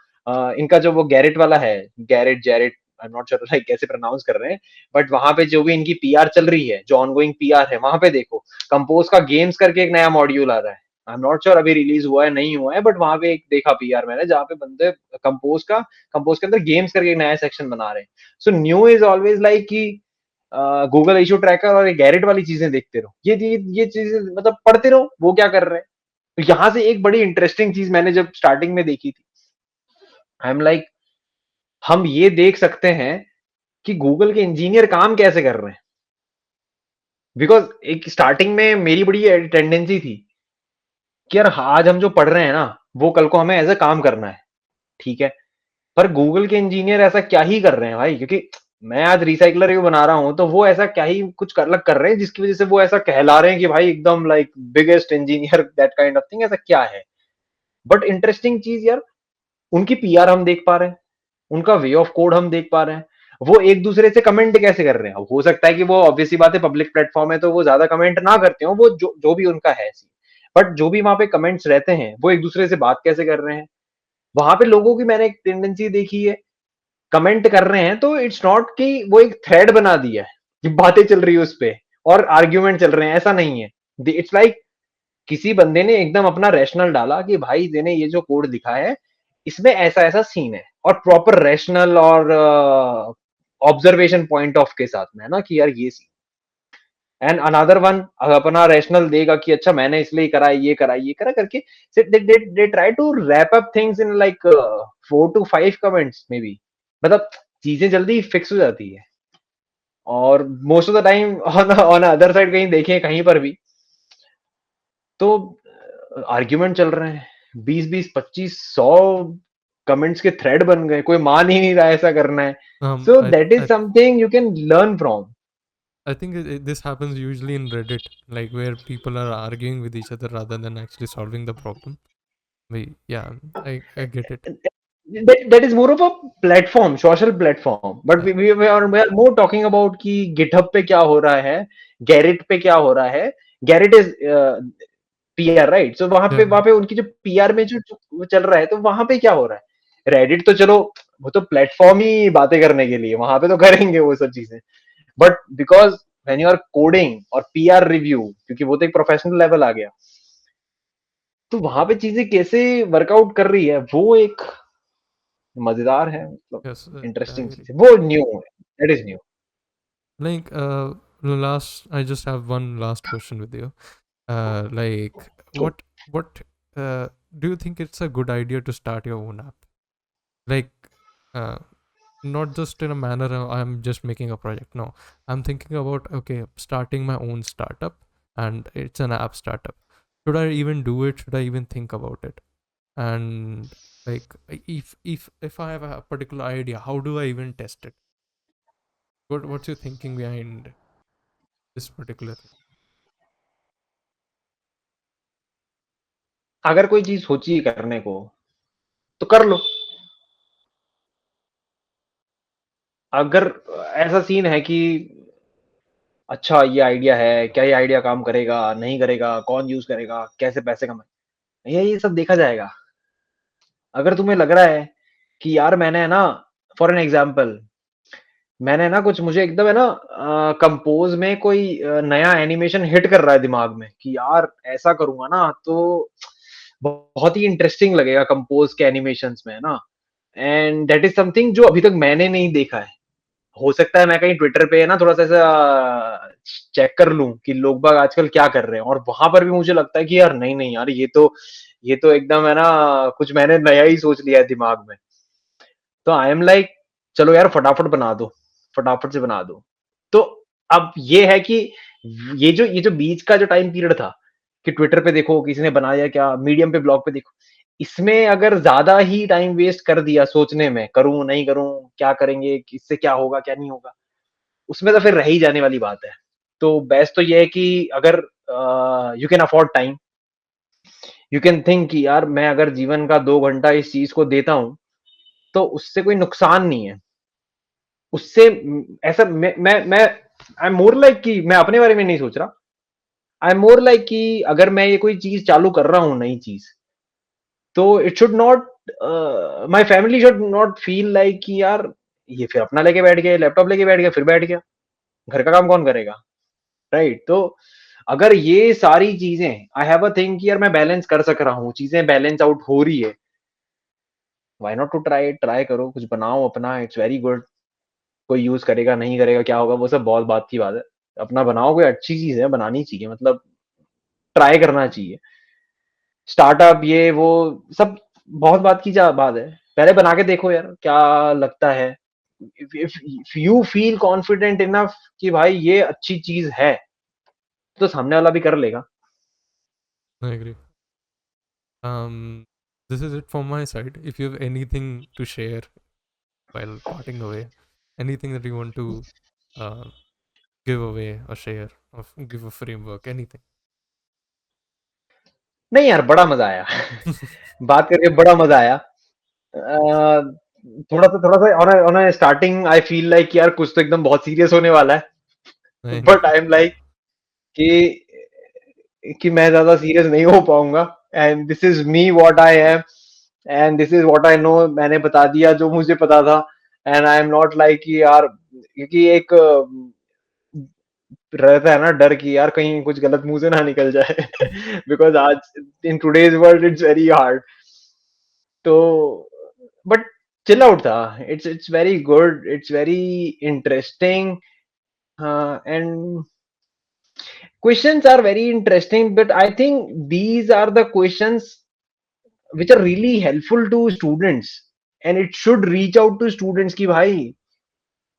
इनका जो वो गैरेट वाला है, Garrett Jarrett I am not sure like कैसे प्रोनाउंस कर रहे हैं, बट वहां पे जो भी इनकी पीआर चल रही है, जो ऑनगोइंग पीआर है, वहां पे देखो कंपोज का गेम्स करके एक नया मॉड्यूल आ रहा है। आई एम नॉट श्योर अभी रिलीज हुआ है नहीं हुआ है, बट वहां पे एक देखा पीआर मैंने जहाँ पे बंदे कंपोज के अंदर गेम्स करके एक नया सेक्शन बना रहे हैं। So new is always like कि गूगल इशू ट्रैकर और गैरेट वाली चीजें देखते रहो, ये चीजें मतलब पढ़ते रहो वो क्या कर रहे हैं। तो यहां से एक बड़ी इंटरेस्टिंग चीज मैंने जब स्टार्टिंग में देखी थी, आई एम लाइक हम ये देख सकते हैं कि गूगल के इंजीनियर काम कैसे कर रहे हैं। बिकॉज एक स्टार्टिंग में मेरी बड़ी टेंडेंसी थी कि यार आज हम जो पढ़ रहे हैं ना वो कल को हमें एज ए काम करना है, ठीक है। पर गूगल के इंजीनियर ऐसा क्या ही कर रहे हैं भाई, क्योंकि मैं आज रिसाइकलर रिव्यू बना रहा हूं तो वो ऐसा क्या ही कुछ अलग कर रहे हैं जिसकी वजह से वो ऐसा कहला रहे हैं कि भाई एकदम like biggest engineer that kind of thing, ऐसा क्या है। बट इंटरेस्टिंग चीज यार, उनकी पीआर हम देख पा रहे हैं, उनका वे ऑफ कोड हम देख पा रहे हैं, वो एक दूसरे से कमेंट कैसे कर रहे हैं। अब हो सकता है कि वो ऑब्वियसली बात है पब्लिक प्लेटफॉर्म है तो वो ज्यादा कमेंट ना करते हो, वो जो भी उनका है, बट जो भी वहां पे कमेंट्स रहते हैं वो एक दूसरे से बात कैसे कर रहे हैं। वहां पे लोगों की मैंने एक टेंडेंसी देखी है, कमेंट कर रहे हैं तो इट्स नॉट कि वो एक थ्रेड बना दिया है कि बातें चल रही है उस पे और आर्ग्यूमेंट चल रहे हैं, ऐसा नहीं है। इट्स लाइक किसी बंदे ने एकदम अपना रैशनल डाला कि भाई मैंने ये जो कोड लिखा है इसमें ऐसा ऐसा सीन है, और प्रॉपर रैशनल और ऑब्जर्वेशन पॉइंट ऑफ के साथ में है ना कि यार ये सीन, एंड अनदर वन अपना रैशनल देगा कि अच्छा मैंने इसलिए करा ये करा ये करा करके। They try to wrap up things in like 4 to 5 comments maybe, मतलब चीजें जल्दी फिक्स हो जाती है। और most of the time on on other side कहीं देखें कहीं पर भी तो आर्ग्यूमेंट चल रहे हैं, 20 20 25 100 कमेंट्स के थ्रेड बन गए, कोई मान ही नहीं रहा है ऐसा करना है। um so i that is i, something you can learn from. I think this happens usually in Reddit, like where people are arguing with each other rather than actually solving the problem. Yeah, I get it. That is more of a platform, social platform, but Yeah, we are more talking about कि GitHub पे क्या हो रहा है, Gerrit पे क्या हो रहा है। Gerrit is PR right, so yeah, वहां पे उनकी जो पीआर में जो चल रहा है तो वहां पे क्या हो रहा है। रेडिट तो चलो वो तो प्लेटफॉर्म ही बातें करने के लिए, वहां पे तो करेंगे वो सब चीजें, but because when you are coding और पीआर रिव्यू, क्योंकि वो तो एक प्रोफेशनल लेवल आ गया, तो वहां पे चीजें कैसे वर्कआउट कर रही है वो एक मजेदार है, मतलब yes, I इंटरेस्टिंग agree. चीज है, वो न्यू है, that is new. Like, last, I just have one last question with you. Like, what do you think it's a good idea to start your own app? Like, uh, not just in a manner I'm just making a project. No, I'm thinking about, okay, starting my own startup, and it's an app startup. Should I even do it? Should I even think about it? And like, if I have a particular idea, how do I even test it? What's your thinking behind this particular thing? अगर कोई चीज सोची करने को तो कर लो। अगर ऐसा scene है कि अच्छा ये आइडिया है, क्या ये आइडिया काम करेगा, नहीं करेगा, कौन यूज़ करेगा, कैसे पैसे कमाए, ये सब देखा जाएगा। अगर तुम्हें लग रहा है कि यार मैंने है ना, फॉर एन एग्जांपल, मैंने ना कुछ, मुझे एकदम है ना कंपोज में कोई नया एनिमेशन हिट कर रहा है दिमाग में कि यार ऐसा करूंगा ना तो बहुत ही इंटरेस्टिंग लगेगा कंपोज के एनिमेशंस में, है ना। एंड दैट इज समथिंग जो अभी तक मैंने नहीं देखा है। हो सकता है मैं कहीं ट्विटर पे ना थोड़ा सा ऐसा चेक कर लूं कि लोग बाग आजकल क्या कर रहे हैं, और वहां पर भी मुझे लगता है कि यार नहीं नहीं यार, ये तो एकदम है ना, कुछ मैंने नया ही सोच लिया है दिमाग में। तो आई एम लाइक, चलो यार फटाफट बना दो, फटाफट से बना दो। तो अब ये है कि ये जो बीच का जो टाइम पीरियड था कि ट्विटर पे देखो किसी ने बनाया क्या, मीडियम पे, ब्लॉग पे देखो, इसमें अगर ज्यादा ही टाइम वेस्ट कर दिया सोचने में, करूं नहीं करूं, क्या करेंगे, इससे क्या होगा क्या नहीं होगा, उसमें तो फिर रह ही जाने वाली बात है। तो बेस्ट तो ये है कि अगर you can afford time, you can think कि यार मैं अगर जीवन का 2 घंटा इस चीज को देता हूं तो उससे कोई नुकसान नहीं है। उससे ऐसा मैं आई एम मोर लाइक कि मैं अपने बारे में नहीं सोच रहा। आई एम मोर लाइक कि अगर मैं ये कोई चीज चालू कर रहा हूँ नई चीज, तो it should not, my family should not feel like कि यार ये फिर अपना लेके बैठ गया, लैपटॉप लेके बैठ गया, फिर बैठ गया, घर का काम कौन करेगा, राइट। तो अगर ये सारी चीजें, आई हैव अ थिंक कि यार मैं बैलेंस कर सक रहा हूँ, चीजें बैलेंस आउट हो रही है, why not to try, try करो, कुछ बनाओ अपना, इट्स वेरी गुड। कोई यूज करेगा नहीं करेगा क्या होगा वो सब बहुत बात की बात है। अपना बनाओ, कोई अच्छी चीज है बनानी चाहिए, मतलब ट्राई करना चाहिए। स्टार्टअप ये वो सब बहुत बात की जा बात है, पहले बना के देखो यार क्या लगता है। If you feel confident enough कि भाई ये अच्छी चीज है, तो सामने वाला भी कर लेगा। I agree. Um, this is it from my side. If you have anything to share while parting away, anything that you want to uh, give away or share or give a framework, anything. नहीं यार, बड़ा मजा आया। बात करके बड़ा मजा आया। थोड़ा सा on starting I feel like यार कुछ तो एकदम बहुत सीरियस होने वाला है, I know. But I am like कि मैं ज्यादा सीरियस नहीं हो पाऊंगा, and this is me what I am, and this is what I know, मैंने बता दिया जो मुझे पता था। And I am not like कि यार, क्योंकि एक रहता है ना डर कि यार कहीं कुछ गलत मुंह से ना निकल जाए, बिकॉज आज in today's world it's very hard. तो बट चिल आउट था, it's very good, it's very interesting, and questions are very interesting, but I think these are the questions which are really helpful to students, and it should reach out to students कि भाई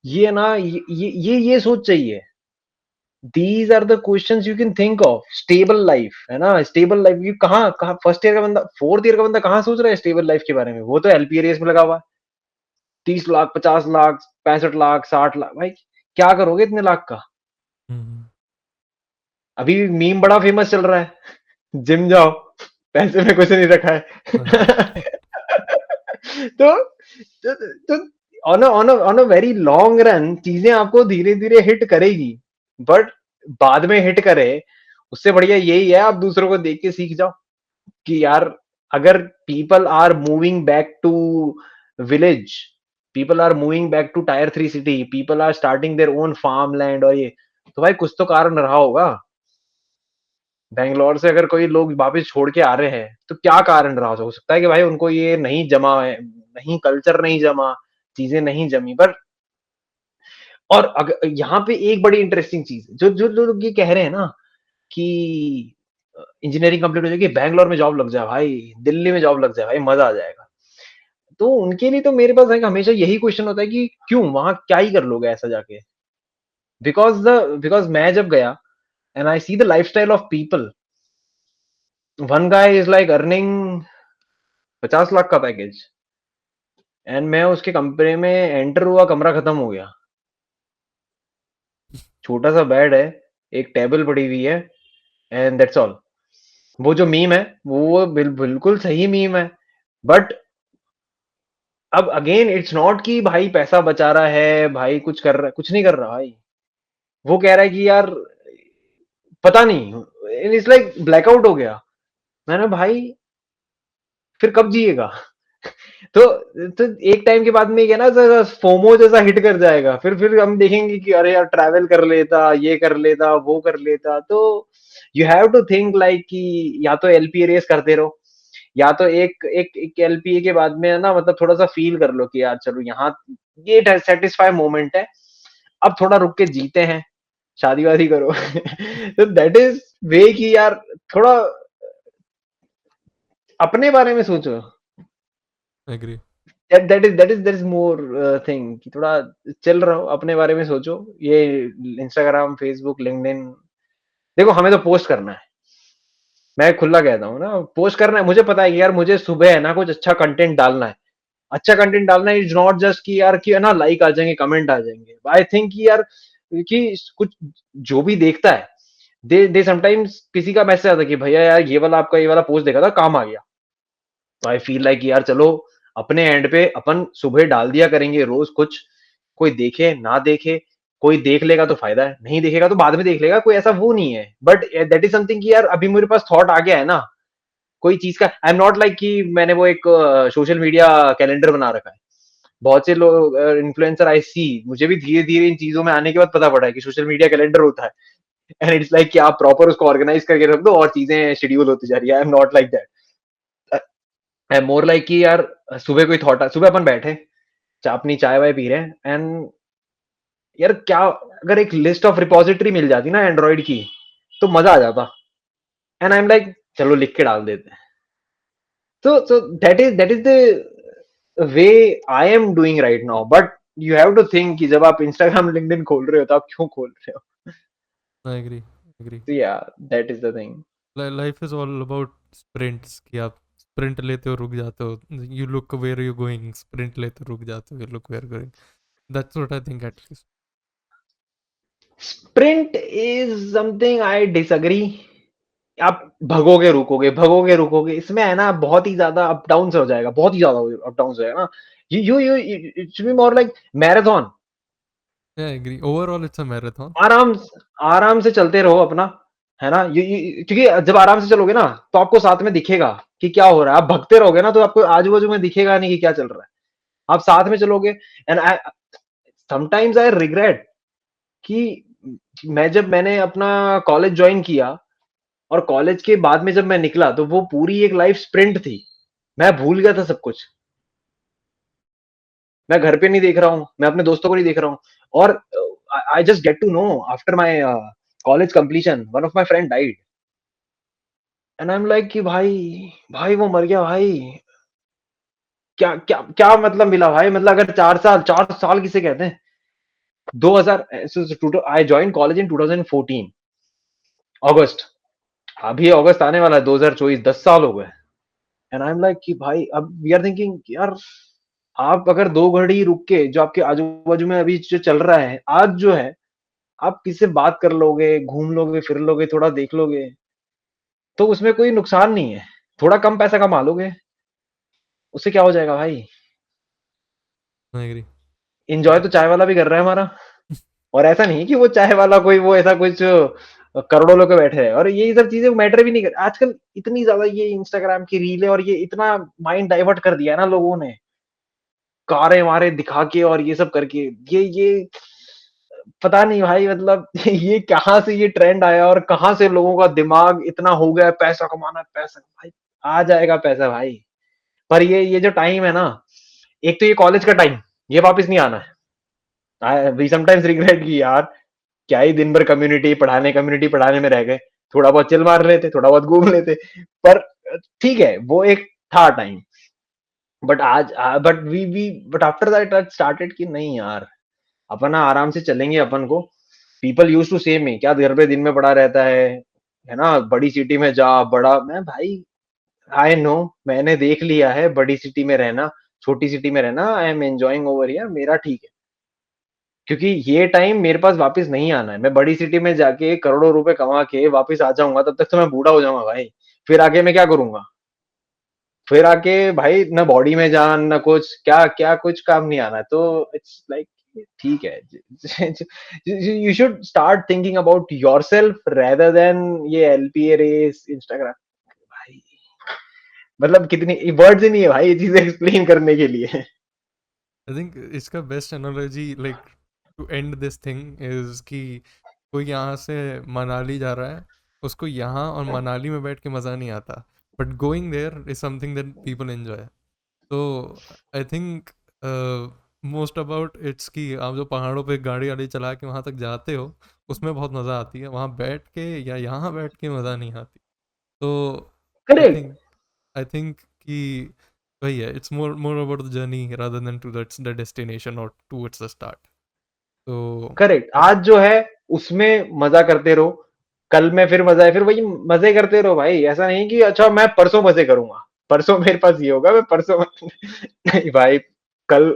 ये ना ये सोच चाहिए। these are the questions you can think of, stable life है ना, stable life, ये कहाँ कहाँ फर्स्ट ईयर का बंदा, फोर्थ ईयर का बंदा कहाँ सोच रहा है स्टेबल लाइफ के बारे में, वो तो एलपीआरएस में लगा हुआ है। 30 लाख, 50 लाख, 65 लाख, 60 लाख, भाई क्या करोगे इतने लाख का। Mhm. अभी मीम बड़ा फेमस चल रहा है, जिम जाओ, पैसे में कुछ नहीं रखा है। तो तो on a very long run चीजें आपको धीरे धीरे हिट करेगी, बट बाद में हिट करे उससे बढ़िया यही है आप दूसरों को देख के सीख जाओ कि यार अगर people are moving back to village, people are moving back to tier 3 city, people are starting their own farm land, और ये तो भाई कुछ तो कारण रहा होगा। बैंगलोर से अगर कोई लोग वापस छोड़ के आ रहे हैं तो क्या कारण रहा, हो सकता है कि भाई उनको ये नहीं जमा है, नहीं कल्चर नहीं जमा, चीजें नहीं जमी, पर और अगर यहाँ पे एक बड़ी इंटरेस्टिंग चीज जो जो लोग ये कह रहे हैं ना कि इंजीनियरिंग कंप्लीट हो जाएगी, बैंगलोर में जॉब लग जाए भाई, दिल्ली में जॉब लग जाए भाई, मजा आ जाएगा। तो उनके लिए तो मेरे पास है, हमेशा यही क्वेश्चन होता है कि क्यों, वहां क्या ही कर लोगे ऐसा जाके। बिकॉज मैं जब गया and I see the life style of people, one guy is like earning 50 lakh का पैकेज, एंड मैं उसके कंपनी में एंटर हुआ, कमरा खत्म हो गया, छोटा सा बेड है, एक टेबल पड़ी हुई है, एंड दैट्स ऑल। वो जो मीम है वो बिल्कुल सही मीम है, बट अब अगेन इट्स नॉट कि भाई पैसा बचा रहा है, भाई कुछ कर रहा है, कुछ नहीं कर रहा भाई। वो कह रहा है कि यार पता नहीं, इट्स लाइक ब्लैकआउट हो गया। मैंने भाई फिर कब जिएगा? तो तो एक टाइम के बाद में क्या ना, जरा फोमो जैसा हिट कर जाएगा, फिर हम देखेंगे कि अरे यार ट्रैवल कर लेता, ये कर लेता, वो कर लेता। तो you have to think like कि या तो एलपीए रेस करते रहो, या तो एक एलपीए के बाद में है ना, मतलब थोड़ा सा फील कर लो कि यार चलो यहाँ ये सेटिस्फाई मोमेंट है, अब थोड़ा रुक के जीते हैं, शादी वादी करो। तो दैट इज वे कि यार थोड़ा अपने बारे में सोचो। Agree. That is more thing कि थोड़ा चिल रहो, अपने बारे में सोचो। ये इंस्टाग्राम, फेसबुक, लिंक्डइन, देखो हमें तो पोस्ट करना है। मैं खुला कहता हूँ ना, पोस्ट करना है। मुझे पता है कि यार मुझे सुबह है ना कुछ अच्छा कंटेंट डालना है। अच्छा कंटेंट डालना इज नॉट जस्ट कि यार कि है ना लाइक आ जाएंगे, कमेंट आ जाएंगे। आई थिंक कि यार कि कुछ जो भी देखता है, दे समटाइम्स किसी का मैसेज आता है कि भैया यार ये वाला आपका ये वाला पोस्ट देखा था, काम आ गया। तो आई फील लाइक यार चलो अपने एंड पे अपन सुबह डाल दिया करेंगे रोज कुछ, कोई देखे ना देखे, कोई देख लेगा तो फायदा है, नहीं देखेगा तो बाद में देख लेगा, कोई ऐसा वो नहीं है। बट दैट इज समथिंग कि यार अभी मेरे पास थॉट आ गया है ना कोई चीज का। आई एम नॉट लाइक कि मैंने वो एक सोशल मीडिया कैलेंडर बना रखा है। बहुत से लोग इन्फ्लुएंसर आई सी, मुझे भी धीरे धीरे इन चीजों में आने के बाद पता पड़ा है कि सोशल मीडिया कैलेंडर होता है। एंड इट्स लाइक कि आप प्रॉपर उसको ऑर्गेनाइज करके रख दो और चीजें शेड्यूल होती जा रही है। आई am not like that. I am more like कि यार सुबह कोई थॉट, सुबह अपन बैठे अपनी चाय वाय पी रहे हैं, एंड यार क्या अगर एक लिस्ट ऑफ रिपोजिटरी मिल जाती ना एंड्रॉइड की, तो मजा आ जाता। एंड आई एम लाइक चलो लिख के डाल देते हैं। So that is the way I am doing right now. But you have to think कि जब आप Instagram, LinkedIn खोल रहे हो तो आप क्यों खोल रहे हो? I agree. Agree. So yeah, that is the thing. Life is all about sprints, कि आप स्प्रिंट लेते हो रुक जाते हो, you look where you going, sprint लेते हो रुक जाते हो, you look where going. That's what I think at least. Sprint is something I disagree. आप भगोगे रुकोगे, भगोगे रुकोगे, इसमें है ना बहुत ही ज्यादा अप डाउन हो जाएगा, बहुत ही ज्यादा अप डाउन हो जाएगा ना। You it should be more like marathon. I agree, overall it's a marathon. आराम आराम से चलते रहो अपना, है ना। क्योंकि जब आराम से चलोगे ना तो आपको साथ में दिखेगा कि क्या हो रहा है। आप भगते रहोगे ना तो आपको आजू बाजू में दिखेगा नहीं कि क्या चल रहा है। आप साथ में चलोगे। And I sometimes I regret कि मैंने अपना कॉलेज ज्वाइन किया, और कॉलेज के बाद में जब मैं निकला तो वो पूरी एक लाइफ स्प्रिंट थी। मैं भूल गया था सब कुछ। मैं घर पे नहीं देख रहा हूँ, मैं अपने दोस्तों को नहीं देख रहा हूँ। और I just get to know after my college completion one of my friend died. And I am like कि भाई, भाई वो मर गया भाई। क्या क्या क्या मतलब मिला भाई? मतलब अगर 4 साल, 4 साल किसे कहते हैं? 2000 आई ज्वाइन कॉलेज इन 2014 अगस्त। अभी अगस्त आने वाला है 2024, 10 साल हो गए। एंड आई एम लाइक कि भाई अब वी आर थिंकिंग यार, आप अगर 2 घड़ी रुक के जो आपके आजू बाजू में अभी जो चल रहा है आज जो है, आप किससे बात कर लोगे, घूम लोगे, फिर लोगे, थोड़ा देख लोगे, तो उसमें कोई नुकसान नहीं है। थोड़ा कम पैसा कमा लोगे, उससे क्या हो जाएगा भाई? I agree. इंजॉय तो चाय वाला भी कर रहा है हमारा। और ऐसा नहीं कि वो चाय वाला कोई वो ऐसा कुछ करोड़ों लोग बैठे हैं, और ये सब चीजें मैटर भी नहीं कर आजकल। इतनी ज्यादा ये इंस्टाग्राम की रील है, और ये इतना माइंड डाइवर्ट कर दिया है ना लोगों ने, कारें वारे दिखा के और ये सब करके। ये पता नहीं भाई, मतलब ये कहाँ से ये ट्रेंड आया, और कहाँ से लोगों का दिमाग इतना हो गया है, पैसा कमाना है, पैसा भाई। आ जाएगा पैसा भाई, पर ये जो टाइम है ना, एक तो ये कॉलेज का टाइम, ये वापस नहीं आना है। वी समटाइम्स रिग्रेट कि यार क्या ही दिन भर कम्युनिटी पढ़ाने में रह गए। थोड़ा बहुत चिल मार लेते, थोड़ा बहुत घूम लेते। पर ठीक है, वो एक था टाइम। बट आज बट आफ्टर दैट स्टार्टेड कि नहीं यार, अपना आराम से चलेंगे अपन को। पीपल यूज टू से मी, क्या घर पे दिन में पड़ा रहता है ना, बड़ी सिटी में जा बड़ा। मैं भाई आई नो, मैंने देख लिया है बड़ी सिटी में रहना, छोटी सिटी में रहना। I am enjoying over here, मेरा ठीक है। क्योंकि ये टाइम मेरे पास वापस नहीं आना है। मैं बड़ी सिटी में जाके करोड़ों रुपए कमा के वापस आ जाऊंगा, तब तक तो मैं बूढ़ा हो जाऊंगा भाई। फिर आके मैं क्या करूंगा? फिर आके भाई न बॉडी में जान, न कुछ, क्या क्या कुछ काम नहीं आना है। तो इट्स लाइक ठीक है। You should start thinking about yourself rather than ये एलपीए रेस इंस्टाग्राम। भाई मतलब कितनी वर्ड्स ही नहीं है भाई ये चीजें एक्सप्लेन करने के लिए। आई थिंक इसका best analogy like to and this thing is कि कोई यहाँ से मनाली जा रहा है, उसको यहाँ और मनाली में बैठ के मज़ा नहीं आता, but going there is something that people enjoy. तो I think most about it's कि आप जो पहाड़ों पे गाड़ी वाड़ी चला के वहाँ तक जाते हो, उसमें बहुत मज़ा आती है, वहाँ बैठ के या यहाँ बैठ के मज़ा नहीं आती। तो आई करेक्ट, थिंक कि वही है, it's more about the journey rather than to that's the destination और टूवर्ड्स द स्टार्ट। तो करेक्ट। I- आज जो है उसमें मजा करते रहो, कल में फिर मजा है, फिर वही मजे करते रहो भाई। ऐसा नहीं कि अच्छा मैं परसों मजे करूंगा, परसों मेरे पास ये होगा मैं परसों नहीं भाई, कल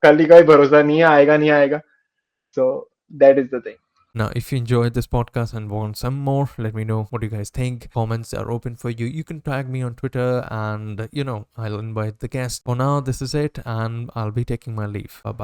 कल ही का भी भरोसा नहीं है, आएगा नहीं आएगा। So that is the thing. Now, if you enjoyed this podcast and want some more, let me know what you guys think. Comments are open for you. You can tag me on Twitter and, I'll invite the guest. For now, this is it, and I'll be taking my leave. Bye bye.